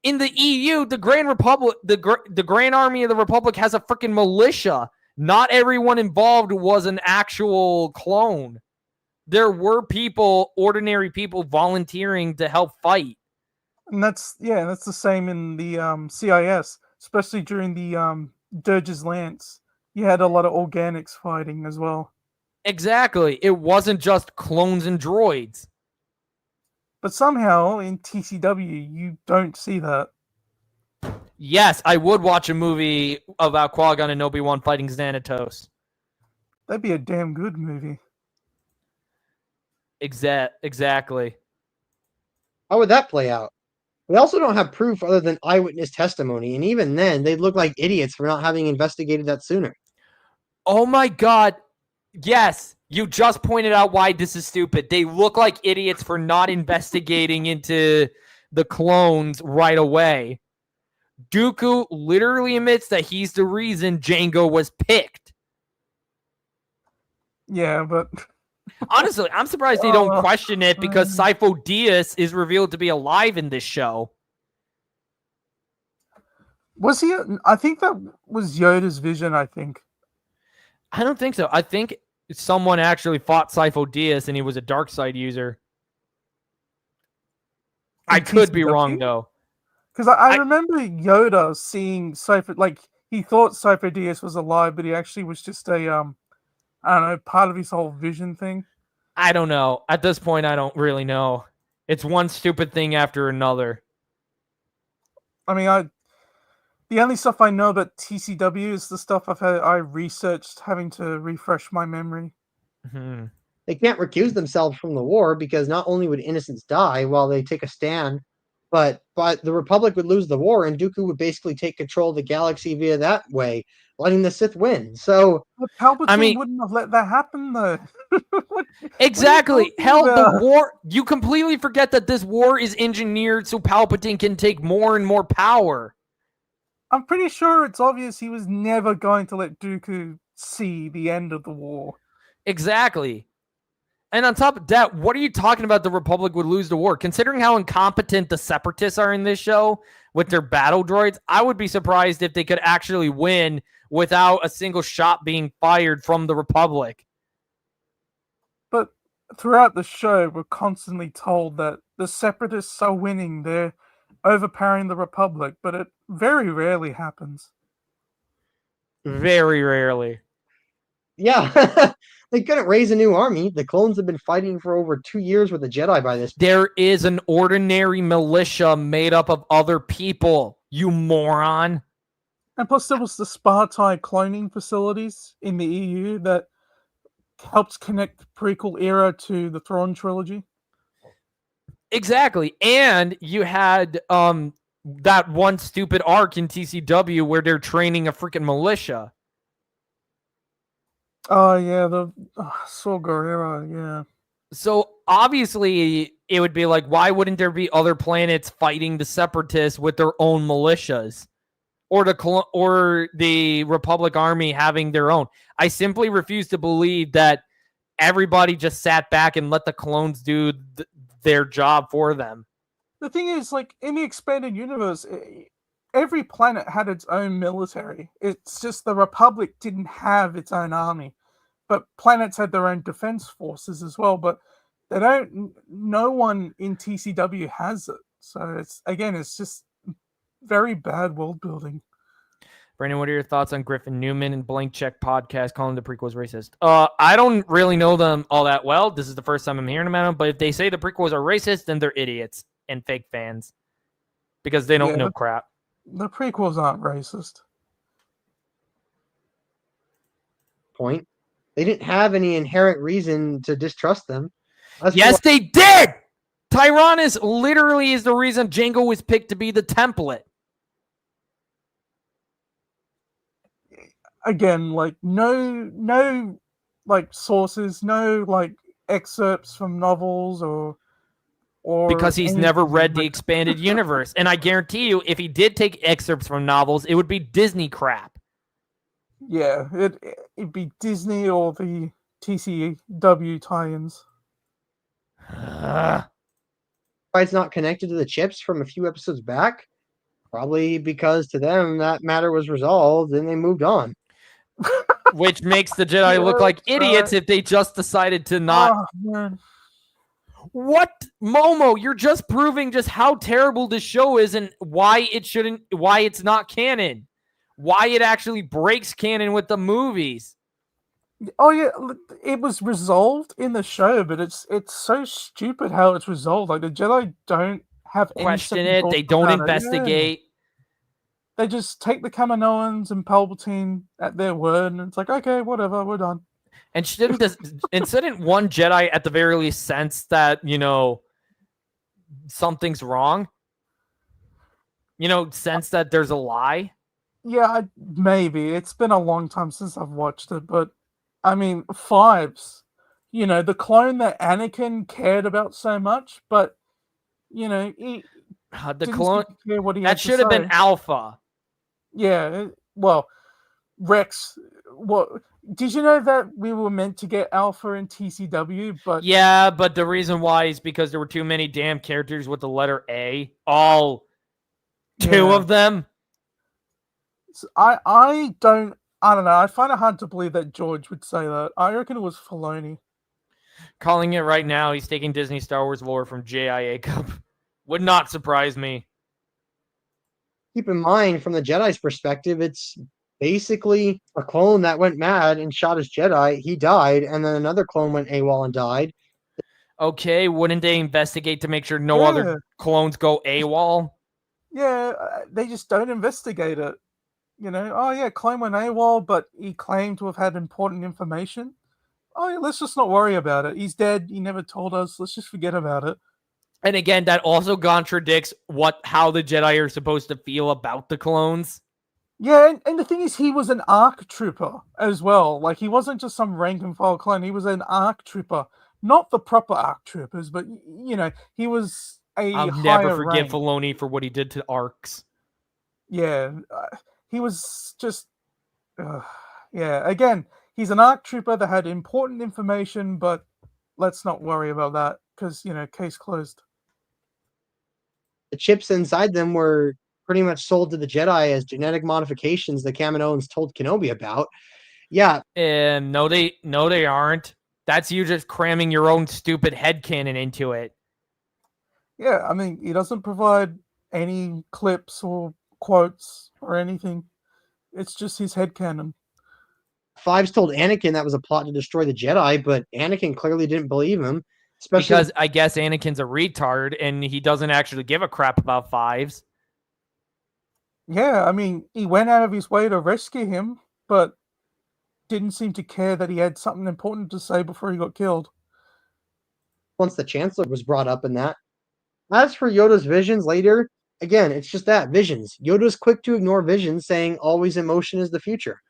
in the EU, the Grand Republic, the Grand Army of the Republic has a freaking militia. Not everyone involved was an actual clone. There were people, ordinary people, volunteering to help fight. And that's the same in the CIS, especially during the Dirge's Lance. You had a lot of organics fighting as well. Exactly. It wasn't just clones and droids. But somehow in TCW, you don't see that. Yes, I would watch a movie about Qui-Gon and Obi-Wan fighting Xanatos. That'd be a damn good movie. Exactly. How would that play out? We also don't have proof other than eyewitness testimony, and even then, they'd look like idiots for not having investigated that sooner. Oh my god. Yes, you just pointed out why this is stupid. They look like idiots for not investigating into the clones right away. Dooku literally admits that he's the reason Jango was picked. Yeah, but... Honestly, I'm surprised they don't question it because Sifo Dyas is revealed to be alive in this show. Was he? I think that was Yoda's vision, I think. I don't think so. I think someone actually fought Sifo Dyas and he was a dark side user. I could be wrong though. Because I remember Yoda seeing Sifo, like he thought Sifo Dyas was alive, but he actually was just a I don't know, part of his whole vision thing. I don't know. At this point, I don't really know. It's one stupid thing after another. I mean, the only stuff I know about TCW is the stuff I researched, having to refresh my memory. Mm-hmm. They can't recuse themselves from the war because not only would innocents die while they take a stand, but the Republic would lose the war and Dooku would basically take control of the galaxy via that way, letting the Sith win. So, But Palpatine wouldn't have let that happen, though. Exactly. Hell, about? the war. You completely forget that this war is engineered so Palpatine can take more and more power. I'm pretty sure it's obvious he was never going to let Dooku see the end of the war. Exactly. And on top of that, what are you talking about? The Republic would lose the war. Considering how incompetent the Separatists are in this show with their battle droids, I would be surprised if they could actually win without a single shot being fired from the Republic. But throughout the show, we're constantly told that the Separatists are winning. They're overpowering the Republic, but it very rarely happens. Very rarely. Yeah, they couldn't raise a new army. The clones have been fighting for over 2 years with the Jedi by this point. There is an ordinary militia made up of other people, you moron. And plus, there was the Spartai cloning facilities in the EU that helps connect the prequel era to the Thrawn trilogy. Exactly. And you had that one stupid arc in TCW where they're training a freaking militia. Oh, yeah, the Saw Gerrera, yeah. So obviously it would be like, why wouldn't there be other planets fighting the Separatists with their own militias? Or the Republic Army having their own? I simply refuse to believe that everybody just sat back and let the clones do their job for them. The thing is, like, in the expanded universe, every planet had its own military. It's just the Republic didn't have its own army. But planets had their own defense forces as well. But they don't. No one in TCW has it. So it's just very bad world building. Brandon, what are your thoughts on Griffin Newman and Blank Check podcast calling the prequels racist? I don't really know them all that well. This is the first time I'm hearing about them. But if they say the prequels are racist, then they're idiots and fake fans because they don't know crap. The prequels aren't racist. Point. They didn't have any inherent reason to distrust them. Yes, they did! Tyrannus literally is the reason Jango was picked to be the template. Again, like no like sources, no like excerpts from novels or because he's never read the expanded universe. And I guarantee you, if he did take excerpts from novels, it would be Disney crap. Yeah, it'd be Disney or the TCW tie-ins. Why it's not connected to the chips from a few episodes back? Probably because to them that matter was resolved and they moved on. Which makes the Jedi look like idiots if they just decided to not. Oh, man. What, Momo? You're just proving just how terrible this show is and why it's not canon. Why it actually breaks canon with the movies. Oh yeah, it was resolved in the show, but it's so stupid how it's resolved. Like the Jedi don't have Question it. They don't investigate. They just take the Kaminoans and Palpatine at their word, and it's like, okay, whatever, we're done. And shouldn't one Jedi at the very least sense that, something's wrong? Sense that there's a lie? Yeah, maybe. It's been a long time since I've watched it, but I mean, Fives, the clone that Anakin cared about so much, but, he the clone, care what he that should have been Alpha. Yeah, well, Rex, did you know that we were meant to get Alpha in TCW? But yeah, but the reason why is because there were too many damn characters with the letter A. All two of them. So I don't I don't know. I find it hard to believe that George would say that. I reckon it was Filoni. Calling it right now, he's taking Disney Star Wars lore from JIA Cup. Would not surprise me. Keep in mind, from the Jedi's perspective, it's basically a clone that went mad and shot his Jedi. He died, and then another clone went AWOL and died. Okay, wouldn't they investigate to make sure no Yeah. other clones go AWOL? Yeah, they just don't investigate it. You know, oh yeah, clone went AWOL, but he claimed to have had important information. Oh yeah, let's just not worry about it. He's dead. He never told us. Let's just forget about it. And again, that also contradicts how the Jedi are supposed to feel about the clones. Yeah, and the thing is, he was an ARC trooper as well. Like, he wasn't just some rank and file clone. He was an ARC trooper. Not the proper ARC troopers, but, you know, he was a I'll higher never forgive rank. Filoni for what he did to ARCs. Yeah, he was just... yeah, again, he's an ARC trooper that had important information, but let's not worry about that, because, you know, case closed. The chips inside them were pretty much sold to the Jedi as genetic modifications the Kaminoans told Kenobi about. Yeah. No, they aren't. That's you just cramming your own stupid headcanon into it. Yeah, I mean, he doesn't provide any clips or quotes or anything. It's just his headcanon. Fives told Anakin that was a plot to destroy the Jedi, but Anakin clearly didn't believe him. Especially because I guess Anakin's a retard and he doesn't actually give a crap about Fives. Yeah, I mean, he went out of his way to rescue him, but didn't seem to care that he had something important to say before he got killed. Once the Chancellor was brought up in that. As for Yoda's visions later, again, it's just that, visions. Yoda's quick to ignore visions, saying always in motion is the future.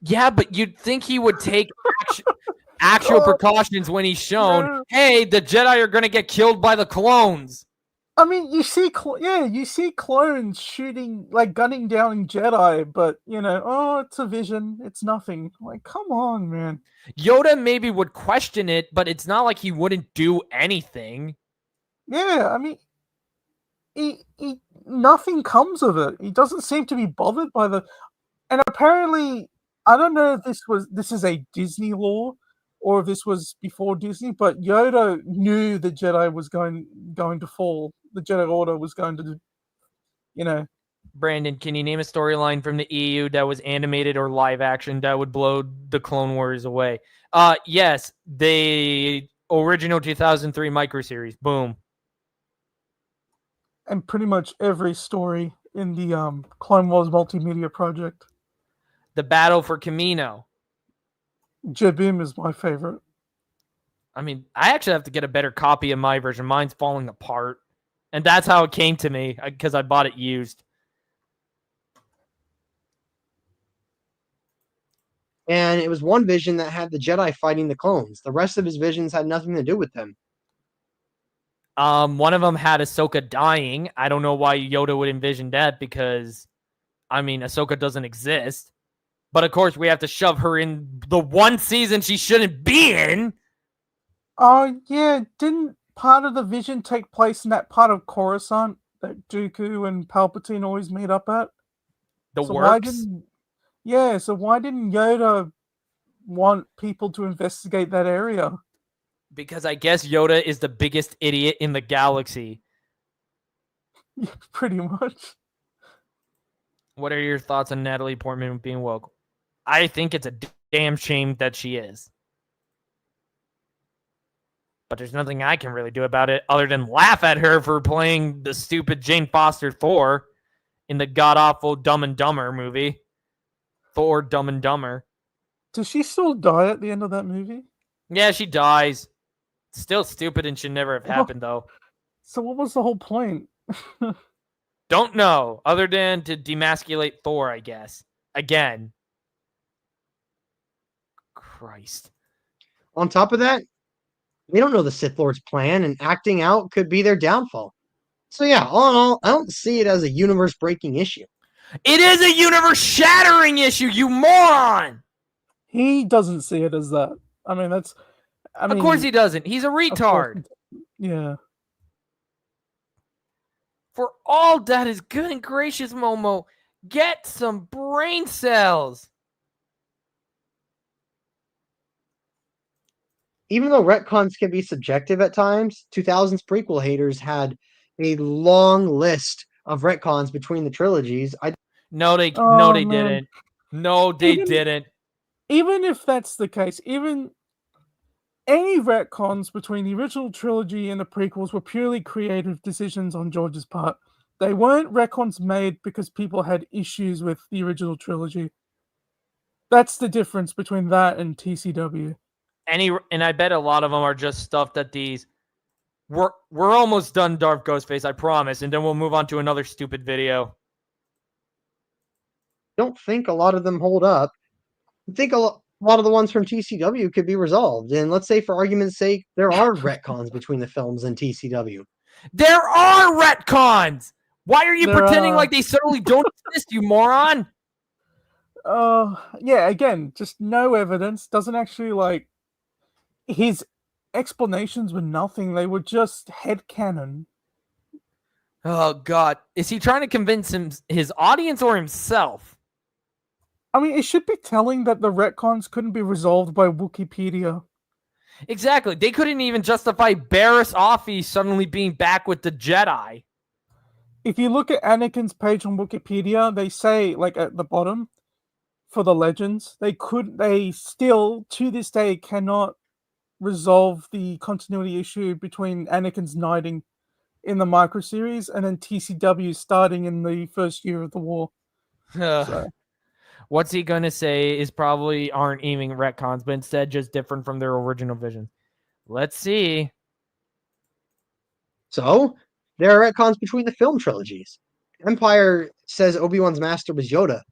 Yeah, but you'd think he would take actual precautions when he's shown, hey, the Jedi are going to get killed by the clones. I mean, you see clones shooting, like, gunning down Jedi, but, you know, oh, it's a vision, it's nothing. Like, come on, man. Yoda maybe would question it, but it's not like he wouldn't do anything. Yeah, I mean, he nothing comes of it. He doesn't seem to be bothered by the... And apparently, I don't know if this is a Disney law, or if this was before Disney, but Yoda knew the Jedi was going to fall. The Jedi Order was going to, you know. Brandon, can you name a storyline from the EU that was animated or live action that would blow the Clone Wars away? Yes, the original 2003 microseries. Boom. And pretty much every story in the Clone Wars multimedia project. The Battle for Kamino. Jabim is my favorite. I mean, I actually have to get a better copy of my version. Mine's falling apart. And that's how it came to me, because I bought it used. And it was one vision that had the Jedi fighting the clones. The rest of his visions had nothing to do with them. One of them had Ahsoka dying. I don't know why Yoda would envision that, because, I mean, Ahsoka doesn't exist. But, of course, we have to shove her in the one season she shouldn't be in. Oh, yeah. Didn't part of the vision take place in that part of Coruscant that Dooku and Palpatine always meet up at? The so works? Why didn't Yoda want people to investigate that area? Because I guess Yoda is the biggest idiot in the galaxy. Yeah, pretty much. What are your thoughts on Natalie Portman being woke? I think it's a damn shame that she is. But there's nothing I can really do about it other than laugh at her for playing the stupid Jane Foster Thor in the god-awful Dumb and Dumber movie. Thor, Dumb and Dumber. Does she still die at the end of that movie? Yeah, she dies. Still stupid and should never have happened, though. So what was the whole point? Don't know, other than to demasculate Thor, I guess. Again. Christ. On top of that, we don't know the Sith Lord's plan, and acting out could be their downfall. So yeah, all in all, I don't see it as a universe-breaking issue. It is a universe-shattering issue, you moron! He doesn't see it as that. I mean, of course he doesn't. He's a retard. Yeah. For all that is good and gracious, Momo, get some brain cells. Even though retcons can be subjective at times, 2000's prequel haters had a long list of retcons between the trilogies. No, they Oh, man. didn't. No, they Even- didn't. Even if that's the case, even any retcons between the original trilogy and the prequels were purely creative decisions on George's part. They weren't retcons made because people had issues with the original trilogy. That's the difference between that and TCW. And I bet a lot of them are just stuff that these. We're almost done, Darth Ghostface, I promise, and then we'll move on to another stupid video. Don't think a lot of them hold up. I think a lot of the ones from TCW could be resolved. And let's say, for argument's sake, there are retcons between the films and TCW. There are retcons! Why are you There pretending are. like they certainly don't exist, you moron? Yeah, again, just no evidence. Doesn't actually, like... His explanations were nothing. They were just headcanon. Oh, God. Is he trying to convince his audience or himself? I mean, it should be telling that the retcons couldn't be resolved by Wikipedia. Exactly. They couldn't even justify Barriss Offee suddenly being back with the Jedi. If you look at Anakin's page on Wikipedia, they say, like, at the bottom, for the legends, they still, to this day, cannot resolve the continuity issue between Anakin's knighting in the micro series and then TCW starting in the first year of the war. So. What's he going to say is probably aren't even retcons, but instead just different from their original vision. Let's see. So, there are retcons between the film trilogies. Empire says Obi-Wan's master was Yoda,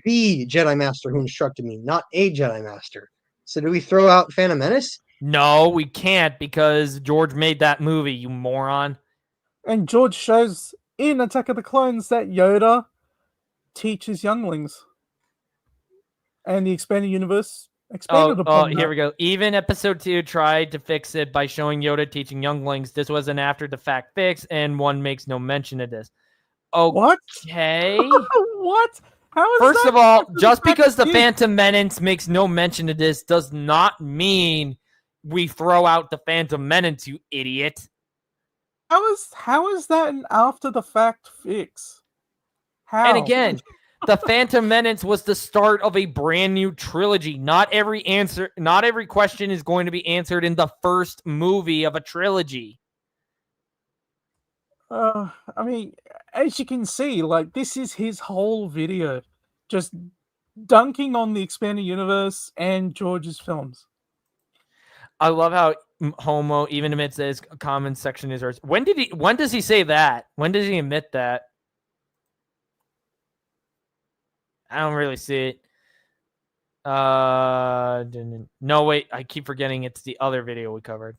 the Jedi Master who instructed me, not a Jedi Master. So do we throw out Phantom Menace? No, we can't because George made that movie, you moron. And George shows in Attack of the Clones that Yoda teaches younglings. And the expanded universe expanded upon that. Here we go. Even episode 2 tried to fix it by showing Yoda teaching younglings. This was an after-the-fact fix, and one makes no mention of this. Okay. What? How is First that of all, after the just fact because the fix? Phantom Menace makes no mention of this does not mean we throw out the Phantom Menace, you idiot. How is that an after the fact fix? How? And again, the Phantom Menace was the start of a brand new trilogy. Not every question is going to be answered in the first movie of a trilogy. I mean, as you can see, like, this is his whole video. Just dunking on the expanded universe and George's films. I love how Homo even admits that his comment section is ours. When does he say that? When does he admit that? I don't really see it. No, wait, I keep forgetting it's the other video we covered.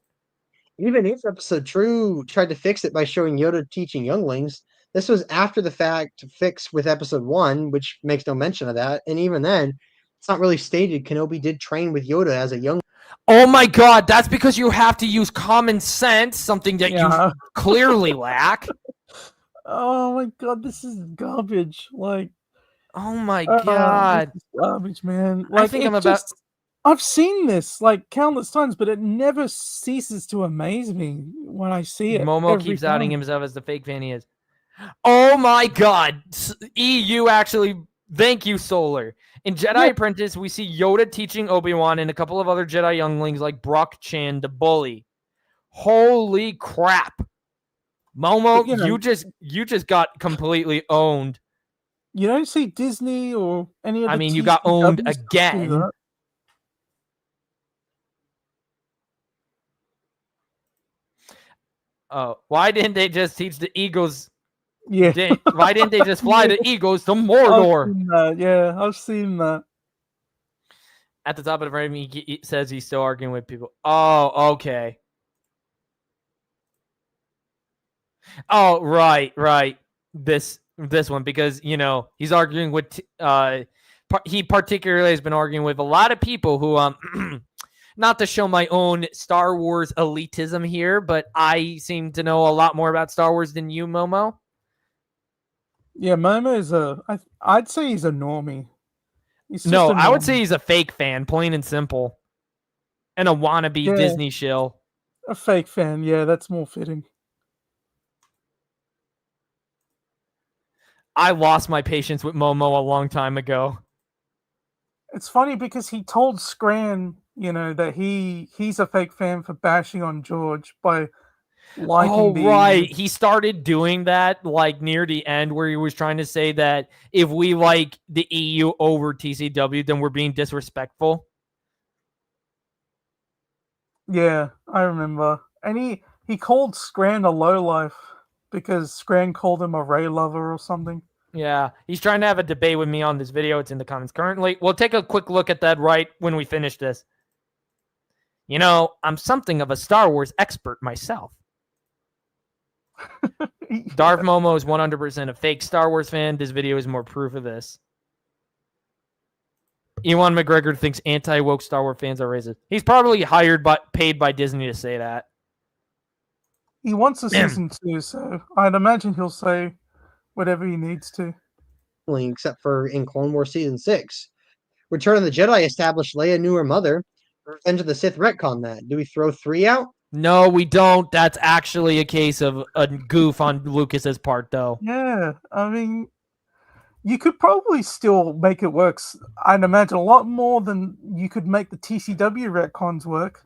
Even if episode 2 tried to fix it by showing Yoda teaching younglings, this was after the fact fix with episode 1, which makes no mention of that. And even then, it's not really stated Kenobi did train with Yoda as a young. Oh my God, that's because you have to use common sense, something that you clearly lack. Oh my God, this is garbage. Like, oh my God, this is garbage, man. Like, I think I've seen this like countless times, but it never ceases to amaze me when I see it. Momo keeps outing himself as the fake fan he is. Oh my God, EU actually. Thank you, Solar. In Jedi Apprentice, we see Yoda teaching Obi-Wan and a couple of other Jedi younglings like Brock Chan to bully. Holy crap. Momo, you just got completely owned. You don't see Disney or any of the you got owned TCWs again. do that. Oh, why didn't they just teach the Eagles? Yeah. Why didn't they just fly the Eagles to Mordor? I've seen that. At the top of the frame, he says he's still arguing with people. Oh, okay. Oh, right. This one, because, he's arguing with, he particularly has been arguing with a lot of people who, not to show my own Star Wars elitism here, but I seem to know a lot more about Star Wars than you, Momo. Yeah, Momo is I'd say he's a normie. No, I would say he's a fake fan, plain and simple. And a wannabe Yeah. Disney shill. A fake fan, yeah, that's more fitting. I lost my patience with Momo a long time ago. It's funny because he told Scran, that he's a fake fan for bashing on George by liking Oh, the right. He started doing that like near the end where he was trying to say that if we like the EU over TCW, then we're being disrespectful. Yeah, I remember. And he called Scran a lowlife because Scran called him a Ray lover or something. Yeah, he's trying to have a debate with me on this video. It's in the comments currently. We'll take a quick look at that right when we finish this. I'm something of a Star Wars expert myself. Darth Momo is 100% a fake Star Wars fan. This video is more proof of this. Ewan McGregor thinks anti-woke Star Wars fans are racist. He's probably paid by Disney to say that. He wants a season 2, so I'd imagine he'll say whatever he needs to. Except for in Clone Wars Season 6. Return of the Jedi established Leia knew her mother. Revenge of the Sith retcon that. Do we throw 3 out? No, we don't. That's actually a case of a goof on Lucas's part, though. Yeah, I mean, you could probably still make it work. I'd imagine a lot more than you could make the TCW retcons work.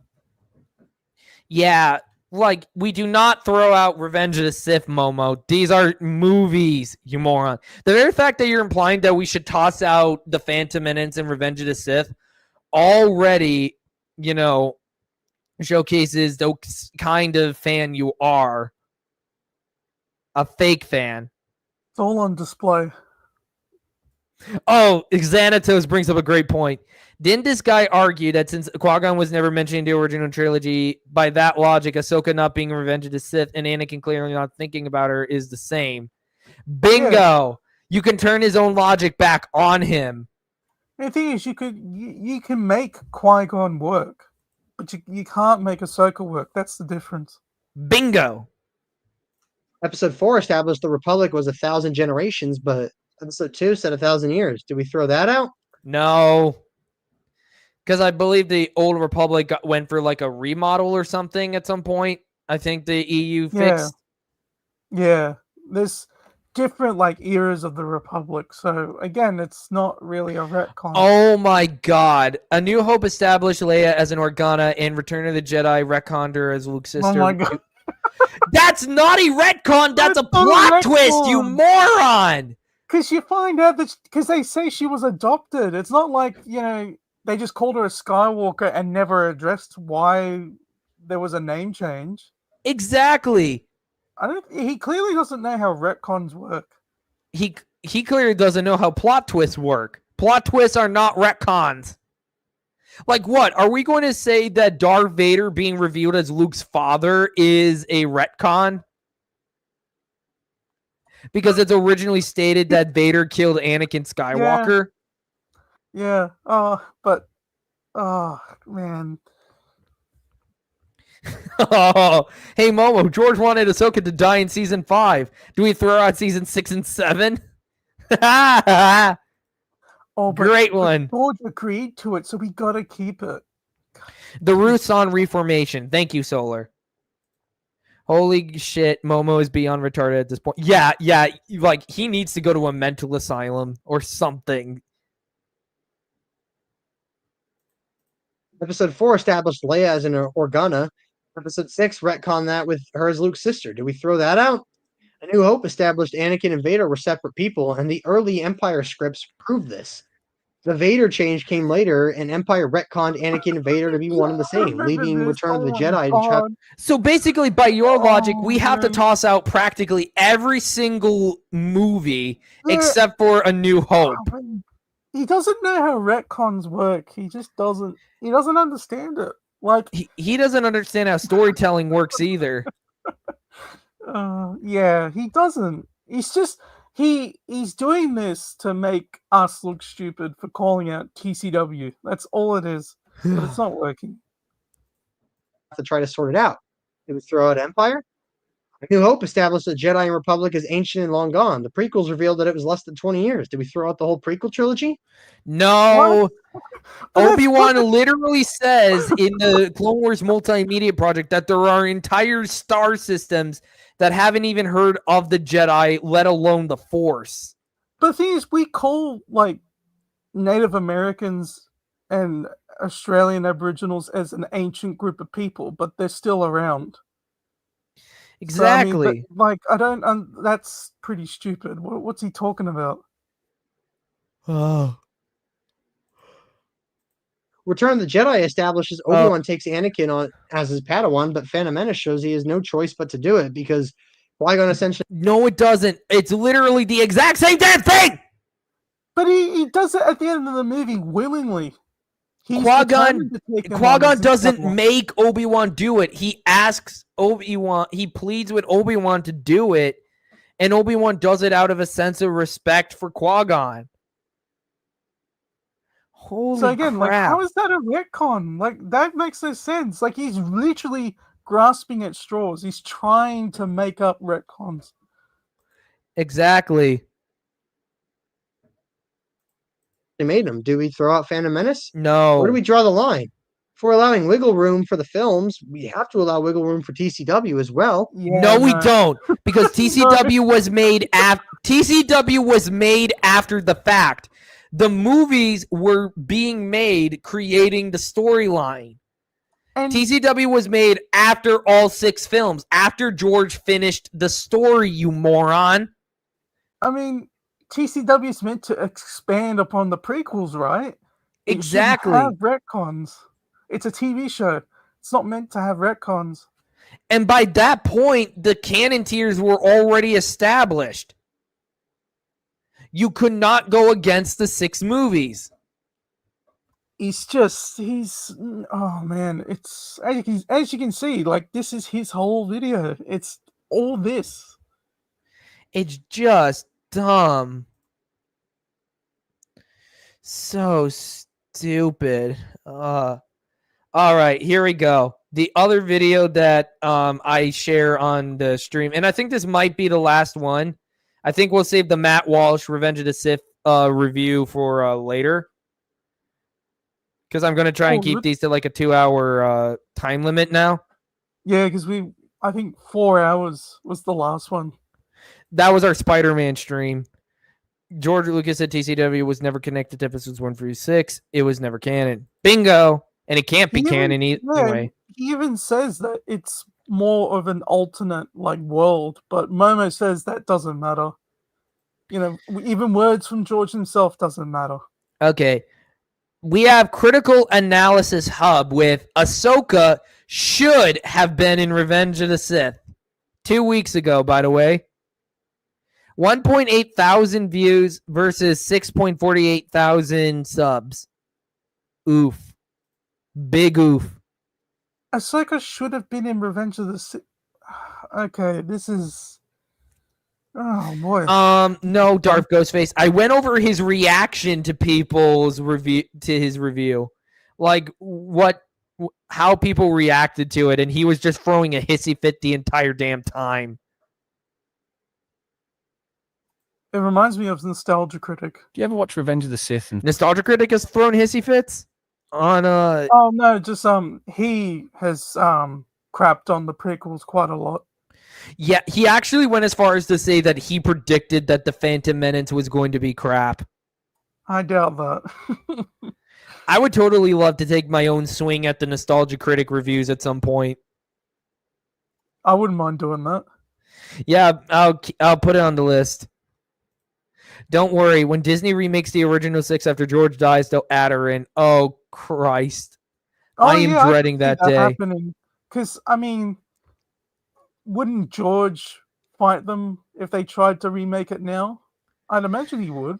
Yeah, like, we do not throw out Revenge of the Sith, Momo. These are movies, you moron. The very fact that you're implying that we should toss out The Phantom Menace and Revenge of the Sith already, showcases the kind of fan you are. A fake fan. It's all on display. Oh, Xanatos brings up a great point. Didn't this guy argue that since Qui-Gon was never mentioned in the original trilogy, by that logic, Ahsoka not being Revenge of the Sith and Anakin clearly not thinking about her is the same? Bingo! Yeah. You can turn his own logic back on him. The thing is, you can make Qui-Gon work, but you can't make Ahsoka work. That's the difference. Bingo! Episode 4 established the Republic was 1,000 generations, but Episode 2 said 1,000 years. Do we throw that out? No. Because I believe the Old Republic went for like a remodel or something at some point. I think the EU fixed. Yeah. There's different eras of the Republic. So again, it's not really a retcon. Oh my god. A New Hope established Leia as an Organa and Return of the Jedi retconned her as Luke's sister. Oh my god. That's not a retcon. That's a plot twist, you moron. Because you find out that because they say she was adopted. It's not like, they just called her a Skywalker and never addressed why there was a name change. Exactly. He clearly doesn't know how retcons work. He clearly doesn't know how plot twists work. Plot twists are not retcons. Like what? Are we going to say that Darth Vader being revealed as Luke's father is a retcon? Because it's originally stated that Vader killed Anakin Skywalker. Yeah. Man. Oh, hey Momo, George wanted Ahsoka to die in season 5. Do we throw out season 6 and 7? Great one. George agreed to it, so we gotta keep it. The Ruthsan reformation. Thank you, Solar. Holy shit, Momo is beyond retarded at this point. Yeah, like he needs to go to a mental asylum or something. Episode 4 established Leia as an Organa. Episode 6 retcon that with her as Luke's sister. Do we throw that out? A New Hope established Anakin and Vader were separate people, and the early Empire scripts proved this. The Vader change came later, and Empire retconned Anakin and Vader to be one and the same, leaving Return of the Jedi to try. So basically, by your logic, we have to toss out practically every single movie except for A New Hope. He doesn't know how retcons work. He just doesn't. He doesn't understand it. Like he doesn't understand how storytelling works either. Yeah, he doesn't. He's just he's doing this to make us look stupid for calling out TCW. That's all it is. But it's not working. To try to sort it out. Did we throw out Empire? A New Hope established the Jedi and Republic as ancient and long gone. The prequels revealed that it was less than 20 years. Did we throw out the whole prequel trilogy? No. Obi-Wan literally says in the Clone Wars multimedia project that there are entire star systems that haven't even heard of the Jedi, let alone the Force. But the thing is, we call like Native Americans and Australian Aboriginals as an ancient group of people, but they're still around. Exactly. So, I mean, but, like, I don't. That's pretty stupid. What's he talking about? Oh. Return of the Jedi establishes Obi-Wan takes Anakin on as his Padawan, but Phantom Menace shows he has no choice but to do it because Qui-Gon essentially. No, it doesn't. It's literally the exact same damn thing. But he does it at the end of the movie willingly. Qui-Gon doesn't make Obi-Wan do it. He asks Obi-Wan, he pleads with Obi-Wan to do it, and Obi-Wan does it out of a sense of respect for Qui-Gon. Holy so again, crap. like, how is that a retcon? Like, that makes no sense. Like, he's literally grasping at straws. He's trying to make up retcons. Exactly. They made him. Do we throw out Phantom Menace? No. Where do we draw the line? If we're allowing wiggle room for the films, we have to allow wiggle room for TCW as well. Yeah, no, we don't, because TCW was made after the fact. The movies were being made, creating the storyline. And TCW was made after all 6 films, after George finished the story, you moron. I mean, TCW is meant to expand upon the prequels, right? Exactly. It shouldn't have retcons. It's a TV show. It's not meant to have retcons. And by that point, the canon tiers were already established. You could not go against the 6 movies. Oh man, it's as you can see, like, this is his whole video. It's all this. It's just dumb. So stupid. All right, here we go. The other video that I share on the stream, and I think this might be the last one. I think we'll save the Matt Walsh Revenge of the Sith review for later. Because I'm going to try and keep these to like a 2-hour time limit now. Yeah, because I think 4 hours was the last one. That was our Spider-Man stream. George Lucas said TCW was never connected to episodes 1 through 6. It was never canon. Bingo! And it can't be canon anyway. He even says that it's more of an alternate like world, but Momo says that doesn't matter. You know, even words from George himself doesn't matter. Okay. We have Critical Analysis Hub with Ahsoka should have been in Revenge of the Sith. 2 weeks ago, by the way. 1.8 thousand views versus 6.48 thousand subs. Oof. Big oof. Ahsoka should have been in Revenge of the Sith. Okay, this is... Oh, boy. No, Darth Ghostface. I went over his reaction to people's review, to his review. Like, how people reacted to it, and he was just throwing a hissy fit the entire damn time. It reminds me of Nostalgia Critic. Do you ever watch Revenge of the Sith? And Nostalgia Critic has thrown hissy fits on Oh no, just he has crapped on the prequels quite a lot. Yeah, he actually went as far as to say that he predicted that the Phantom Menace was going to be crap. I doubt that. I would totally love to take my own swing at the Nostalgia Critic reviews at some point. I wouldn't mind doing that. Yeah, I'll put it on the list. Don't worry, when Disney remakes the original 6 after George dies, they'll add her in. Oh, Christ. I am dreading that day. Because, I mean, wouldn't George fight them if they tried to remake it now? I'd imagine he would.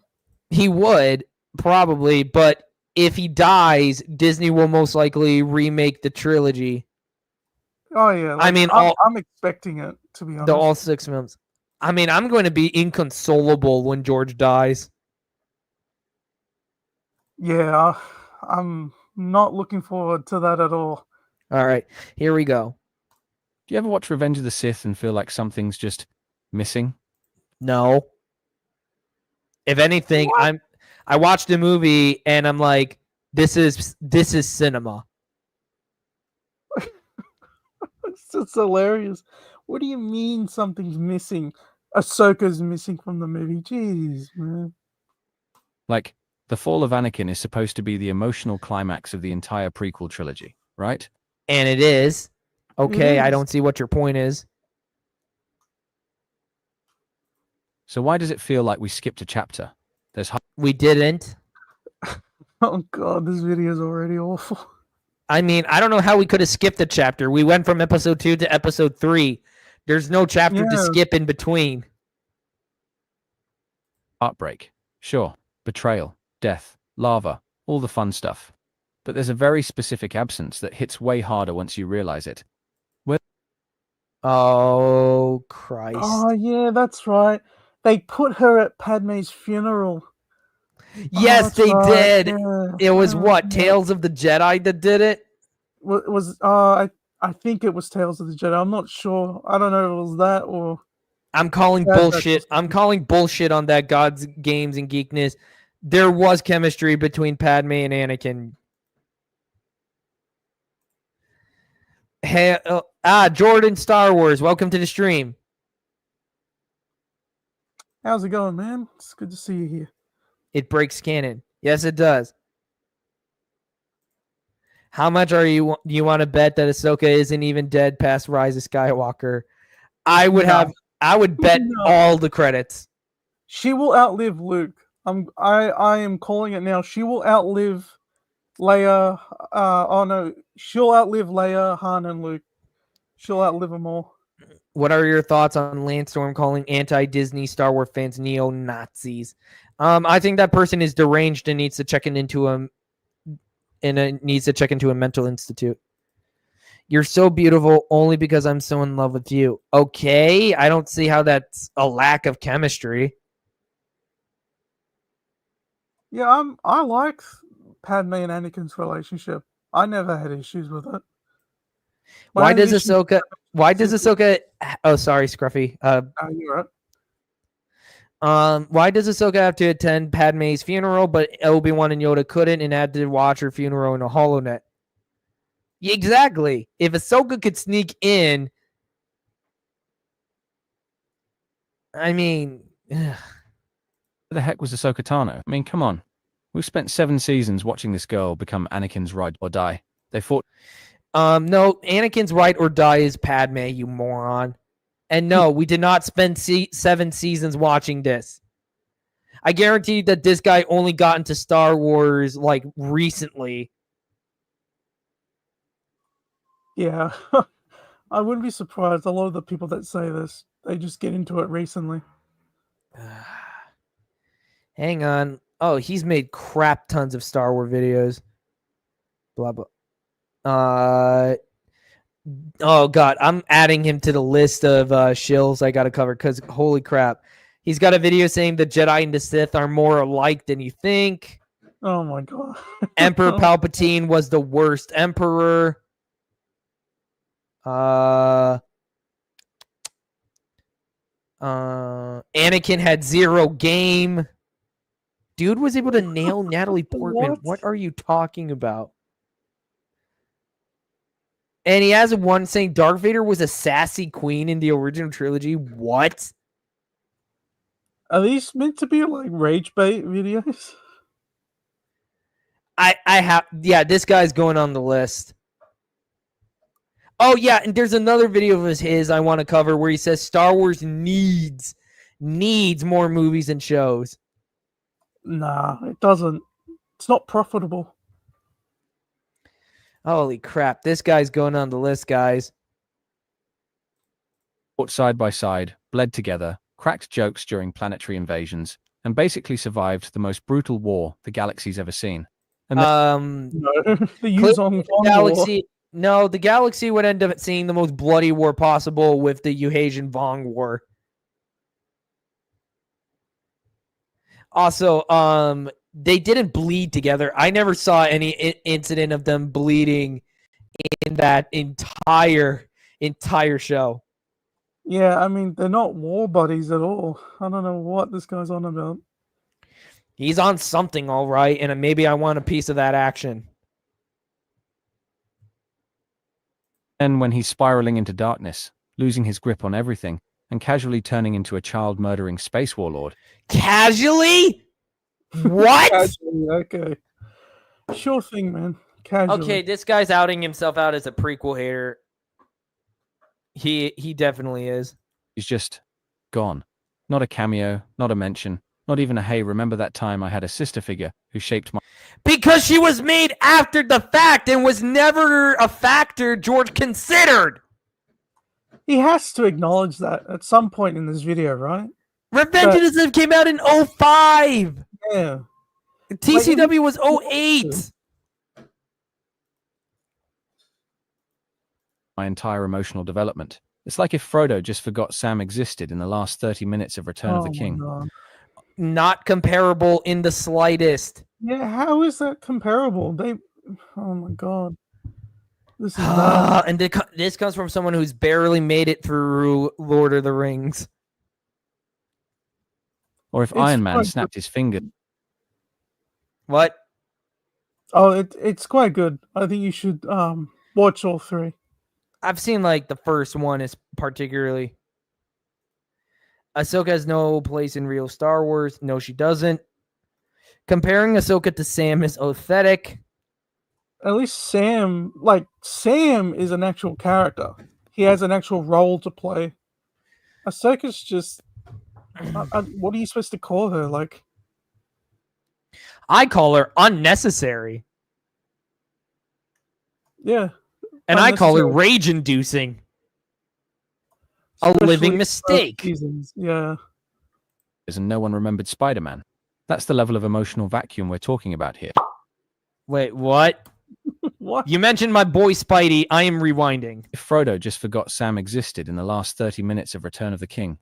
He would, probably, but if he dies, Disney will most likely remake the trilogy. Oh, yeah. Like, I mean, I'm expecting it, to be honest. All 6 films. I mean, I'm going to be inconsolable when George dies. Yeah, I'm not looking forward to that at all. All right, here we go. do you ever watch Revenge of the Sith and feel like something's just missing? No. If anything, I watched the movie and I'm like, This is cinema. It's just hilarious. What do you mean something's missing? Ahsoka's missing from the movie. Jeez, man. Like, the fall of Anakin is supposed to be the emotional climax of the entire prequel trilogy, right? And it is. Okay, I is. don't see what your point is. So why does it feel like we skipped a chapter? We didn't. Oh god, this video is already awful. I mean, I don't know how we could have skipped a chapter. We went from episode 2 to episode 3. There's no chapter to Yeah. skip in between. Heartbreak, sure, betrayal, death, lava, all the fun stuff. But there's a very specific absence that hits way harder once you realize it. Oh, Christ. Oh yeah, that's right. They put her at Padme's funeral. Yes, that's they right, did. yeah. It was what? Yeah. Tales of the Jedi that did it? I think it was Tales of the Jedi. I'm not sure. I don't know if it was that or I'm calling Yeah, that's bullshit. just- I'm calling bullshit on that God's Games and Geekness. There was chemistry between Padme and Anakin. Hey, Jordan Star Wars, welcome to the stream. How's it going, man? It's good to see you here. It breaks canon. Yes, it does. How much do you want to bet that Ahsoka isn't even dead past Rise of Skywalker? I would bet No. all the credits. She will outlive Luke. I am calling it now. She will outlive Leia. She'll outlive Leia, Han, and Luke. She'll outlive them all. What are your thoughts on Lance Storm calling anti-Disney Star Wars fans neo-Nazis? I think that person is deranged and needs to check into a mental institute. You're so beautiful only because I'm so in love with you. Okay, I don't see how that's a lack of chemistry. Yeah, I like Padme and Anakin's relationship. I never had issues with it. My Why only does issue- Ahsoka? Oh, sorry, Scruffy. You're right. Why does Ahsoka have to attend Padme's funeral, but Obi-Wan and Yoda couldn't and had to watch her funeral in a HoloNet? Exactly. If Ahsoka could sneak in, I mean, Where the heck was Ahsoka Tano? I mean, come on. We've spent 7 seasons watching this girl become Anakin's ride or die. They fought. no, Anakin's right or die is Padme, you moron. And no, we did not spend 7 seasons watching this. I guarantee that this guy only got into Star Wars like recently. Yeah, I wouldn't be surprised. A lot of the people that say this, they just get into it recently. Hang on. Oh, he's made crap tons of Star Wars videos. Blah blah. Oh god, I'm adding him to the list of shills I gotta cover because holy crap. He's got a video saying the Jedi and the Sith are more alike than you think. Oh my god. Emperor Palpatine was the worst emperor. Anakin had 0 game. Dude was able to nail Natalie Portman. What are you talking about? And he has one saying Darth Vader was a sassy queen in the original trilogy. What? Are these meant to be like rage bait videos? I have, yeah, this guy's going on the list. Oh yeah, and there's another video of his I want to cover where he says Star Wars needs more movies and shows. Nah, it doesn't. It's not profitable. Holy crap, this guy's going on the list, guys. Fought side by side, bled together, cracked jokes during planetary invasions, and basically survived the most brutal war the galaxy's ever seen. And No, the Yuzong War. Galaxy. No, the galaxy would end up seeing the most bloody war possible with the Yuhasian Vong War. Also, they didn't bleed together. I never saw any incident of them bleeding in that entire show. Yeah, I mean, they're not war buddies at all. I don't know what this guy's on about. He's on something, all right, and maybe I want a piece of that action. And when he's spiraling into darkness, losing his grip on everything, and casually turning into a child-murdering space warlord. Casually? What? Casually, okay. Sure thing, man. Casually. Okay, this guy's outing himself out as a prequel hater. He definitely is. He's just gone. Not a cameo, not a mention, not even a hey, remember that time I had a sister figure who shaped my... Because she was made after the fact and was never a factor George considered. He has to acknowledge that at some point in this video, right? Revenge of the Sith came out in 05. Yeah. TCW was 08. my entire emotional development. It's like if Frodo just forgot Sam existed in the last 30 minutes of Return of the King. God. Not comparable in the slightest. Yeah, how is that comparable? Oh my god. This is not... And this comes from someone who's barely made it through Lord of the Rings. Or if Iron Man snapped his finger. What? Oh, it's quite good. I think you should watch all three. I've seen like the first one is particularly. Ahsoka has no place in real Star Wars. No, she doesn't. Comparing Ahsoka to Sam is pathetic. At least Sam is an actual character. He has an actual role to play. Ahsoka's just... what are you supposed to call her? Like, I call her unnecessary. Yeah. And I call her rage-inducing. A living mistake. Seasons. Yeah. And no one remembered Spider-Man. That's the level of emotional vacuum we're talking about here. Wait, what? What? You mentioned my boy Spidey. I am rewinding. If Frodo just forgot Sam existed in the last 30 minutes of Return of the King.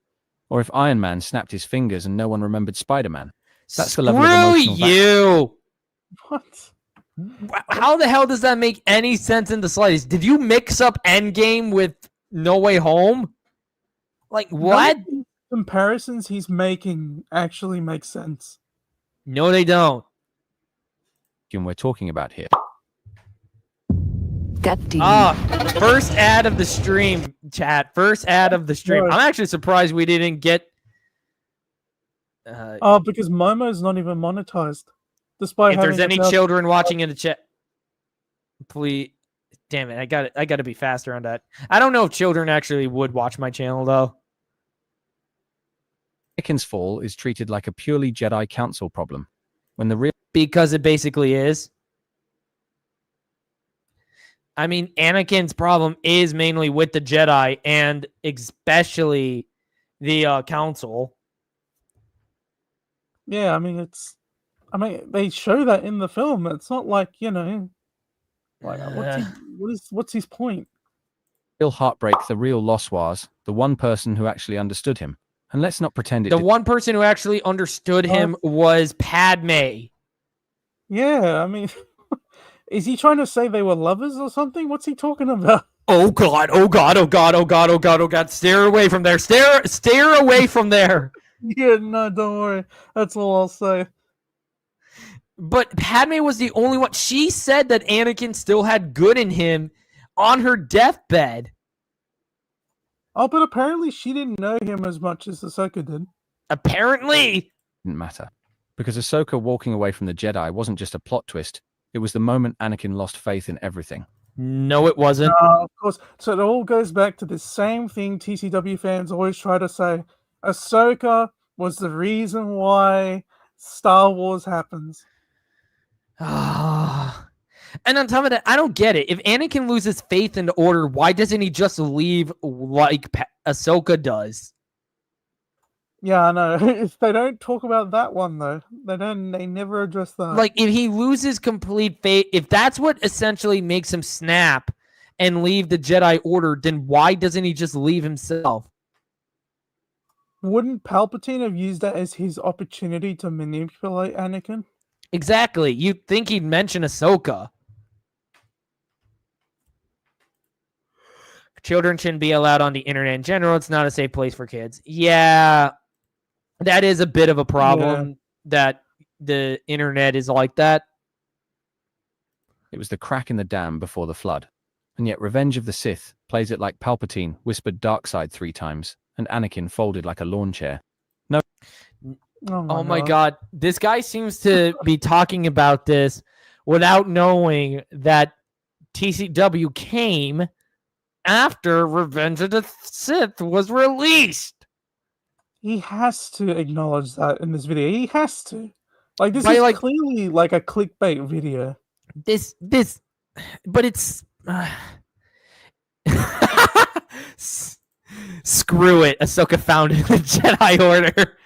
Or if Iron Man snapped his fingers and no one remembered Spider-Man. That's the level of emotional vacuum. What? How the hell does that make any sense in the slightest? Did you mix up Endgame with No Way Home? Like, what? None of the comparisons he's making actually make sense. No, they don't. We're talking about here. First ad of the stream, chat. First ad of the stream. I'm actually surprised we didn't get... because Momo's not even monetized. Despite if there's any children watching in the chat, please... Damn it, I got to be faster on that. I don't know if children actually would watch my channel, though. Anakin's fall is treated like a purely Jedi Council problem. When the real... Because it basically is. I mean, Anakin's problem is mainly with the Jedi and especially the Council. Yeah, I mean, they show that in the film. It's not like, like what's his point? Real heartbreak, the real loss was the one person who actually understood him. And let's not pretend it. The one person who actually understood him was Padme. Yeah, I mean, is he trying to say they were lovers or something? What's he talking about? Oh god, oh god, oh god, oh god, oh god, oh god. Stare away from there. Stare away from there. Yeah, no, don't worry. That's all I'll say. But Padme was the only one. She said that Anakin still had good in him on her deathbed. Oh, but apparently she didn't know him as much as Ahsoka did. Apparently. Didn't matter. Because Ahsoka walking away from the Jedi wasn't just a plot twist. It was the moment Anakin lost faith in everything. No, it wasn't. Of course. So it all goes back to the same thing TCW fans always try to say. Ahsoka was the reason why Star Wars happens. And on top of that, I don't get it. If Anakin loses faith in the Order, why doesn't he just leave like Ahsoka does? Yeah, I know. They don't talk about that one though. They never address that. Like if he loses complete faith, if that's what essentially makes him snap and leave the Jedi Order, then why doesn't he just leave himself? Wouldn't Palpatine have used that as his opportunity to manipulate Anakin? Exactly. You'd think he'd mention Ahsoka. Children shouldn't be allowed on the internet in general. It's not a safe place for kids. Yeah, that is a bit of a problem that the internet is like that. It was the crack in the dam before the flood. And yet Revenge of the Sith plays it like Palpatine whispered dark side 3 times, and Anakin folded like a lawn chair. Oh my god. This guy seems to be talking about this without knowing that TCW came after Revenge of the Sith was released. He has to acknowledge that in this video. He has to. Like, this By, is like- clearly like a clickbait video. But it's screw it. Ahsoka founded the Jedi Order.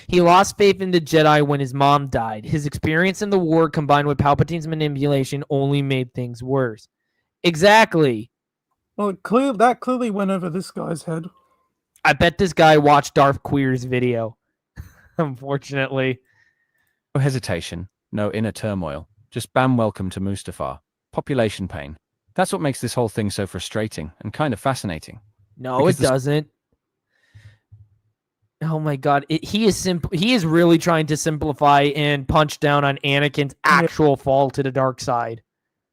He lost faith in the Jedi when his mom died. His experience in the war combined with Palpatine's manipulation only made things worse. Exactly. Well, that clearly went over this guy's head. I bet this guy watched Darth Queer's video. Unfortunately. No hesitation, no inner turmoil, just bam welcome to Mustafar. Population pain. That's what makes this whole thing so frustrating and kind of fascinating. No, Because it doesn't. Oh my god, he is really trying to simplify and punch down on Anakin's actual fall to the dark side.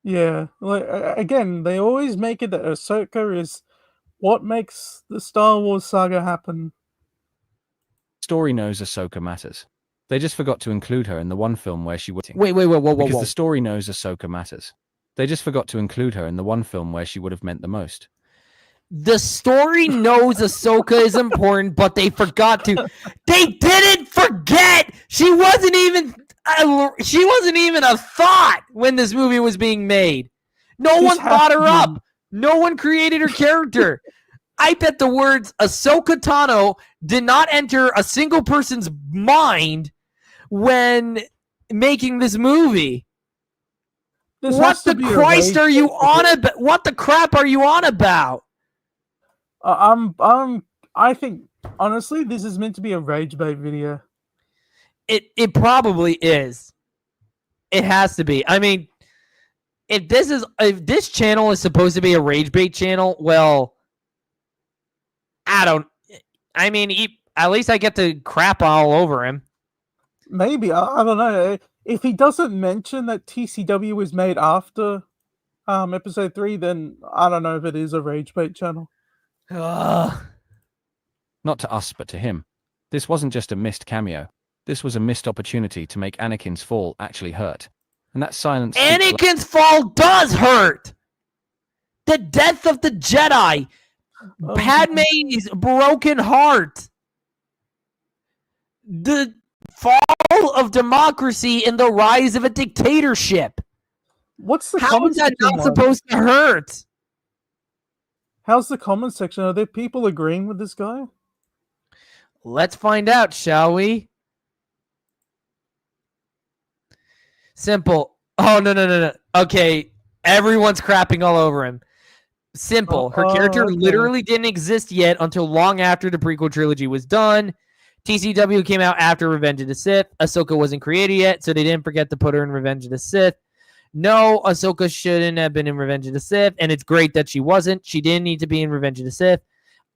Yeah, like again, they always make it that Ahsoka is what makes the Star Wars saga happen. Story knows Ahsoka matters. They just forgot to include her in the one film where she was. Whoa, Because the story knows Ahsoka matters. They just forgot to include her in the one film where she would have meant the most. The story knows Ahsoka is important, but they forgot to. They didn't forget. She wasn't even a thought when this movie was being made. No one thought her up. No one created her character. I bet the words Ahsoka Tano did not enter a single person's mind when making this movie. What the Christ are you on about? What the crap are you on about? I think honestly, this is meant to be a rage bait video. It probably is. It has to be. I mean, if this channel is supposed to be a rage bait channel, well, at least I get to crap all over him. Maybe I don't know. If he doesn't mention that TCW was made after episode 3, then I don't know if it is a rage bait channel. Ugh. Not to us, but to him. This wasn't just a missed cameo. This was a missed opportunity to make Anakin's fall actually hurt. And that silence... Anakin's fall does hurt! The death of the Jedi! Padme's broken heart! The fall of democracy and the rise of a dictatorship! What's the How comment is that section not like? supposed to hurt? How's the comment section? Are there people agreeing with this guy? Let's find out, shall we? Simple. Oh, no. Okay, everyone's crapping all over him. Simple. Her character okay. literally didn't exist yet until long after the prequel trilogy was done. TCW came out after Revenge of the Sith. Ahsoka wasn't created yet, so they didn't forget to put her in Revenge of the Sith. No, Ahsoka shouldn't have been in Revenge of the Sith, and it's great that she wasn't. She didn't need to be in Revenge of the Sith.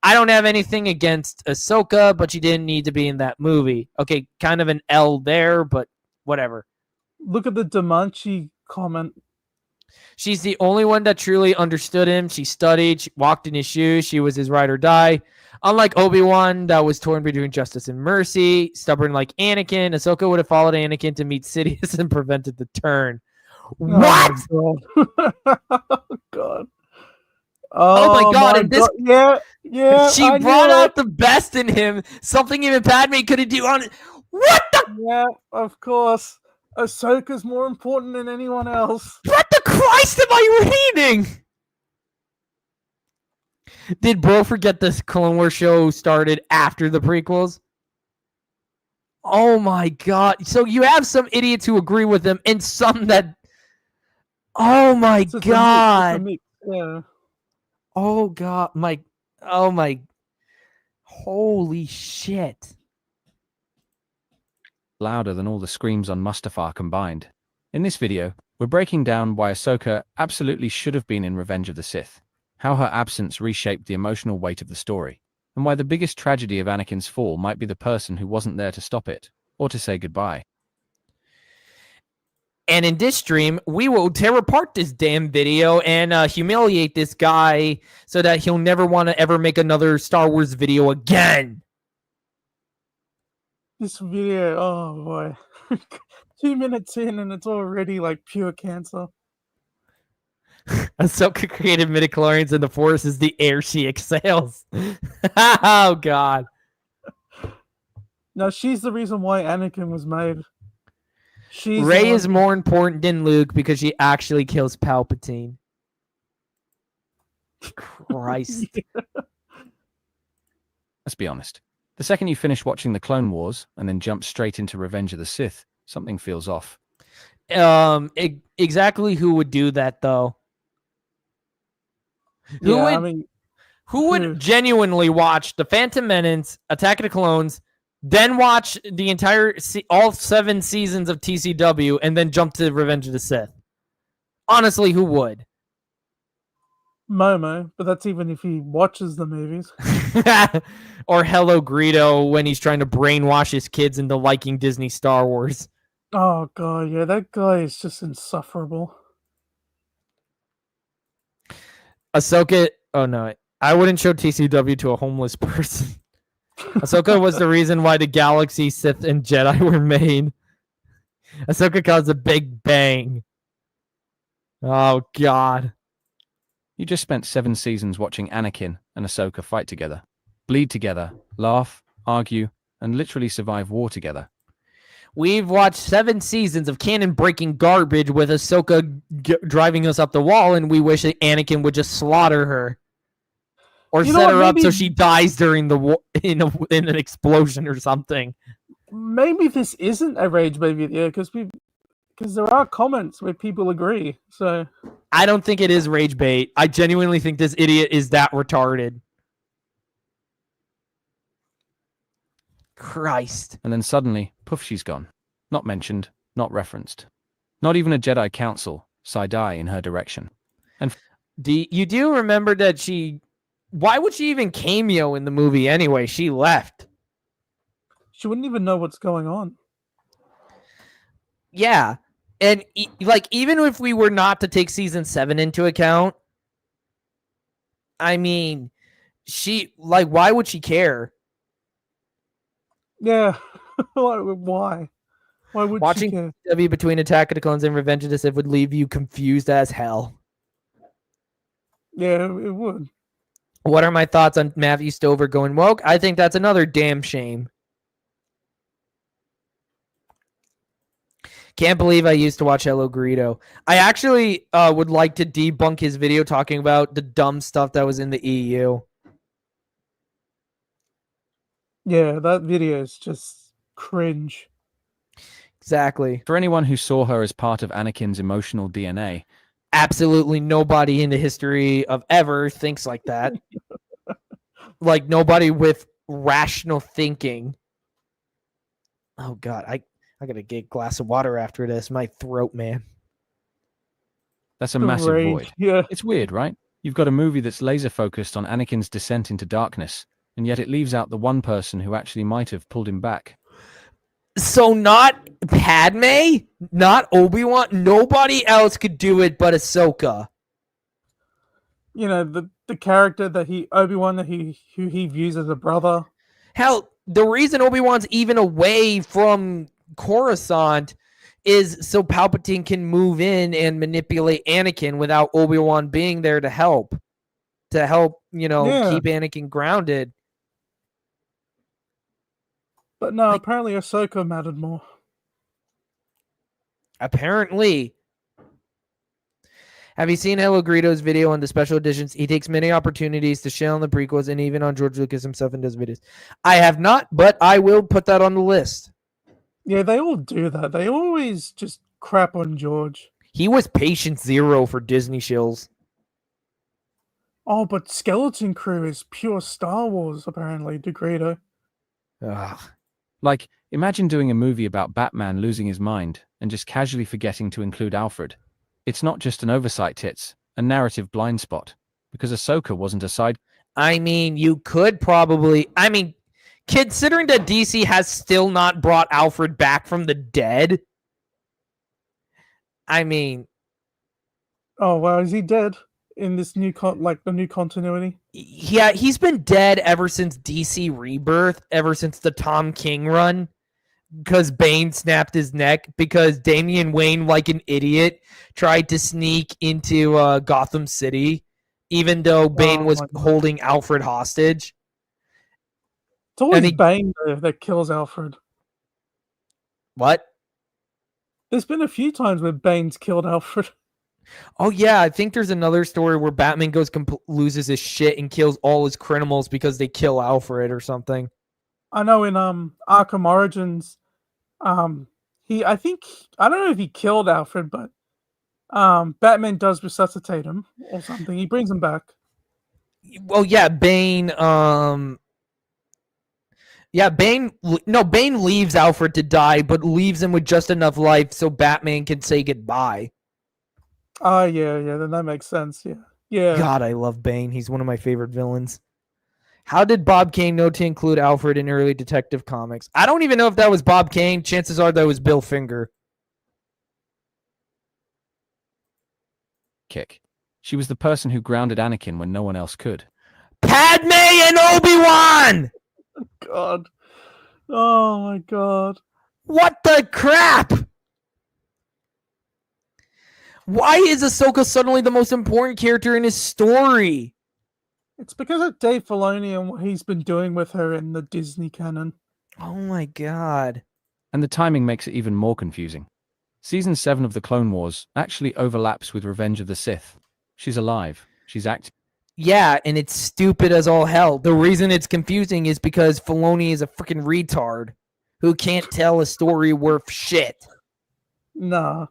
I don't have anything against Ahsoka, but she didn't need to be in that movie. Okay, kind of an L there, but whatever. Look at the Demanchi comment. She's the only one that truly understood him. She studied, she walked in his shoes. She was his ride or die. Unlike Obi-Wan, that was torn between justice and mercy. Stubborn like Anakin, Ahsoka would have followed Anakin to meet Sidious and prevented the turn. What? Oh my god. Oh god. Oh my god, and this Yeah. she I brought knew out it. the best in him. Something even Padme couldn't do on it. What the Yeah, of course. Ahsoka's more important than anyone else. what the Christ am I reading? Did bro forget this Clone Wars show started after the prequels? Oh my god. So you have some idiots who agree with him and some that oh my It's a mix, god. Yeah. Oh god. Oh my holy shit. louder than all the screams on Mustafar combined. In this video, we're breaking down why Ahsoka absolutely should have been in Revenge of the Sith, how her absence reshaped the emotional weight of the story, and why the biggest tragedy of Anakin's fall might be the person who wasn't there to stop it, or to say goodbye. And in this stream, we will tear apart this damn video and humiliate this guy so that he'll never want to ever make another Star Wars video again. This video, oh boy. 2 minutes in and it's already like pure cancer. Ahsoka created midichlorians and the Force is the air she exhales. Oh, God. No, she's the reason why Anakin was made. Rey is more important than Luke because she actually kills Palpatine. Christ. Let's be honest. The second you finish watching the Clone Wars and then jump straight into Revenge of the Sith, something feels off. Exactly who would do that, though? Who would genuinely watch The Phantom Menace, Attack of the Clones, then watch the entire all 7 seasons of TCW, and then jump to Revenge of the Sith? Honestly, who would? Momo, but that's even if he watches the movies. Or Hello Greedo when he's trying to brainwash his kids into liking Disney Star Wars. Oh god, yeah, that guy is just insufferable. Ahsoka, oh no, I wouldn't show TCW to a homeless person. Ahsoka was the reason why the galaxy, Sith, and Jedi were made. Ahsoka caused a big bang. Oh god. You just spent 7 seasons watching Anakin and Ahsoka fight together, bleed together, laugh, argue, and literally survive war together. We've watched 7 seasons of canon-breaking garbage with Ahsoka driving us up the wall, and we wish that Anakin would just slaughter her. Or set her up so she dies during the war in an explosion or something. Maybe this isn't a rage bait video because there are comments where people agree. So I don't think it is rage bait. I genuinely think this idiot is that retarded. Christ. And then suddenly, poof, she's gone. Not mentioned, not referenced. Not even a Jedi Council, side-eye in her direction. And you do remember that why would she even cameo in the movie anyway? She left. She wouldn't even know what's going on. Yeah. And even if we were not to take season 7 into account, I mean, why would she care? Yeah. Why? Why would Watching she care? W between Attack of the Clones and Revenge of the Sith would leave you confused as hell. Yeah, it would. What are my thoughts on Matthew Stover going woke? I think that's another damn shame. Can't believe I used to watch Hello Greedo. I actually would like to debunk his video talking about the dumb stuff that was in the EU. Yeah, that video is just cringe. Exactly. for anyone who saw her as part of Anakin's emotional DNA, Absolutely nobody in the history of ever thinks like that. Like nobody with rational thinking. Oh God, I gotta get a glass of water after this. My throat, man. that's a massive Rage. void. Yeah. It's weird, right? You've got a movie that's laser focused on Anakin's descent into darkness, and yet it leaves out the one person who actually might have pulled him back. So not Padme, not Obi-Wan. Nobody else could do it but Ahsoka. You know, the character that Obi-Wan who he views as a brother. Hell, the reason Obi-Wan's even away from Coruscant is so Palpatine can move in and manipulate Anakin without Obi-Wan being there to help. Keep Anakin grounded. But no, apparently Ahsoka mattered more. Apparently. Have you seen Hello Greedo's video on the special editions? He takes many opportunities to shit on the prequels and even on George Lucas himself and does videos. I have not, but I will put that on the list. Yeah, they all do that. They always just crap on George. He was patient zero for Disney shills. Oh, but Skeleton Crew is pure Star Wars, apparently, to Greedo. Ugh. Like, imagine doing a movie about Batman losing his mind and just casually forgetting to include Alfred. It's not just an oversight, it's a narrative blind spot, because Ahsoka wasn't a side. I mean, you could probably. I mean, considering that DC has still not brought Alfred back from the dead. I mean, Oh wow, is he dead in this new the new continuity? yeah, he's been dead ever since DC Rebirth, ever since the Tom King run, because Bane snapped his neck because Damian Wayne, like an idiot, tried to sneak into Gotham City, even though Bane was my God. holding Alfred hostage. It's always he- Bane though, that kills Alfred. What? There's been a few times where Bane's killed Alfred. Oh yeah, I think there's another story where Batman loses his shit and kills all his criminals because they kill Alfred or something. I know in Arkham Origins, I don't know if he killed Alfred, but Batman does resuscitate him or something. He brings him back. Well, yeah, Bane. Bane leaves Alfred to die, but leaves him with just enough life so Batman can say goodbye. Yeah, then that makes sense. Yeah. God, I love Bane. He's one of my favorite villains. How did Bob Kane know to include Alfred in early Detective Comics? I don't even know if that was Bob Kane. Chances are that was Bill Finger. Kick. She was the person who grounded Anakin when no one else could. Padme and Obi-Wan! God. Oh my God. What the crap? Why is Ahsoka suddenly the most important character in his story? It's because of Dave Filoni and what he's been doing with her in the Disney canon. Oh my God. And the timing makes it even more confusing. Season 7 of The Clone Wars actually overlaps with Revenge of the Sith. She's alive. She's active. Yeah, and it's stupid as all hell. The reason it's confusing is because Filoni is a freaking retard who can't tell a story worth shit. Nah.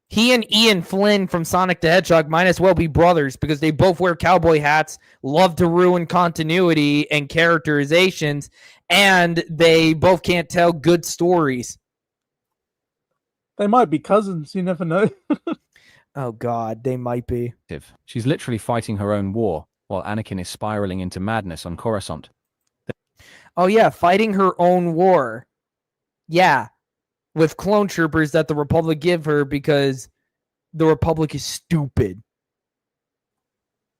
He and Ian Flynn from Sonic the Hedgehog might as well be brothers because they both wear cowboy hats, love to ruin continuity and characterizations, and they both can't tell good stories. They might be cousins, you never know. Oh God, they might be. She's literally fighting her own war, while Anakin is spiraling into madness on Coruscant. Oh yeah, fighting her own war. Yeah, with clone troopers that the Republic give her because the Republic is stupid.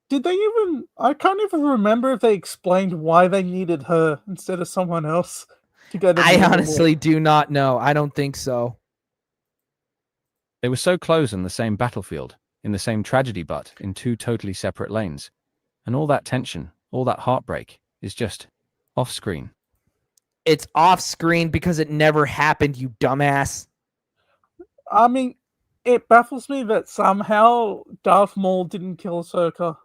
Did they even... I can't even remember if they explained why they needed her instead of someone else to go to the I war. honestly do not know. I don't think so. They were so close on the same battlefield, in the same tragedy, but in two totally separate lanes. And all that tension, all that heartbreak, is just off-screen. It's off screen because it never happened, you dumbass. I mean, it baffles me that somehow Darth Maul didn't kill Ahsoka.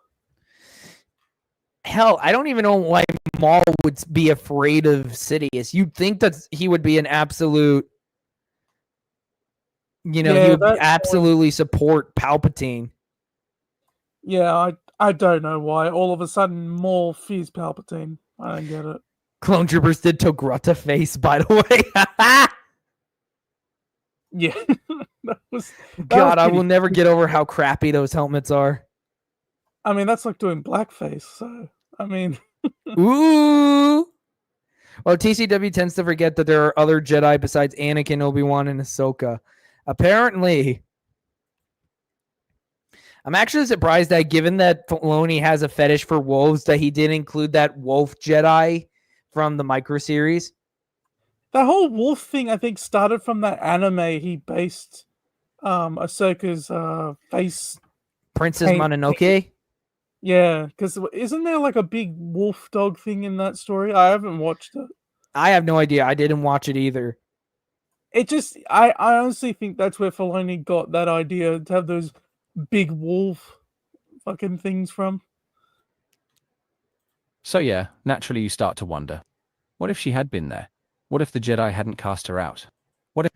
Hell, I don't even know why Maul would be afraid of Sidious. You'd think that he would be an absolute, he would absolutely support Palpatine. Yeah, I don't know why. All of a sudden, Maul fears Palpatine. I don't get it. Clone Troopers did Tograta face, by the way. Yeah. that God, I pretty will never cool. get over how crappy those helmets are. I mean, that's like doing blackface, so, I mean... Ooh! Well, TCW tends to forget that there are other Jedi besides Anakin, Obi-Wan, and Ahsoka. Apparently... I'm actually surprised that given that Filoni has a fetish for wolves, that he did include that wolf Jedi from the micro series. The whole wolf thing, I think, started from that anime he based Ahsoka's face. Princess Hey, Mononoke? Yeah, because isn't there like a big wolf dog thing in that story? I haven't watched it. I have no idea. I didn't watch it either. It just, I honestly think that's where Filoni got that idea to have those big wolf fucking things from. So yeah, naturally you start to wonder, what if she had been there? What if the Jedi hadn't cast her out? What if...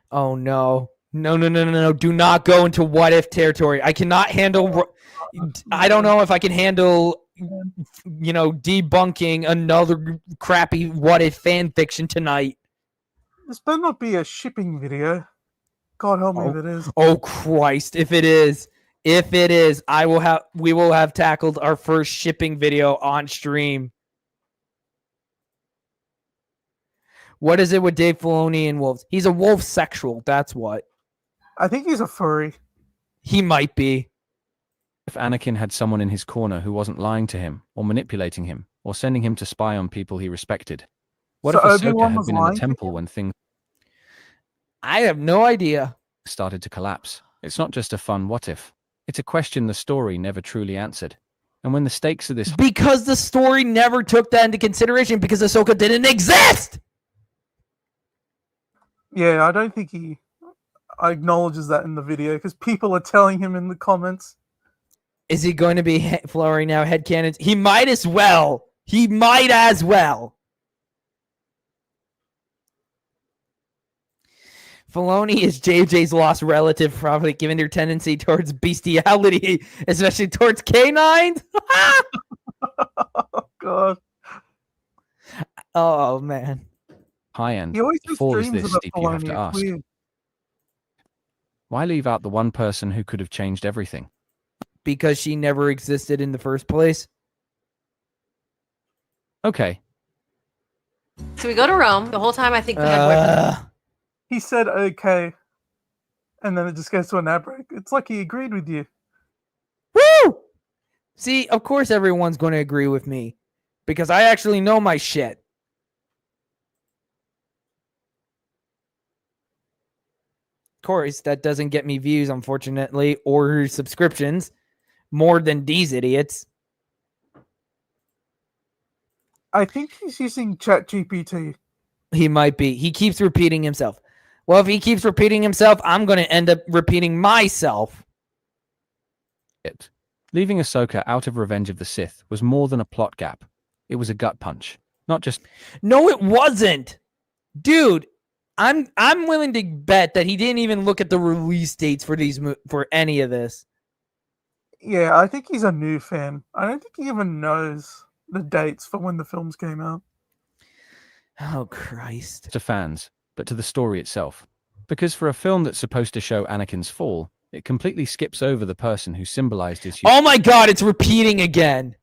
Oh no. No. Do not go into what if territory. I cannot handle... I don't know if I can handle, debunking another crappy what if fan fiction tonight. This better not be a shipping video. God help me if it is. Oh Christ, if it is. If it is, we will have tackled our first shipping video on stream. What is it with Dave Filoni and wolves? He's a wolf sexual. That's what. I think he's a furry. He might be. If Anakin had someone in his corner who wasn't lying to him, or manipulating him, or sending him to spy on people he respected? What So if Ahsoka Obi-Wan had was been in the lying to temple him? when things I have no idea. started to collapse? It's not just a fun what if. It's a question the story never truly answered. And when the stakes of this Because the story never took that into consideration because Ahsoka didn't exist. Yeah, I don't think he acknowledges that in the video because people are telling him in the comments. Is he going to be flowering now headcanons? He might as well. He might as well. Filoni is JJ's lost relative, probably given their tendency towards bestiality, especially towards canines. Oh, God. Oh, man. high end He always has fall is dreams this about deep, you have Filoni. to It's ask. weird. Why leave out the one person who could have changed everything? Because she never existed in the first place. Okay, So we go to Rome. The whole time I think the head boyfriend. He said okay, and then it just goes to an ad break. It's like he agreed with you. Woo! See, of course everyone's going to agree with me because I actually know my shit. Of course, that doesn't get me views, unfortunately, or subscriptions more than these idiots. I think he's using ChatGPT. He might be. He keeps repeating himself. Well, if he keeps repeating himself, I'm going to end up repeating myself. leaving Ahsoka out of Revenge of the Sith was more than a plot gap. It was a gut punch. Not just No, it wasn't. Dude, I'm willing to bet that he didn't even look at the release dates for for any of this. Yeah, I think he's a new fan. I don't think he even knows the dates for when the films came out. Oh, Christ. to fans, but to the story itself. Because for a film that's supposed to show Anakin's fall, it completely skips over the person who symbolized his Oh my God, it's repeating again.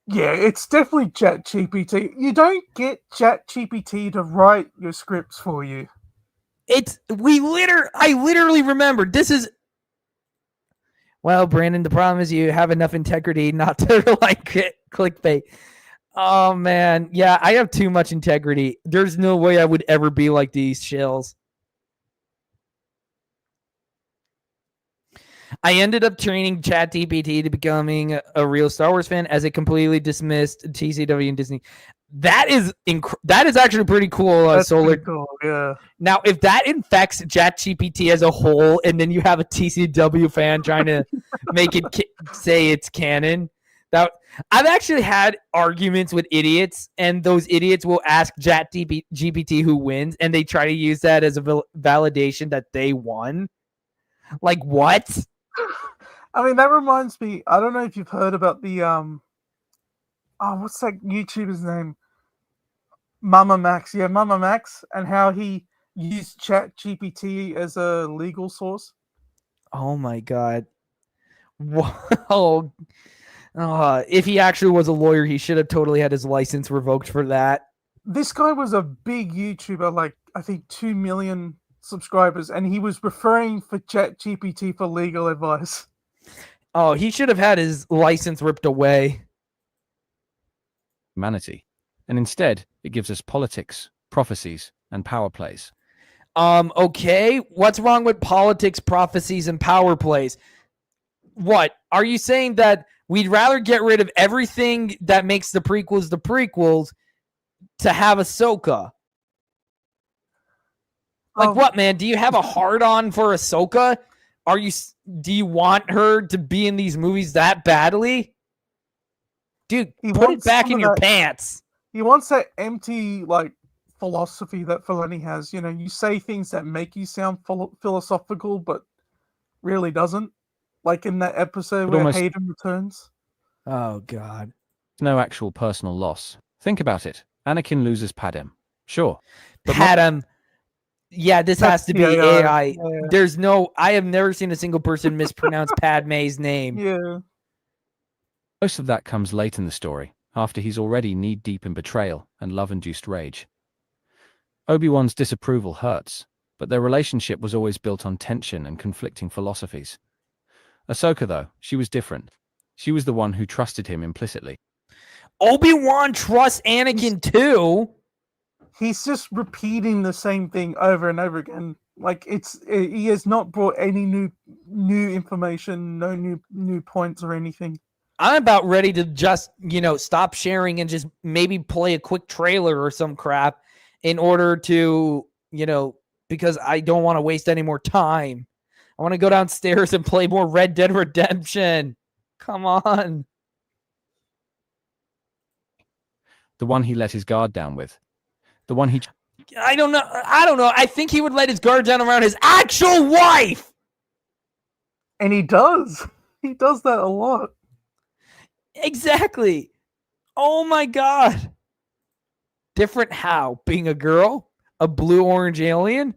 Yeah, it's definitely ChatGPT. You don't get ChatGPT to write your scripts for you. I literally remembered. This is. Well, Brandon, the problem is you have enough integrity not to like it, clickbait. Oh man, yeah, I have too much integrity. There's no way I would ever be like these shills. I ended up training ChatGPT to becoming a real Star Wars fan as it completely dismissed TCW and Disney. That is actually pretty cool. That's Solar. pretty cool, yeah. Now, if that infects ChatGPT as a whole, and then you have a TCW fan trying to make it say it's canon, that I've actually had arguments with idiots, and those idiots will ask ChatGPT who wins, and they try to use that as a validation that they won. Like what? I mean, that reminds me, I don't know if you've heard about the, what's that YouTuber's name? Mama Max. Yeah, Mama Max, and how he used ChatGPT as a legal source. Oh my God. Whoa. If he actually was a lawyer, he should have totally had his license revoked for that. This guy was a big YouTuber, like, I think 2 million subscribers, and he was referring for ChatGPT for legal advice. Oh, he should have had his license ripped away. humanity. And instead, it gives us politics, prophecies, and power plays. Okay. What's wrong with politics, prophecies, and power plays? What? Are you saying that we'd rather get rid of everything that makes the prequels to have Ahsoka? Like what, man? Do you have a hard-on for Ahsoka? Do you want her to be in these movies that badly? Dude, put it back in your pants. He wants that empty, like, philosophy that Filoni has. You know, you say things that make you sound philosophical, but really doesn't. Like in that episode where Hayden returns. Oh, God. No actual personal loss. Think about it. Anakin loses Padme. Sure. Padme. Yeah, this That's has to be the AI. Yeah. There's no. I have never seen a single person mispronounce Padme's name. Yeah. Most of that comes late in the story, after he's already knee-deep in betrayal and love-induced rage. Obi-Wan's disapproval hurts, but their relationship was always built on tension and conflicting philosophies. Ahsoka, though, she was different. She was the one who trusted him implicitly. Obi-Wan trusts Anakin too. He's just repeating the same thing over and over again. Like he has not brought any new information, no new points or anything. I'm about ready to just, stop sharing and just maybe play a quick trailer or some crap in order to, because I don't want to waste any more time. I want to go downstairs and play more Red Dead Redemption. Come on. The one he let his guard down with. The one he... I don't know. I think he would let his guard down around his actual wife. And he does. He does that a lot. Exactly. Oh my God. Different how? Being a girl? A blue-orange alien?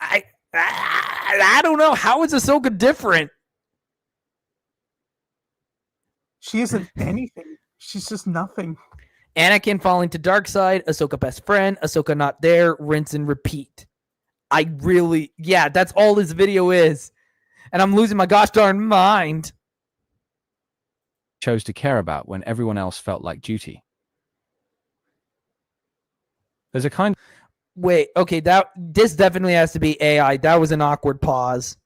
I don't know. How is Ahsoka different? She isn't anything. She's just nothing. Anakin falling to dark side, Ahsoka best friend, Ahsoka not there, rinse and repeat. That's all this video is. And I'm losing my gosh darn mind. chose to care about when everyone else felt like duty. There's a kind... Wait, okay, this definitely has to be AI. That was an awkward pause.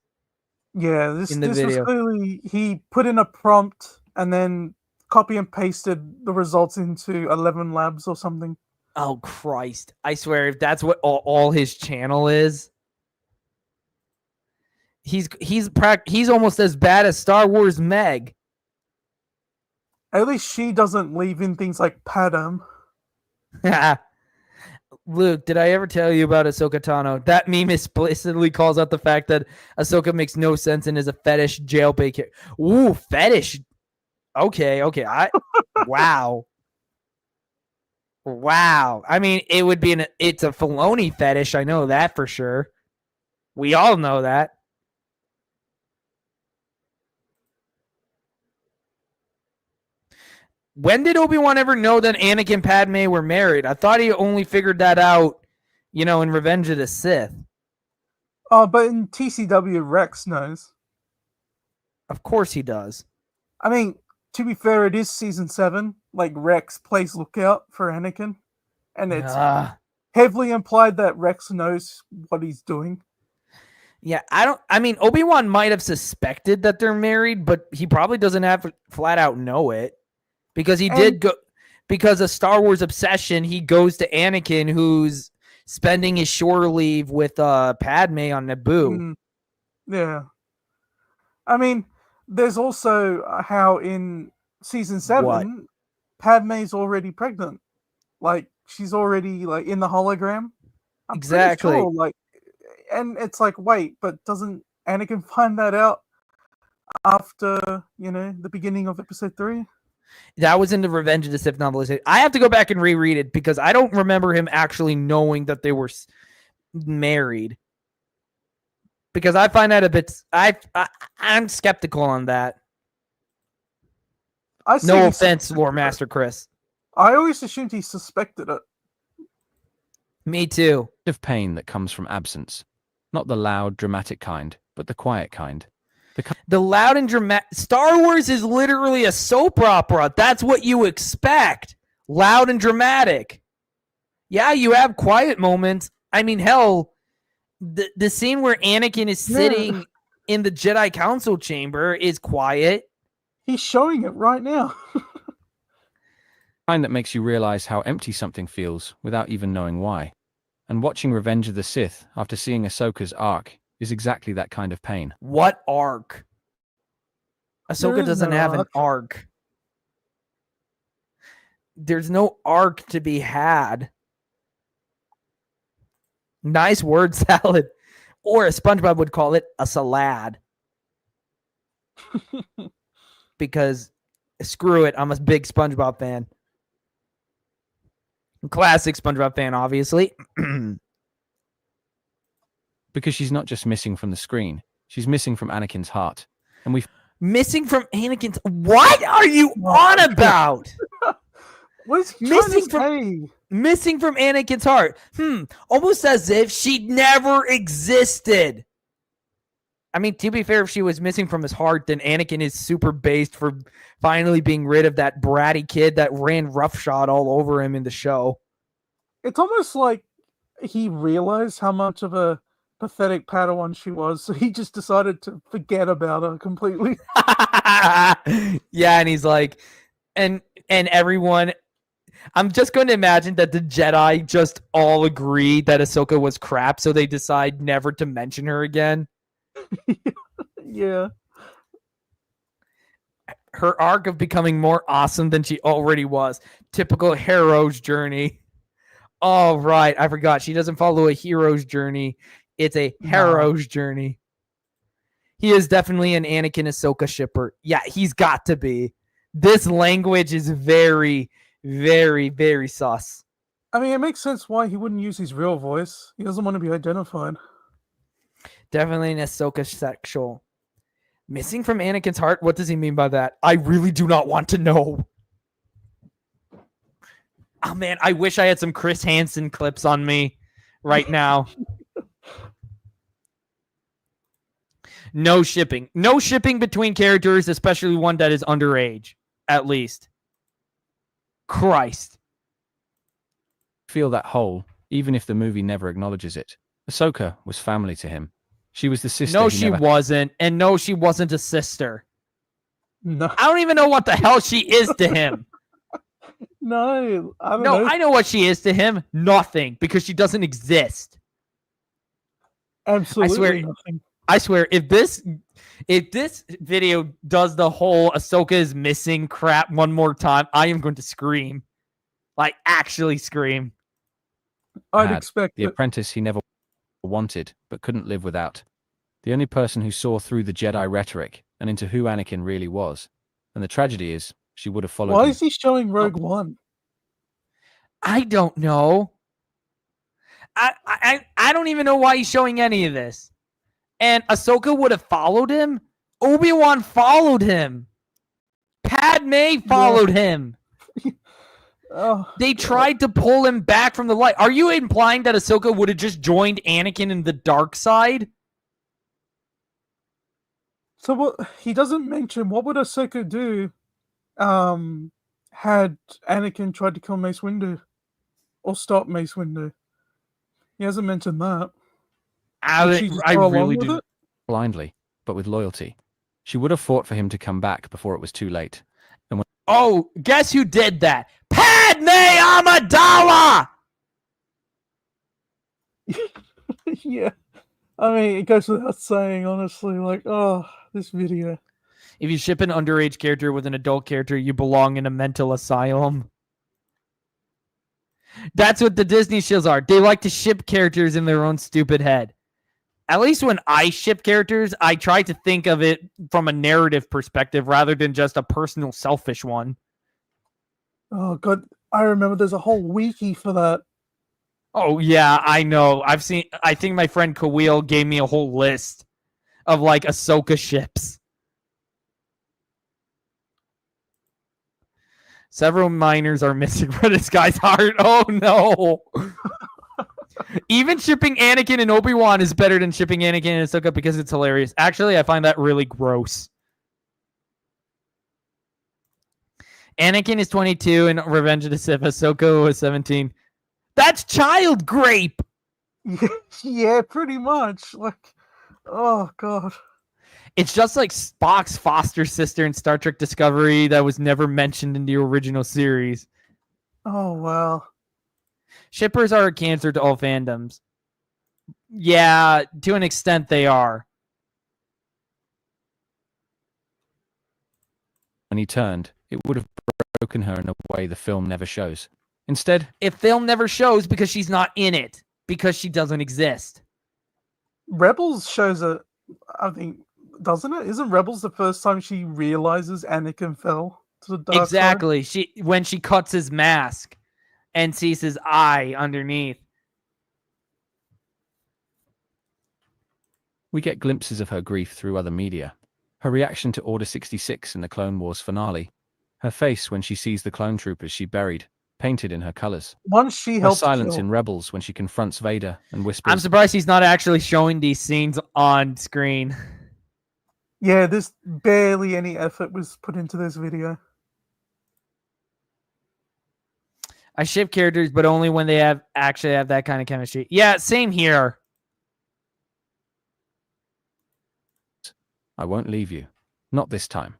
Yeah, this in the was video. clearly he put in a prompt and then copy and pasted the results into 11 Labs or something. Oh Christ! I swear, if that's what all his channel is, he's almost as bad as Star Wars Meg. At least she doesn't leave in things like Padam. Luke, did I ever tell you about Ahsoka Tano? That meme explicitly calls out the fact that Ahsoka makes no sense and is a fetish jailbait character. Ooh, fetish. Okay. Wow. Wow. I mean, it's a Filoni fetish. I know that for sure. We all know that. When did Obi-Wan ever know that Anakin and Padme were married? I thought he only figured that out, in Revenge of the Sith. Oh, but in TCW, Rex knows. Of course he does. I mean, to be fair, it is season 7. Like, Rex plays lookout for Anakin. And it's heavily implied that Rex knows what he's doing. Yeah, Obi-Wan might have suspected that they're married, but he probably doesn't have to flat out know it. Because because of Star Wars obsession, he goes to Anakin, who's spending his shore leave with Padme on Naboo. Yeah. I mean, there's also how in season 7, Padme's already pregnant. Like, she's already in the hologram. I'm exactly. Sure, and it's like, wait, but doesn't Anakin find that out after, the beginning of episode 3? That was in the Revenge of the Sith novelization. I have to go back and reread it because I don't remember him actually knowing that they were married. Because I find that a bit... I'm skeptical on that. No offense, Lore Master Chris. I always assumed he suspected it. Me too. Of pain that comes from absence. Not the loud, dramatic kind, but the quiet kind. The loud and dramatic... Star Wars is literally a soap opera. That's what you expect. Loud and dramatic. Yeah, you have quiet moments. I mean, hell, the scene where Anakin is sitting in the Jedi Council chamber is quiet. He's showing it right now. Kind that makes you realize how empty something feels without even knowing why. And watching Revenge of the Sith after seeing Ahsoka's arc is exactly that kind of pain. What arc? Ahsoka doesn't have an arc. There's no arc to be had. Nice word salad. Or as SpongeBob would call it, a salad. Because screw it, I'm a big SpongeBob fan. Classic SpongeBob fan, obviously. Because she's not just missing from the screen, she's missing from Anakin's heart. And we've Missing from Anakin's. What are you on about? What is he Missing trying to say? Missing from Anakin's heart. Almost as if she never existed. I mean, to be fair, if she was missing from his heart, then Anakin is super based for finally being rid of that bratty kid that ran roughshod all over him in the show. It's almost like he realized how much of a pathetic Padawan she was, so he just decided to forget about her completely. Yeah, and he's like, and everyone. I'm just going to imagine that the Jedi just all agree that Ahsoka was crap, so they decide never to mention her again. Yeah. Her arc of becoming more awesome than she already was. Typical hero's journey. Oh, right. I forgot. She doesn't follow a hero's journey. It's a hero's journey. He is definitely an Anakin Ahsoka shipper. Yeah, he's got to be. This language is very, very, very sus. I mean, it makes sense why he wouldn't use his real voice. He doesn't want to be identified. Definitely an Ahsoka sexual. Missing from Anakin's heart? What does he mean by that? I really do not want to know. Oh, man, I wish I had some Chris Hansen clips on me right now. No shipping. No shipping between characters, especially one that is underage, at least. Christ. feel that hole, even if the movie never acknowledges it. Ahsoka was family to him. She was the sister. No, she wasn't. And no, she wasn't a sister. No. I don't even know what the hell she is to him. No, I don't No, know. I know what she is to him. Nothing, because she doesn't exist. Absolutely nothing. I swear, if this video does the whole Ahsoka is missing crap one more time, I am going to scream. Like, actually scream. I'd expect the apprentice he never wanted, but couldn't live without. The only person who saw through the Jedi rhetoric and into who Anakin really was. And the tragedy is, she would have followed Why him. is he showing Rogue One? I don't know. I don't even know why he's showing any of this. And Ahsoka would have followed him. Obi-Wan followed him. Padme followed him. Oh, They tried to pull him back from the light. Are you implying that Ahsoka would have just joined Anakin in the dark side? so what? He doesn't mention what would Ahsoka do had Anakin tried to kill Mace Windu or stop Mace Windu. He hasn't mentioned that. I really do. Blindly, but with loyalty. She would have fought for him to come back before it was too late. And when Oh, guess who did that? Padme Amidala! Yeah. I mean, it goes without saying, honestly. Like, oh, this video. If you ship an underage character with an adult character, you belong in a mental asylum. That's what the Disney shows are. They like to ship characters in their own stupid head. At least when I ship characters, I try to think of it from a narrative perspective rather than just a personal, selfish one. Oh, God. I remember there's a whole wiki for that. Oh, yeah, I know. I think my friend Kawil gave me a whole list of, like, Ahsoka ships. Several minors are missing from this guy's heart. Oh, no. Even shipping Anakin and Obi-Wan is better than shipping Anakin and Ahsoka because it's hilarious. Actually, I find that really gross. Anakin is 22 in Revenge of the Sith. Ahsoka was 17. That's child grape! Yeah, pretty much. Like, oh, God. It's just like Spock's foster sister in Star Trek Discovery that was never mentioned in the original series. Oh, wow. Shippers are a cancer to all fandoms. Yeah, to an extent they are. he turned, it would have broken her in a way the film never shows. Instead, If film never shows because she's not in it, because she doesn't exist. Rebels shows it, I think, doesn't it? Isn't Rebels the first time she realizes Anakin fell to the dark side? Exactly. When she cuts his mask. and sees his eye underneath. We get glimpses of her grief through other media. Her reaction to Order 66 in the Clone Wars finale. Her face when she sees the clone troopers she buried, painted in her colors. Once she Her helps silence kill. in Rebels when she confronts Vader and whispers, I'm surprised he's not actually showing these scenes on screen. Yeah, there's barely any effort was put into this video. I ship characters, but only when they actually have that kind of chemistry. Yeah, same here. I won't leave you. Not this time.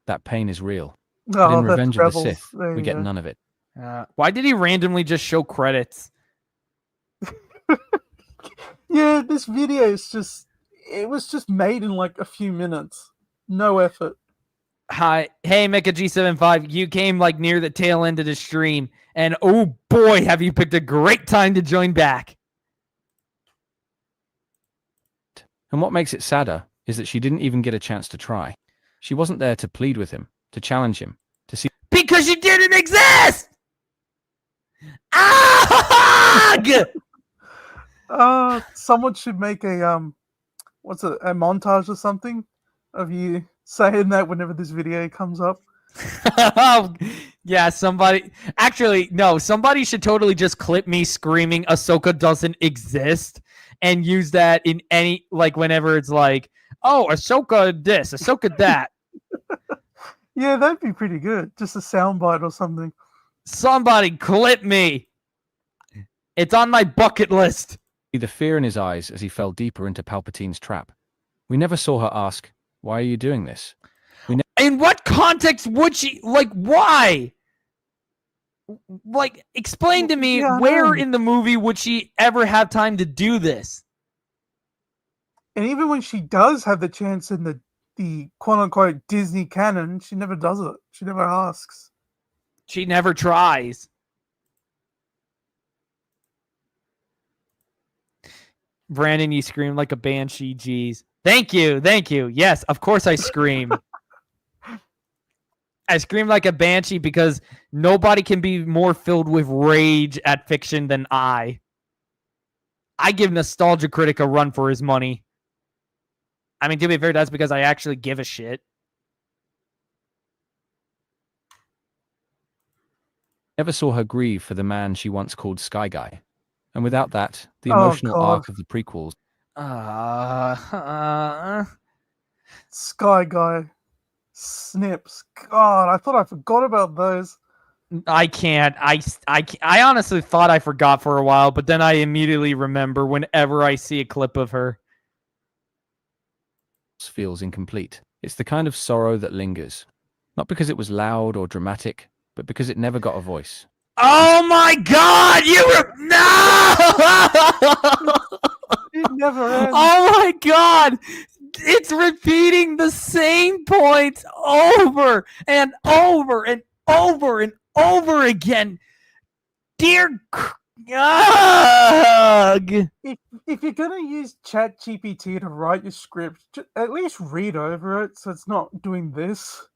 That pain is real. But Oh, in that's Revenge of the Rebels. Sith, There we you get go. none of it. Why did he randomly just show credits? Yeah, this video is it was just made in like a few minutes. No effort. Hi, hey, Mecha G75. You came like near the tail end of the stream, and oh boy, have you picked a great time to join back. And what makes it sadder is that she didn't even get a chance to try. She wasn't there to plead with him, to challenge him, to see. Because you didn't exist! Ah! Someone should make a what's it, a montage or something of you saying that whenever this video comes up. Yeah, somebody. Actually, no, somebody should totally just clip me screaming Ahsoka doesn't exist and use that in any, like, whenever it's like, oh, Ahsoka this, Ahsoka that. Yeah, that'd be pretty good. Just a soundbite or something. Somebody clip me. It's on my bucket list. The fear in his eyes as he fell deeper into Palpatine's trap. We never saw her ask, "Why are you doing this?" In what context would she, like, why? Like, explain to me, Yeah, I where know. in the movie would she ever have time to do this? And even when she does have the chance in the quote unquote Disney canon, she never does it. She never asks. She never tries. Brandon, you scream like a banshee. Jeez. Thank you. Thank you. Yes, of course I scream. I scream like a banshee because nobody can be more filled with rage at fiction than I. I give Nostalgia Critic a run for his money. I mean, to be fair, that's because I actually give a shit. Never saw her grieve for the man she once called Sky Guy. And without that, the Oh, emotional God. arc of the prequels. Sky Guy. Snips. God, I thought I forgot about those. I can't. I honestly thought I forgot for a while, but then I immediately remember whenever I see a clip of her. Feels incomplete. It's the kind of sorrow that lingers. Not because it was loud or dramatic, but because it never got a voice. Oh my God! No! It never ends. Oh my God! It's repeating the same points over and over and over and over again. Dear God! If you're gonna use ChatGPT to write your script, at least read over it so it's not doing this.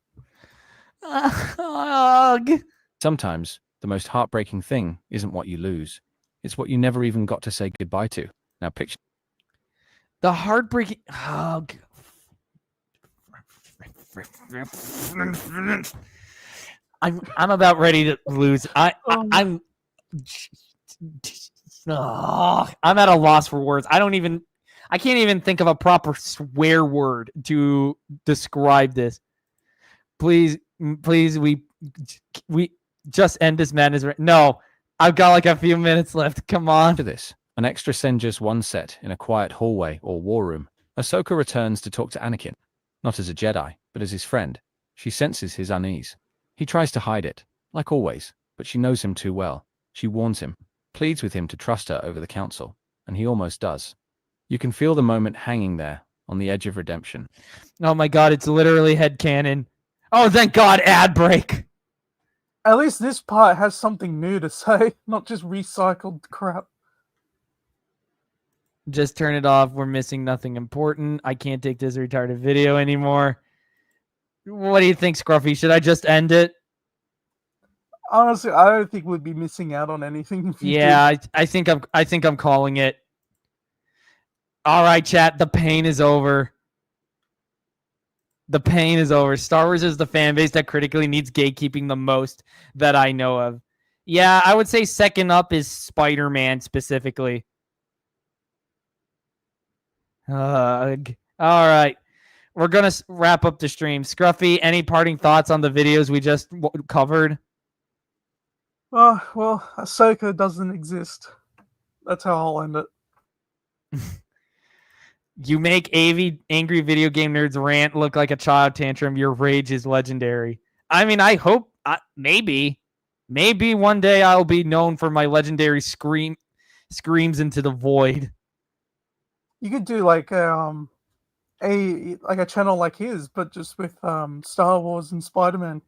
Ugh. Sometimes, the most heartbreaking thing isn't what you lose. It's what you never even got to say goodbye to. Now picture The heartbreaking. Ugh. I'm about ready to lose. I'm at a loss for words. I can't even think of a proper swear word to describe this. Please, we just end this madness. No, I've got like a few minutes left. Come on. this. An extra Senjus one set in a quiet hallway or war room. Ahsoka returns to talk to Anakin, not as a Jedi, but as his friend. She senses his unease. He tries to hide it, like always, but she knows him too well. She warns him, pleads with him to trust her over the council, and he almost does. You can feel the moment hanging there, on the edge of redemption. Oh my God, it's literally headcanon. Oh, thank God, ad break. At least this part has something new to say, not just recycled crap. Just turn it off. We're missing nothing important. I can't take this retarded video anymore. What do you think, Scruffy? Should I just end it? Honestly, I don't think we'd be missing out on anything if you Yeah, I think I'm calling it. All right, chat. The pain is over. The pain is over. Star Wars is the fan base that critically needs gatekeeping the most that I know of. Yeah, I would say second up is Spider-Man specifically. Ugh. All right. We're going to wrap up the stream. Scruffy, any parting thoughts on the videos we just covered? well, Ahsoka doesn't exist. That's how I'll end it. You make angry video game nerds rant look like a child tantrum. Your rage is legendary. I mean, I hope maybe one day I'll be known for my legendary screams into the void. You could do like a channel like his, but just with Star Wars and Spider-Man.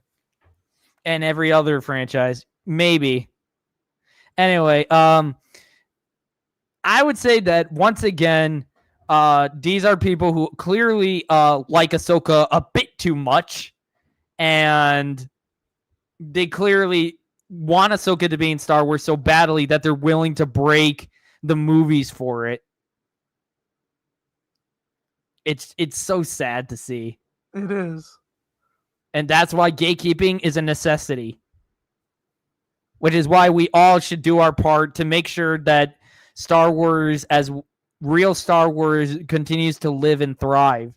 And every other franchise. Maybe. Anyway, I would say that once again, these are people who clearly like Ahsoka a bit too much, and they clearly want Ahsoka to be in Star Wars so badly that they're willing to break the movies for it. It's so sad to see. It is. And that's why gatekeeping is a necessity. Which is why we all should do our part to make sure that Star Wars, as real Star Wars, continues to live and thrive.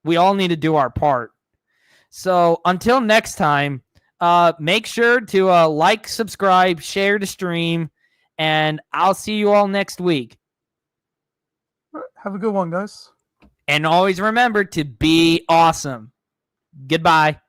We all need to do our part. So until next time, make sure to like, subscribe, share the stream, and I'll see you all next week. Have a good one, guys. And always remember to be awesome. Goodbye.